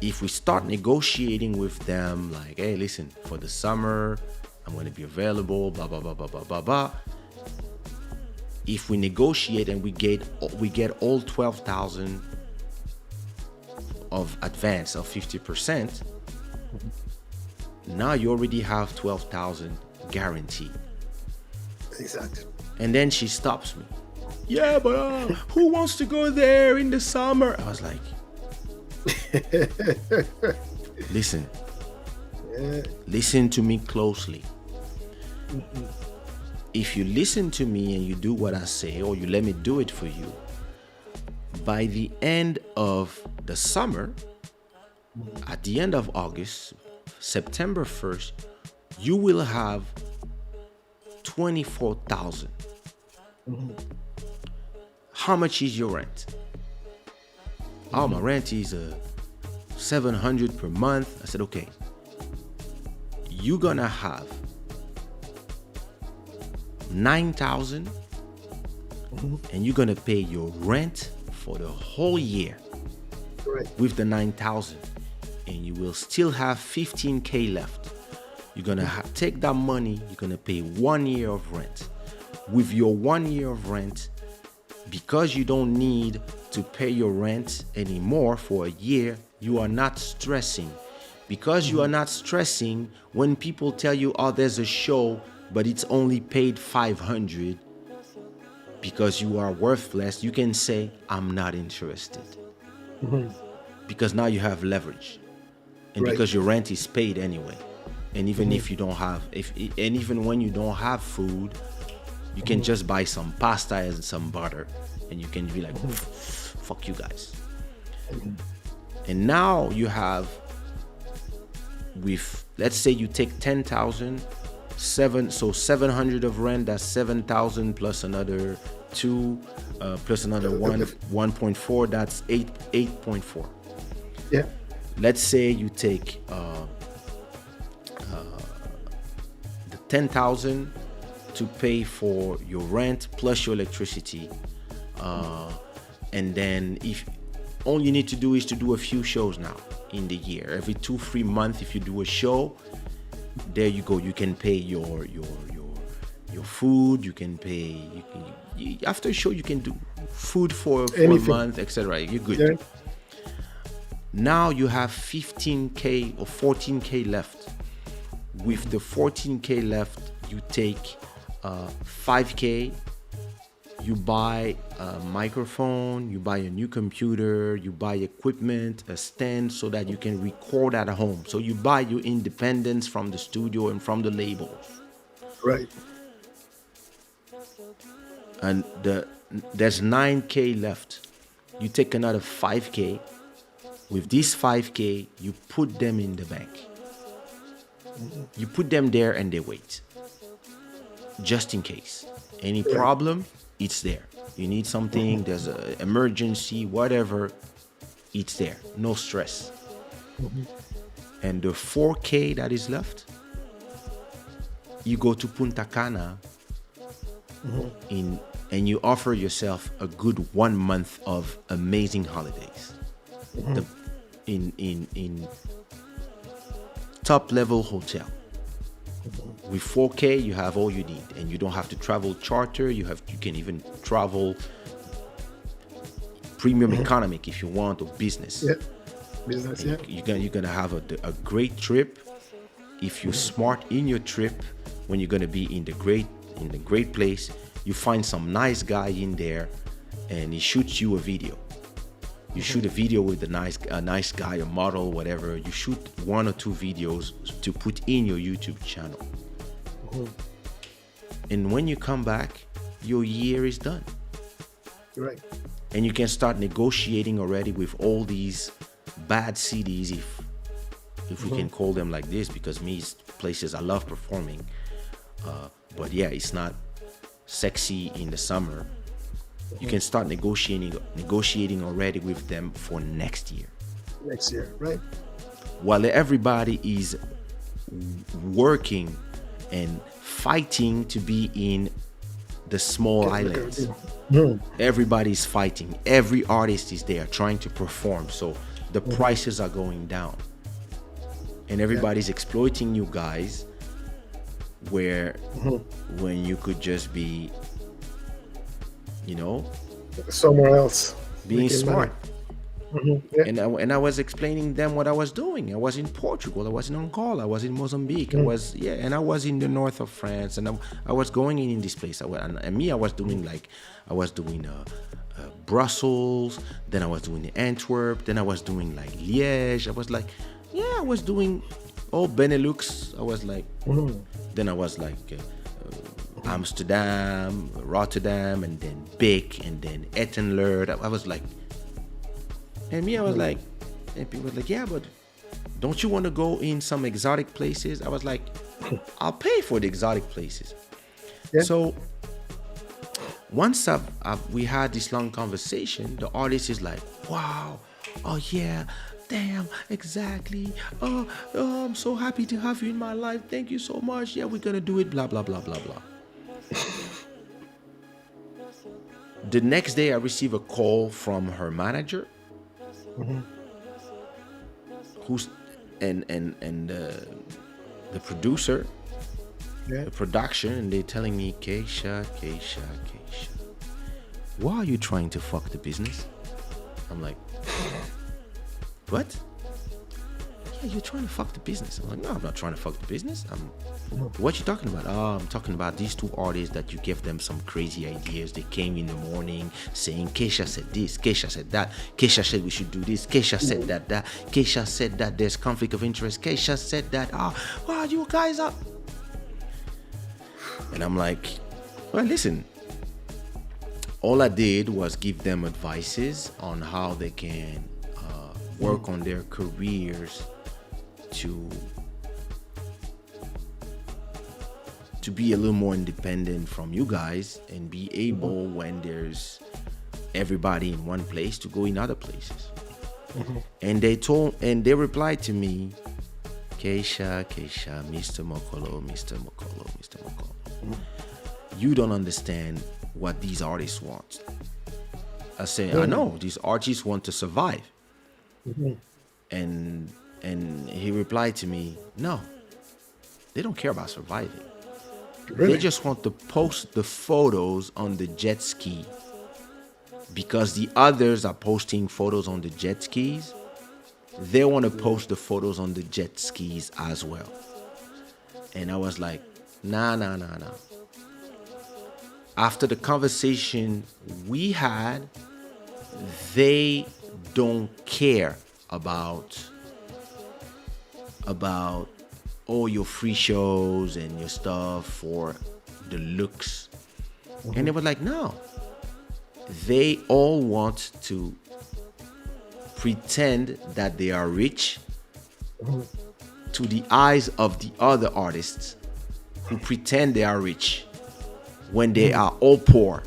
If we start negotiating with them, like, hey, listen, for the summer, I'm going to be available, blah, blah, blah, blah, blah, blah, blah. If we negotiate and we get all 12,000 of advance of 50%, now you already have 12,000 guaranteed. Exactly. And then she stops me. Yeah, but who wants to go there in the summer? I was like, listen, listen to me closely. If you listen to me and you do what I say, or you let me do it for you, by the end of the summer, at the end of August, September 1st, you will have 24,000. How much is your rent? Oh, my rent is 700 per month. I said, okay, you're gonna have 9,000, and you're gonna pay your rent for the whole year with the 9,000, and you will still have 15K left. You're gonna take that money, you're gonna pay 1 year of rent. With your 1 year of rent, because you don't need to pay your rent anymore for a year, you are not stressing. Because you are not stressing, when people tell you, oh, there's a show, but it's only paid 500, because you are worthless, you can say, I'm not interested. Because now you have leverage. And because your rent is paid anyway. And even if you don't have, and even when you don't have food, you can just buy some pasta and some butter, and you can be like, fuck you guys. And now you have, with, let's say you take 10,000, so 700 of rent, that's 7,000 plus another 2, plus another 1.4, that's 8.4. Yeah. Let's say you take the 10,000 to pay for your rent plus your electricity, and then if all you need to do is to do a few shows now in the year, every 2-3 months, if you do a show, there you go, you can pay your food, you can pay, after a show you can do food for a month, etc. You're good. Now you have 15K or 14K left. With the 14K left, you take 5K, you buy a microphone, you buy a new computer, you buy equipment, a stand, so that you can record at home. So you buy your independence from the studio and from the labels. Right. And there's 9K left. You take another 5K. With these 5K, you put them in the bank. You put them there and they wait. Just in case. Any problem, it's there. You need something, there's an emergency, whatever, it's there. No stress. And the 4K that is left, you go to Punta Cana and you offer yourself a good 1 month of amazing holidays. In top level hotel. With 4K, you have all you need, and you don't have to travel charter. You can even travel premium economic if you want, or business. Yeah, business. Yeah. You're gonna have a great trip. If you're smart in your trip, when you're gonna be in the great place, you find some nice guy in there, and he shoots you a video. You shoot a video with a nice guy, a model, whatever. You shoot 1 or 2 videos to put in your YouTube channel. And when you come back, your year is done. Right. And you can start negotiating already with all these bad CDs, if we can call them like this, because me, places I love performing. But yeah, it's not sexy in the summer. You can start negotiating already with them for next year. Next year, right? While everybody is working and fighting to be in the small islands. Everybody's fighting. Every artist is there trying to perform. So the prices are going down. And everybody's exploiting you guys, where when you could just be, somewhere else, being smart. Yeah. And I was explaining them what I was doing. I was in Portugal, I was in Angola, I was in Mozambique, I was and I was in the north of France, and I was going in this place. I was doing like I was doing Brussels, then I was doing Antwerp, then I was doing like Liège. I was like, I was doing all Benelux. I was like, then I was like Amsterdam, Rotterdam, and then Bic, and then Ettenleur. I was like, and I was like, and people were like, yeah, but don't you want to go in some exotic places? I was like, I'll pay for the exotic places. Yeah. So once we had this long conversation, the artist is like, wow, oh yeah, damn, exactly. Oh, I'm so happy to have you in my life. Thank you so much. Yeah, we're gonna do it. Blah blah blah blah blah. The next day, I receive a call from her manager, who's and the producer, the production, and they're telling me, Kaysha, why are you trying to fuck the business? I'm like, what? Yeah, you're trying to fuck the business. I'm like, no, I'm not trying to fuck the business. What you talking about? Oh, I'm talking about these two artists that you gave them some crazy ideas. They came in the morning saying, Kaysha said this, Kaysha said that, Kaysha said we should do this, Kaysha said that, Kaysha said that there's conflict of interest, Kaysha said that, wow, you guys are... And I'm like, well, listen, all I did was give them advices on how they can work on their careers to be a little more independent from you guys and be able, when there's everybody in one place, to go in other places. And they replied to me, Kaysha, Mr. Mokolo, you don't understand what these artists want. I say, I know, these artists want to survive. And he replied to me, no, they don't care about surviving. Really? They just want to post the photos on the jet ski, because the others are posting photos on the jet skis. They want to post the photos on the jet skis as well. And I was like, nah. After the conversation we had, they don't care about all your free shows and your stuff for the looks. And they were like, no. They all want to pretend that they are rich to the eyes of the other artists who pretend they are rich when they are all poor.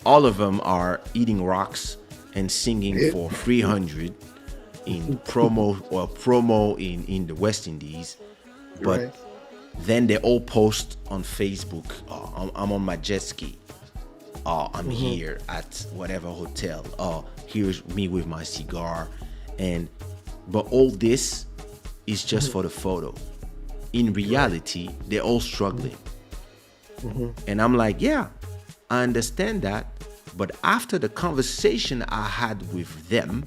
All of them are eating rocks and singing for 300 in promo in the West Indies, but then they all post on Facebook, oh, I'm on my jet ski, oh, I'm here at whatever hotel, oh, here's me with my cigar, but all this is just for the photo. In reality, they're all struggling. And I'm like, yeah, I understand that, but after the conversation I had with them,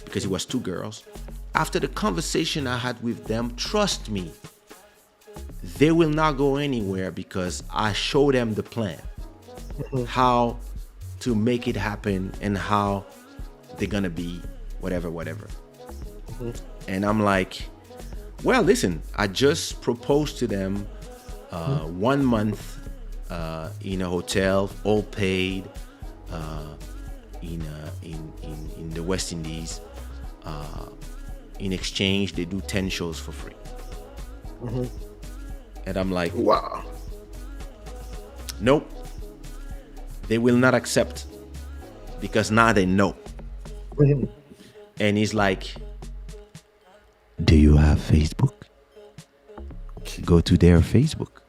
because it was two girls, after the conversation I had with them, trust me, they will not go anywhere, because I show them the plan, how to make it happen and how they're gonna be whatever. And I'm like, well, listen, I just proposed to them 1 month in a hotel, all paid, in the West Indies. In exchange, they do 10 shows for free. And I'm like, Wow. nope, they will not accept, because now they know. And he's like, do you have Facebook? Go to their Facebook.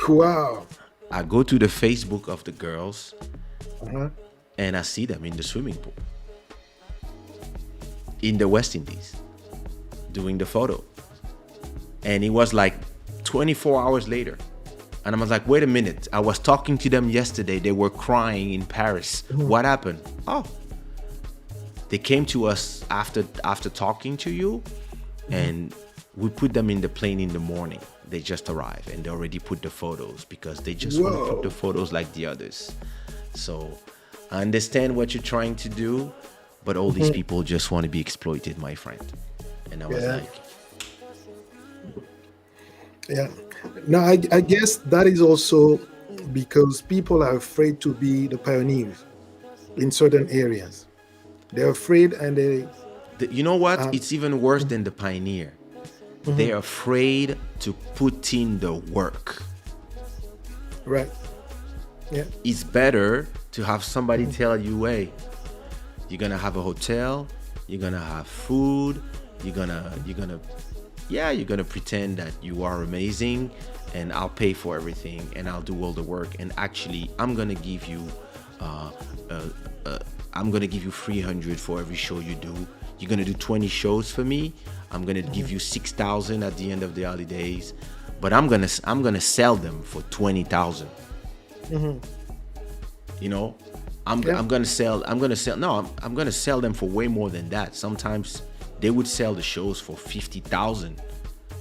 Wow. I go to the Facebook of the girls, and I see them in the swimming pool in the West Indies doing the photo. And it was like 24 hours later. And I was like, wait a minute, I was talking to them yesterday. They were crying in Paris. What happened? Oh, They came to us after talking to you, and we put them in the plane in the morning. They just arrived and they already put the photos because they just want to put the photos like the others. So I understand what you're trying to do, but all these people just want to be exploited, my friend. And I was like, Yeah. Now, I guess that is also because people are afraid to be the pioneers in certain areas. They're afraid, and they you know what? It's even worse than the pioneer. They're afraid to put in the work. right. Yeah. It's better to have somebody tell you, hey, you're gonna have a hotel, you're gonna have food, you're gonna pretend that you are amazing, and I'll pay for everything and I'll do all the work, and actually I'm gonna give you 300 for every show you do. You're gonna do 20 shows for me. I'm gonna give you 6,000 at the end of the holidays, but I'm gonna sell them for 20,000. You know, I'm gonna sell them for way more than that. Sometimes they would sell the shows for 50,000,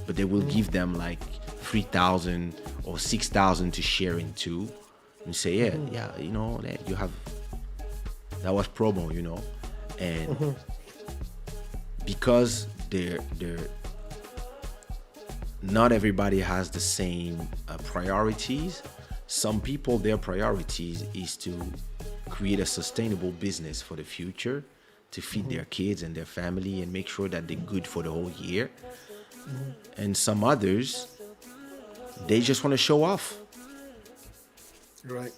but they will give them like 3,000 or 6,000 to share in two, and say, yeah, you know, that you have, that was promo, you know, and because they're not everybody has the same priorities. Some people, their priorities is to create a sustainable business for the future, to feed their kids and their family and make sure that they're good for the whole year. And some others, they just want to show off. Right.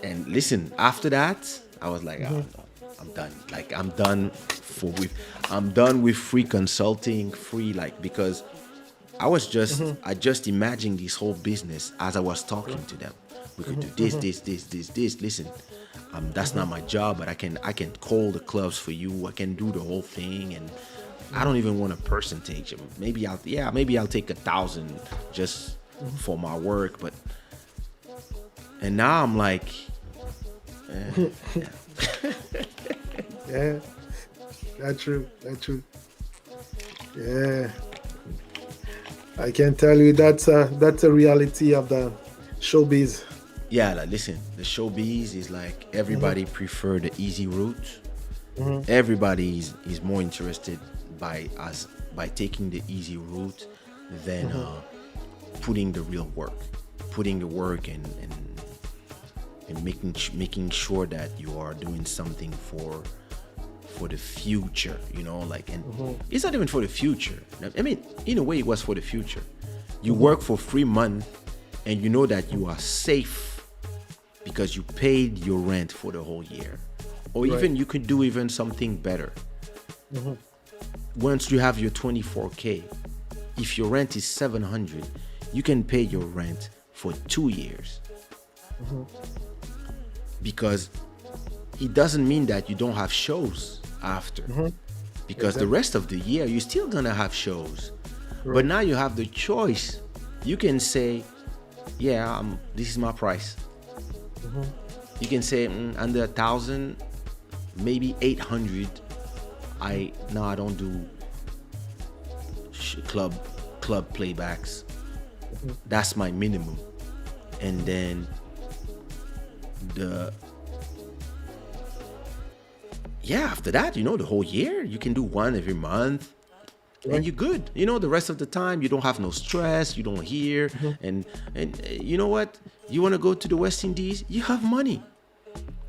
And listen, after that, I was like, I'm done. Like, I'm done with free consulting, because I just imagined this whole business as I was talking to them. We could do this. Listen, that's not my job, but I can call the clubs for you. I can do the whole thing, and I don't even want a percentage. Maybe I'll take 1,000 just for my work, but. And now I'm like, Yeah. That's true. Yeah. I can tell you that's a reality of the showbiz. Yeah, like, listen, the showbiz is like everybody prefer the easy route. Everybody is more interested by taking the easy route than putting the real work, and making sure that you are doing something for the future, you know, like, and it's not even for the future. I mean, in a way it was for the future. You work for 3 months and you know that you are safe because you paid your rent for the whole year. Or even you could do even something better. Once you have your 24K, if your rent is 700, you can pay your rent for 2 years. Because it doesn't mean that you don't have shows after, because the rest of the year you're still gonna have shows, but now you have the choice. You can say, yeah, this is my price. You can say under 1,000, maybe 800. I don't do club playbacks. That's my minimum. And then after that, you know, the whole year you can do one every month, and you're good. You know, the rest of the time you don't have no stress, you don't hear, and you know what? You want to go to the West Indies, you have money.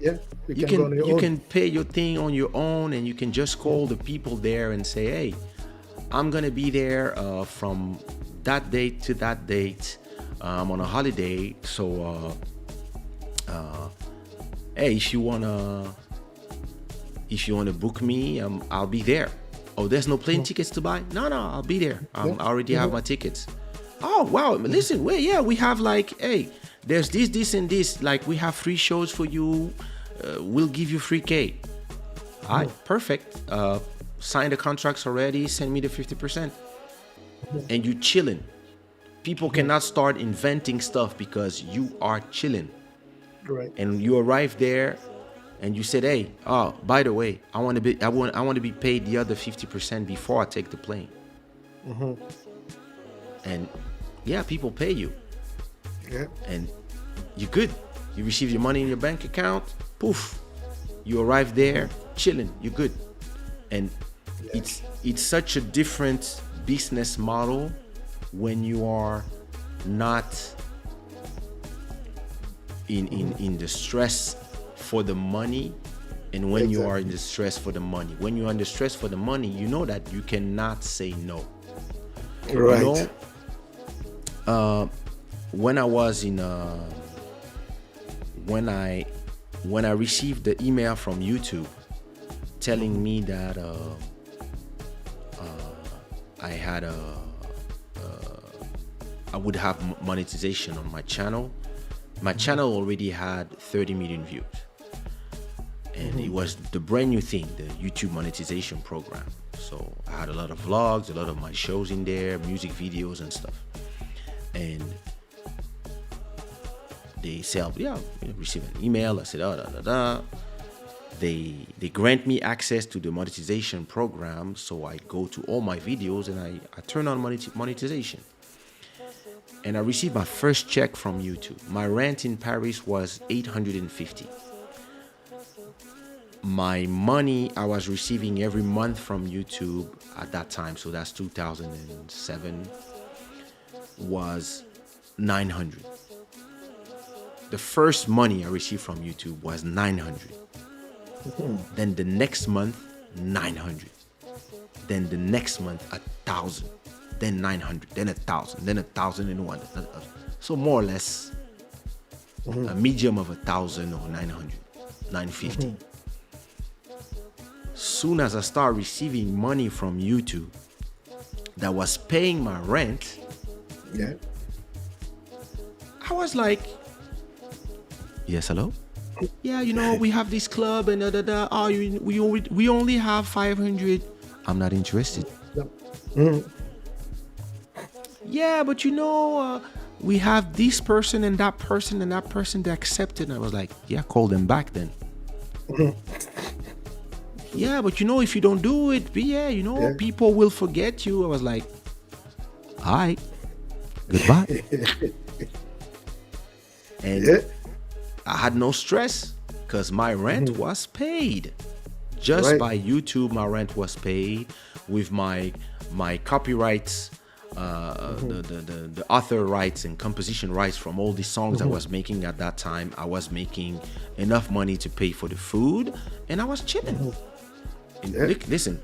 Yeah, You can pay your thing on your own, and you can just call the people there and say, hey, I'm gonna be there from that date to that date. I'm on a holiday, so hey, if you wanna book me, I'll be there. Oh, there's no plane tickets to buy? No, I'll be there. I already have my tickets. Oh, wow. Listen, we have like, hey, there's this and this. Like, we have 3 shows for you. We'll give you 3K. All right, perfect. Sign the contracts already. Send me the 50%. And you chilling. People cannot start inventing stuff because you are chilling. Right. And you arrive there and you said, hey, oh, by the way, I want to be paid the other 50% before I take the plane. And yeah, people pay you. Yeah. And you're good. You receive your money in your bank account, poof, you arrive there, chilling, you're good. And it's such a different business model when you are not in the stress for the money, and when you are in the stress for the money. When you're under stress for the money, you know that you cannot say no. Right. You know, when I was in when I received the email from YouTube telling me that I would have monetization on my channel. My channel already had 30 million views, and it was the brand new thing, the YouTube monetization program. So I had a lot of vlogs, a lot of my shows in there, music videos and stuff. And they said, yeah, receive an email. I said, They grant me access to the monetization program, so I go to all my videos and I turn on monetization. And I received my first check from YouTube. My rent in Paris was $850. My money I was receiving every month from YouTube at that time, so that's 2007, was $900. The first money I received from YouTube was $900. Then the next month, $900. Then the next month, $1,000. Then $900. Then $1,000. Then $1,001. So more or less a medium of $1,000 or $900, $950. Soon as I start receiving money from YouTube that was paying my rent, I was like, yes, hello? Yeah, we have this club and Oh, we only have 500. I'm not interested. Yeah, but we have this person and that person and that person that accepted. And I was like, yeah, call them back then. Yeah, but if you don't do it, people will forget you. I was like, all right, goodbye. And I had no stress because my rent was paid. Just by YouTube, my rent was paid. With my copyrights, the author rights and composition rights from all the songs I was making at that time, I was making enough money to pay for the food, and I was chilling. Listen,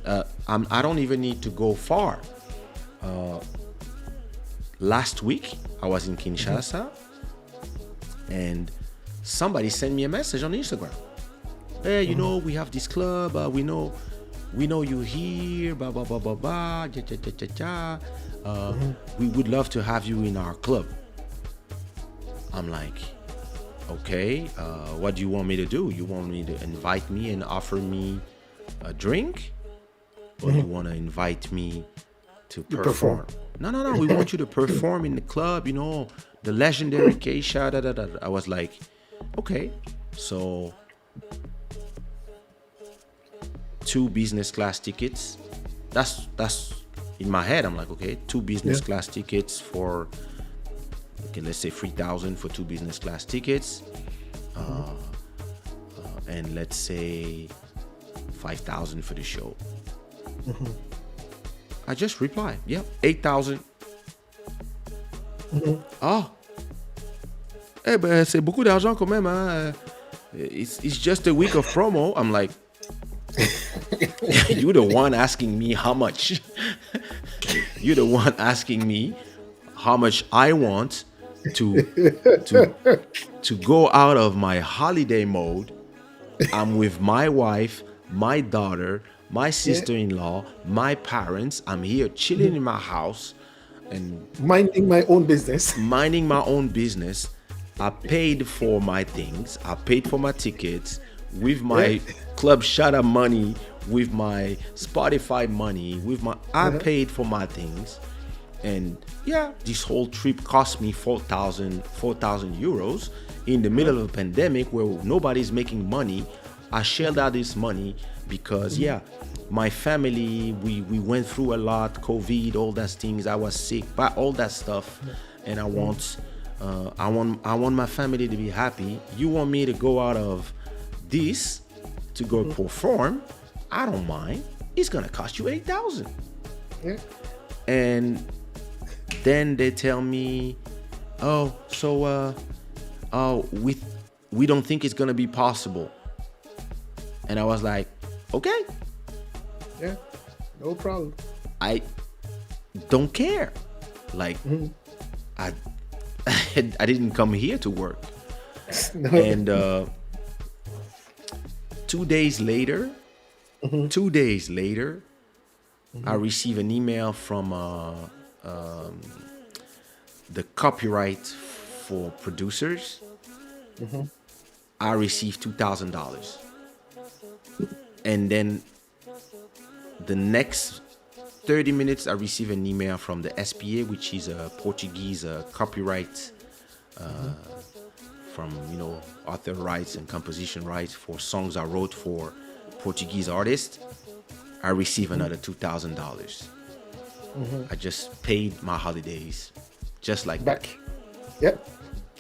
I don't even need to go far. Last week, I was in Kinshasa, and somebody sent me a message on Instagram. Hey, we have this club. We know you here. Blah blah blah blah blah. We would love to have you in our club. I'm like, okay. What do you want me to do? You want me to invite me and offer me a drink, or you want to invite me to perform? No. We want you to perform in the club. The legendary Kaysha. I was like, okay, so 2 business class tickets. That's in my head. I'm like, okay, 2 business class tickets for, let's say 3,000 for 2 business class tickets, and let's say 5,000 for the show. I just reply, 8,000. Oh, c'est beaucoup d'argent quand même, hein? It's just a week of promo. I'm like, you're the one asking me how much. You're the one asking me how much I want to go out of my holiday mode. I'm with my wife, my daughter, my sister-in-law, my parents. I'm here chilling in my house and minding my own business. I paid for my things. I paid for my tickets with my Club Shada money, with my Spotify money, I paid for my things. And this whole trip cost me 4,000 euros in the middle of a pandemic where nobody's making money. I shelled out this money because my family, we went through a lot, COVID, all those things. I was sick, but all that stuff, and I want my family to be happy. You want me to go out of this to go perform? I don't mind. It's gonna cost you $8,000. Yeah. And then they tell me, we don't think it's gonna be possible. And I was like, okay, Yeah. No problem. I don't care. Like, I I didn't come here to work. No. And 2 days later, I received an email from the copyright for producers. I received $2,000. And then the next 30 minutes, I received an email from the SPA, which is a Portuguese copyright from, author rights and composition rights for songs I wrote for Portuguese artists. I received another $2,000. I just paid my holidays just like Back. that. Yep.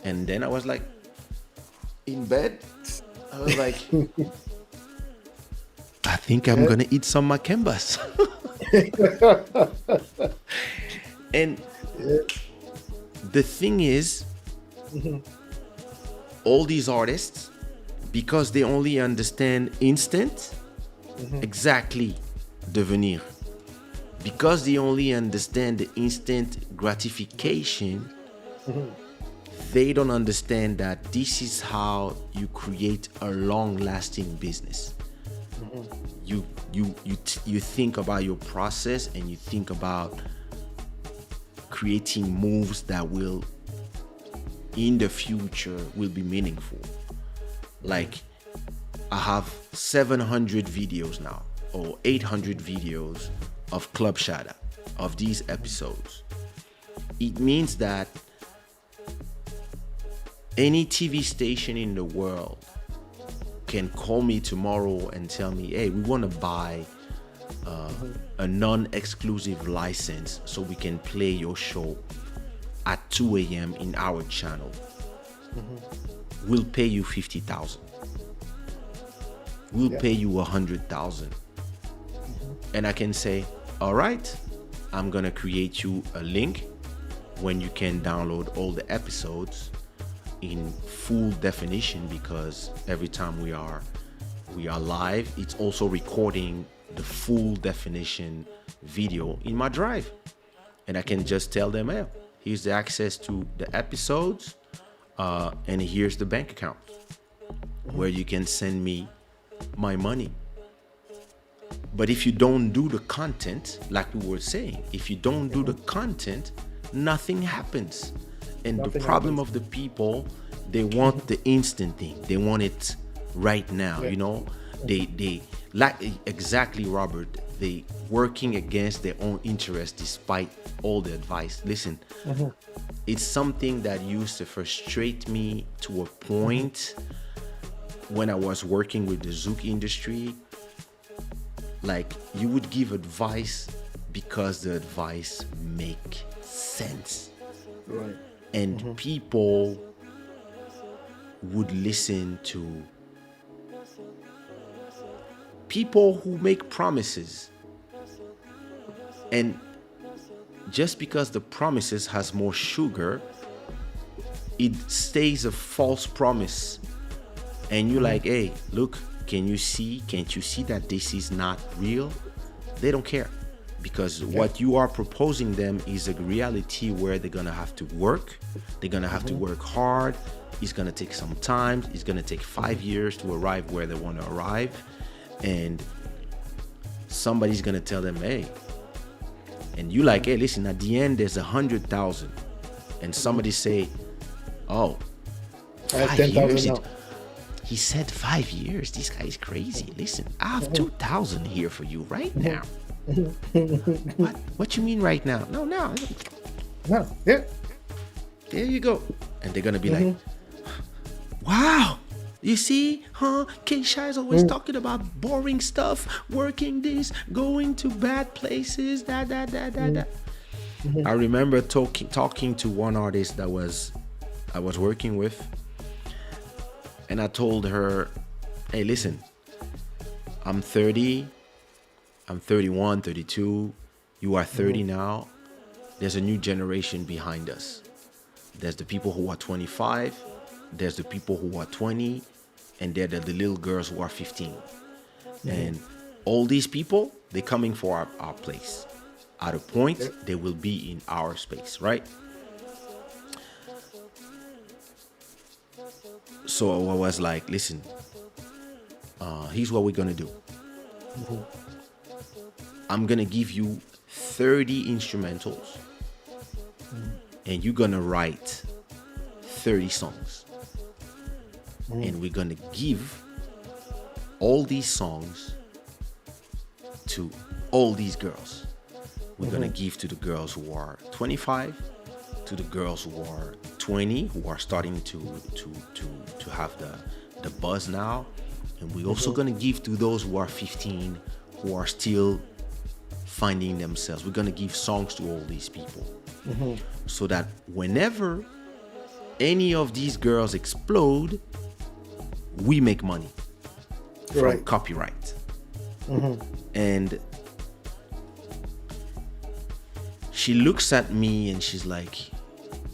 And then I was like in bed. I was like, I think I'm gonna eat some makembas. And the thing is, all these artists, because they only understand instant, exactly, devenir. Because they only understand the instant gratification, they don't understand that this is how you create a long-lasting business. You think about your process, and you think about creating moves that will, in the future, will be meaningful. Like, I have 700 videos now, or 800 videos of Club Shada, of these episodes. It means that any TV station in the world can call me tomorrow and tell me, hey, we want to buy a non-exclusive license so we can play your show at 2 a.m. in our channel. We'll pay you 50,000. We'll pay you 100,000. And I can say, all right, I'm gonna create you a link when you can download all the episodes in full definition, because every time we are live, it's also recording the full definition video in my drive. And I can just tell them, hey, here's the access to the episodes, and here's the bank account where you can send me my money. But if you don't do the content, like we were saying, if you don't do the content, nothing happens. And the problem of the people, they want the instant thing. They want it right now, They like, exactly, Robert, they working against their own interest despite all the advice. Listen, it's something that used to frustrate me to a point when I was working with the Zouk industry. Like, you would give advice because the advice make sense. Right. And people would listen to people who make promises. And just because the promises has more sugar, it stays a false promise. And you're like, hey, look, can't you see that this is not real? They don't care, because what you are proposing them is a reality where they're gonna have to work. They're gonna have to work hard. It's gonna take some time. It's gonna take 5 years to arrive where they want to arrive. And somebody's gonna tell them, hey, and you like, hey, listen, at the end there's 100,000, and somebody say, oh, 5 years. now. He said 5 years. This guy is crazy. Listen, I have 2,000 here for you right now. What you mean right now? No. No. Yeah. There you go. And they're gonna be like, wow, You see, huh? Kaysha is always talking about boring stuff, working this, going to bad places, that. I remember talking to one artist I was working with, and I told her, hey, listen, I'm 30, I'm 31, 32, you are 30 now. There's a new generation behind us. There's the people who are 25, there's the people who are 20, and there are the little girls who are 15. And all these people, they're coming for our place. At a point, they will be in our space, right? So I was like, listen, here's what we're gonna do. I'm gonna give you 30 instrumentals, and you're gonna write 30 songs. And we're gonna give all these songs to all these girls. We're gonna give to the girls who are 25, to the girls who are 20, who are starting to have the buzz now, and we're also gonna give to those who are 15, who are still finding themselves. We're gonna give songs to all these people, so that whenever any of these girls explode, we make money from copyright. And she looks at me and she's like,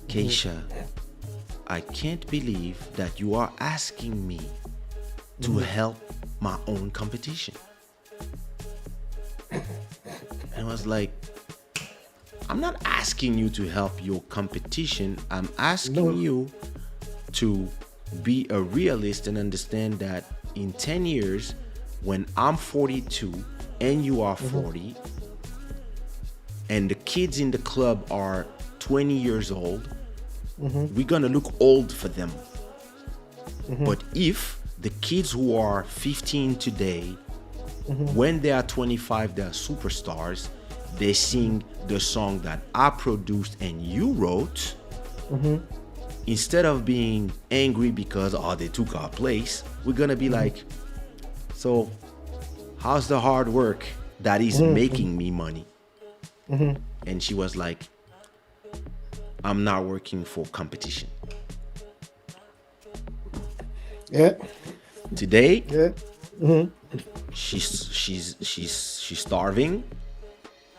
Kaysha, I can't believe that you are asking me to help my own competition. And I was like, I'm not asking you to help your competition. I'm asking you to be a realist and understand that in 10 years, when I'm 42 and you are 40, and the kids in the club are 20 years old, we're gonna look old for them. But if the kids who are 15 today, when they are 25, they're superstars, they sing the song that I produced and you wrote, instead of being angry because, oh, they took our place, we're gonna be like, so how's the hard work that is making me money? And she was like, I'm not working for competition. Today, she's starving,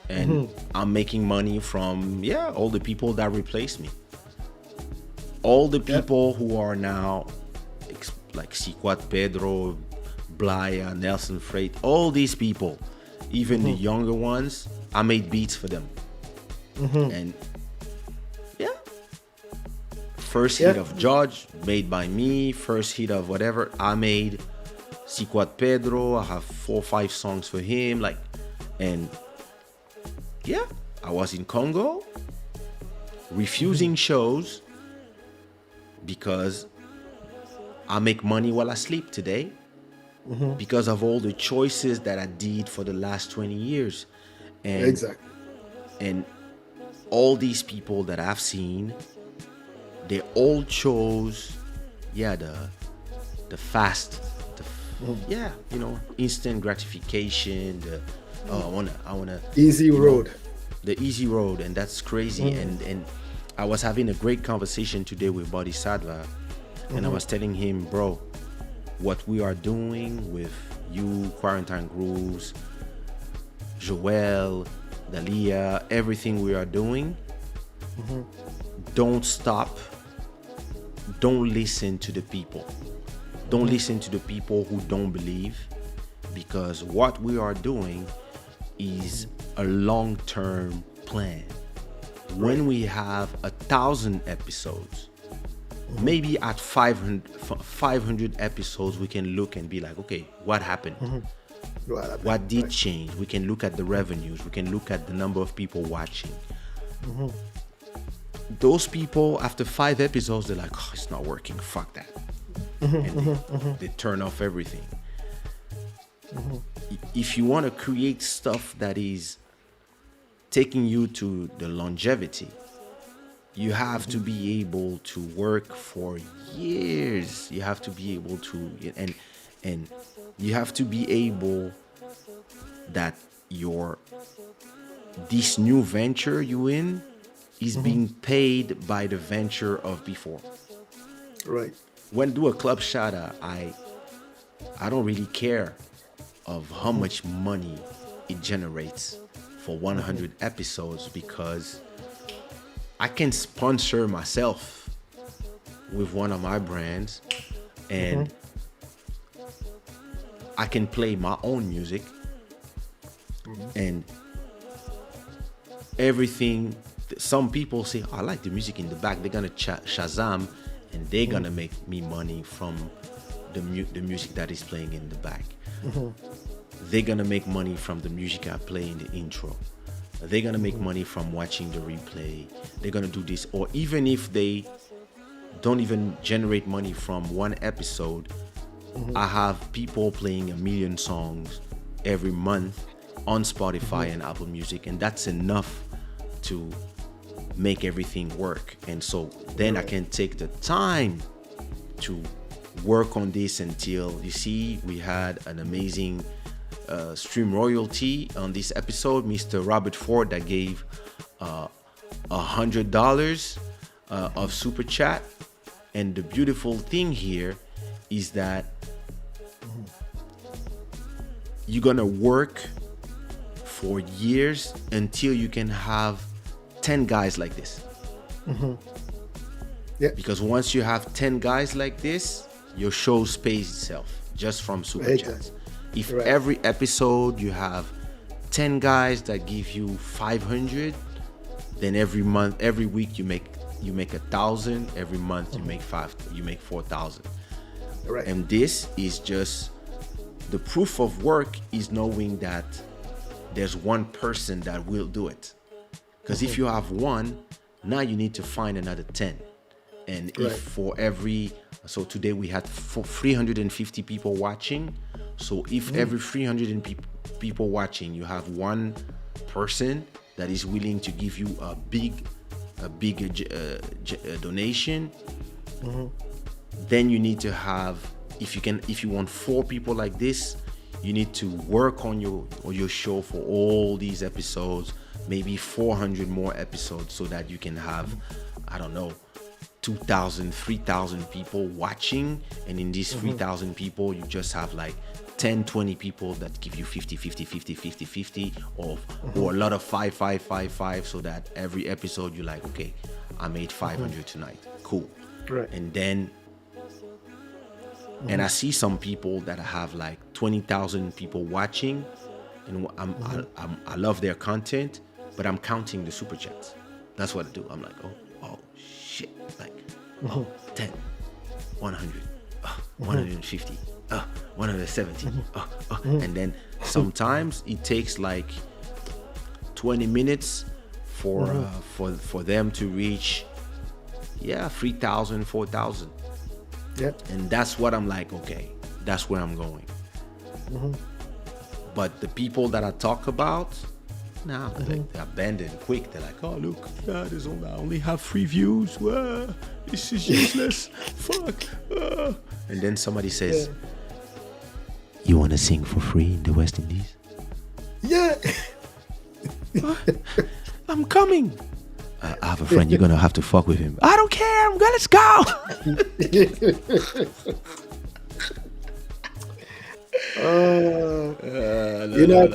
and I'm making money from all the people that replaced me. All the people who are now like Siquat Pedro, Blaya, Nelson Freight, all these people, even the younger ones, I made beats for them. And first hit of Judge made by me, first hit of whatever I made. Siquat Pedro, I have 4 or 5 songs for him, like, and I was in Congo refusing shows because I make money while I sleep today, because of all the choices that I did for the last 20 years. And and all these people that I've seen, they all chose the fast, instant gratification, I wanna easy road, the easy road. And that's crazy. And I was having a great conversation today with Bodhisattva, and I was telling him, bro, what we are doing with you, Quarantine Grooves, Joel, Dalia, everything we are doing, don't stop. Don't listen to the people. Don't listen to the people who don't believe, because what we are doing is a long-term plan. When we have 1,000 episodes, maybe at 500 episodes, we can look and be like, okay, what happened? What did change? We can look at the revenues. We can look at the number of people watching. Those people, after 5 episodes, they're like, oh, it's not working. Fuck that. And they turn off everything. If you want to create stuff that is taking you to the longevity, you have to be able to work for years. You have to be able to, and you have to be able that your this new venture you in is being paid by the venture of before. Right. When do a club shada, I don't really care of how much money it generates for 100 episodes, because I can sponsor myself with one of my brands, and I can play my own music, and everything. Some people say, "I like the music in the back." They're gonna Shazam, and they're gonna make me money from the music that is playing in the back. They're gonna make money from the music I play in the intro. They're gonna make money from watching the replay. They're gonna do this, or even if they don't even generate money from one episode, I have people playing 1,000,000 songs every month on Spotify and Apple Music, and that's enough to make everything work. And so then I can take the time to work on this until, you see, we had an amazing stream royalty on this episode, Mr. Robert Ford, that gave $100 of super chat. And the beautiful thing here is that you're gonna work for years until you can have 10 guys like this. Yeah. Because once you have 10 guys like this, your show pays itself just from super chats. If every episode you have 10 guys that give you 500, then every month, every week you make 1,000. Every month you make 4,000. Right. And this is just the proof of work, is knowing that there's one person that will do it. Because if you have one, now you need to find another 10. And if for every, so today we had 350 people watching. So if every 300 people watching, you have one person that is willing to give you a big donation, then you need to have, if you want 4 people like this, you need to work on your show for all these episodes, maybe 400 more episodes, so that you can have, I don't know, 2,000, 3,000 people watching. And in these 3,000 people, you just have like 10, 20 people that give you 50, 50, 50, 50, 50, or a lot of 5, 5, 5, 5, so that every episode you're like, okay, I made 500 tonight. Cool. Right. And then, and I see some people that have like 20,000 people watching, and I love their content, but I'm counting the super chats. That's what I do. I'm like, oh shit, like 10, 100, 150, 170, and then sometimes it takes like 20 minutes for them to reach 3,000, 4,000. Yeah. And that's what I'm like, okay, that's where I'm going. But the people that I talk about, now they abandon quick. They're like, oh look, I only have 3 views. This is useless. Fuck. And then somebody says, you want to sing for free in the West Indies? Yeah. I'm coming. I have a friend. You're gonna have to fuck with him. I don't care. Let's go.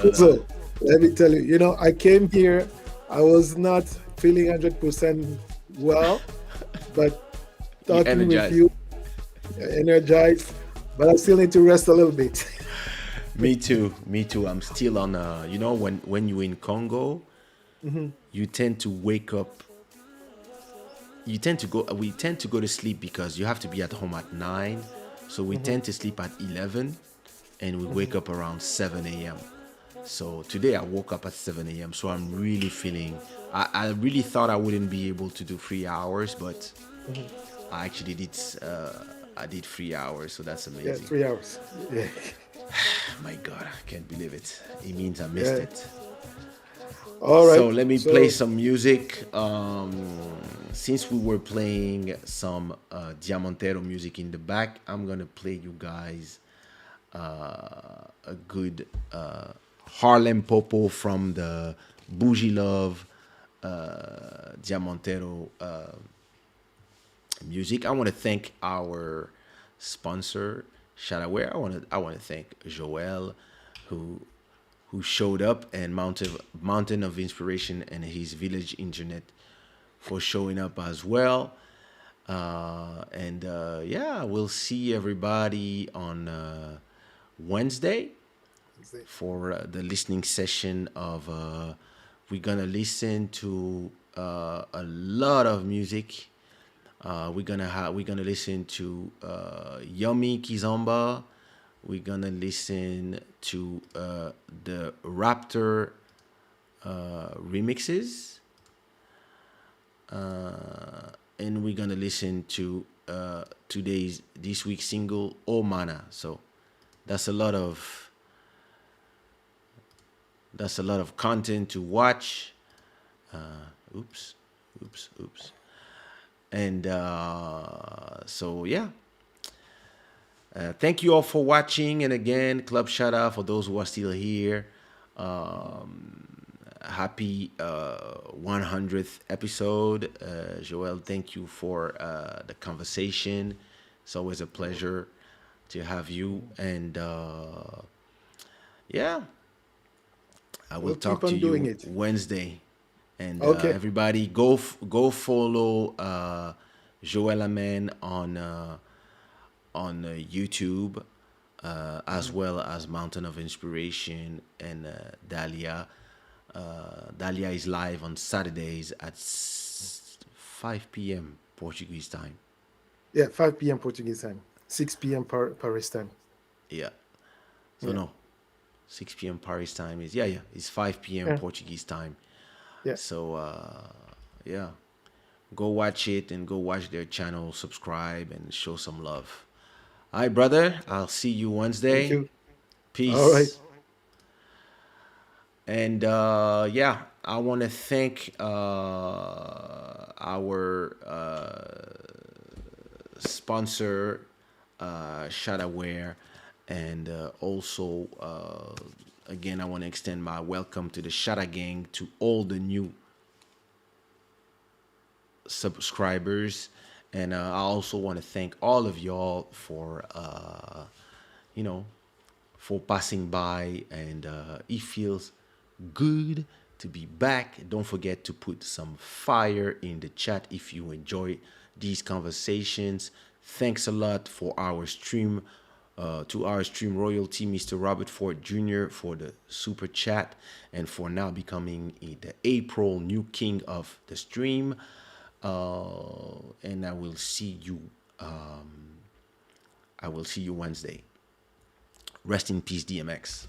Kuzo, let me tell you. I came here. I was not feeling 100% well, but talking with you, energized. But I still need to rest a little bit. Me too. I'm still on. When you're in Congo, you tend to wake up. We tend to go to sleep because you have to be at home at 9. So we tend to sleep at 11, and we wake up around 7 a.m. So today I woke up at 7 a.m. So I'm really feeling. I really thought I wouldn't be able to do 3 hours, but I actually did. I did 3 hours, so that's amazing. Yeah, 3 hours. Yeah. My God, I can't believe it. It means I missed it. All So right. let me play So some music. Since we were playing some Diamantero music in the back, I'm gonna play you guys a good Harlem Popo from the Bougie Love Diamantero music. I want to thank our sponsor, Shada. I want to thank Joel, who showed up, and Mountain of Inspiration and his Village Internet for showing up as well. And yeah, we'll see everybody on Wednesday for the listening session of. We're gonna listen to a lot of music. We're gonna listen to Yummy Kizomba. We're gonna listen to the Raptor remixes, and we're gonna listen to this week's single "Oh Mana." So that's a lot of content to watch. Oops, oops. And so yeah, thank you all for watching. And again, Club Shada for those who are still here. Happy 100th episode. Joel, thank you for the conversation. It's always a pleasure to have you. And yeah, I will we'll keep talk to on doing you it. Wednesday. And Okay. everybody, go follow Joel Amen on YouTube, as well as Mountain of Inspiration and Dahlia. Dahlia is live on Saturdays at 5 p.m. Portuguese time. Yeah, 5 p.m. Portuguese time, 6 p.m. Paris time. Yeah. So Yeah. no, 6 p.m. Paris time is yeah. It's 5 p.m. Yeah. Portuguese time. Yeah. So yeah, go watch it and go watch their channel, subscribe and show some love. All right, brother. I'll see you Thank Wednesday. you. All right. Peace. And yeah, I want to thank our sponsor, Shadaware, and also again, I want to extend my welcome to the Shada Gang, to all the new subscribers, and I also want to thank all of y'all for you know for passing by, and it feels good to be back. Don't forget to put some fire in the chat if you enjoy these conversations. Thanks a lot for our stream. To our stream royalty, Mr. Robert Ford Jr., for the super chat and for now becoming the April new king of the stream. And I will see you. I will see you Wednesday. Rest in peace, DMX.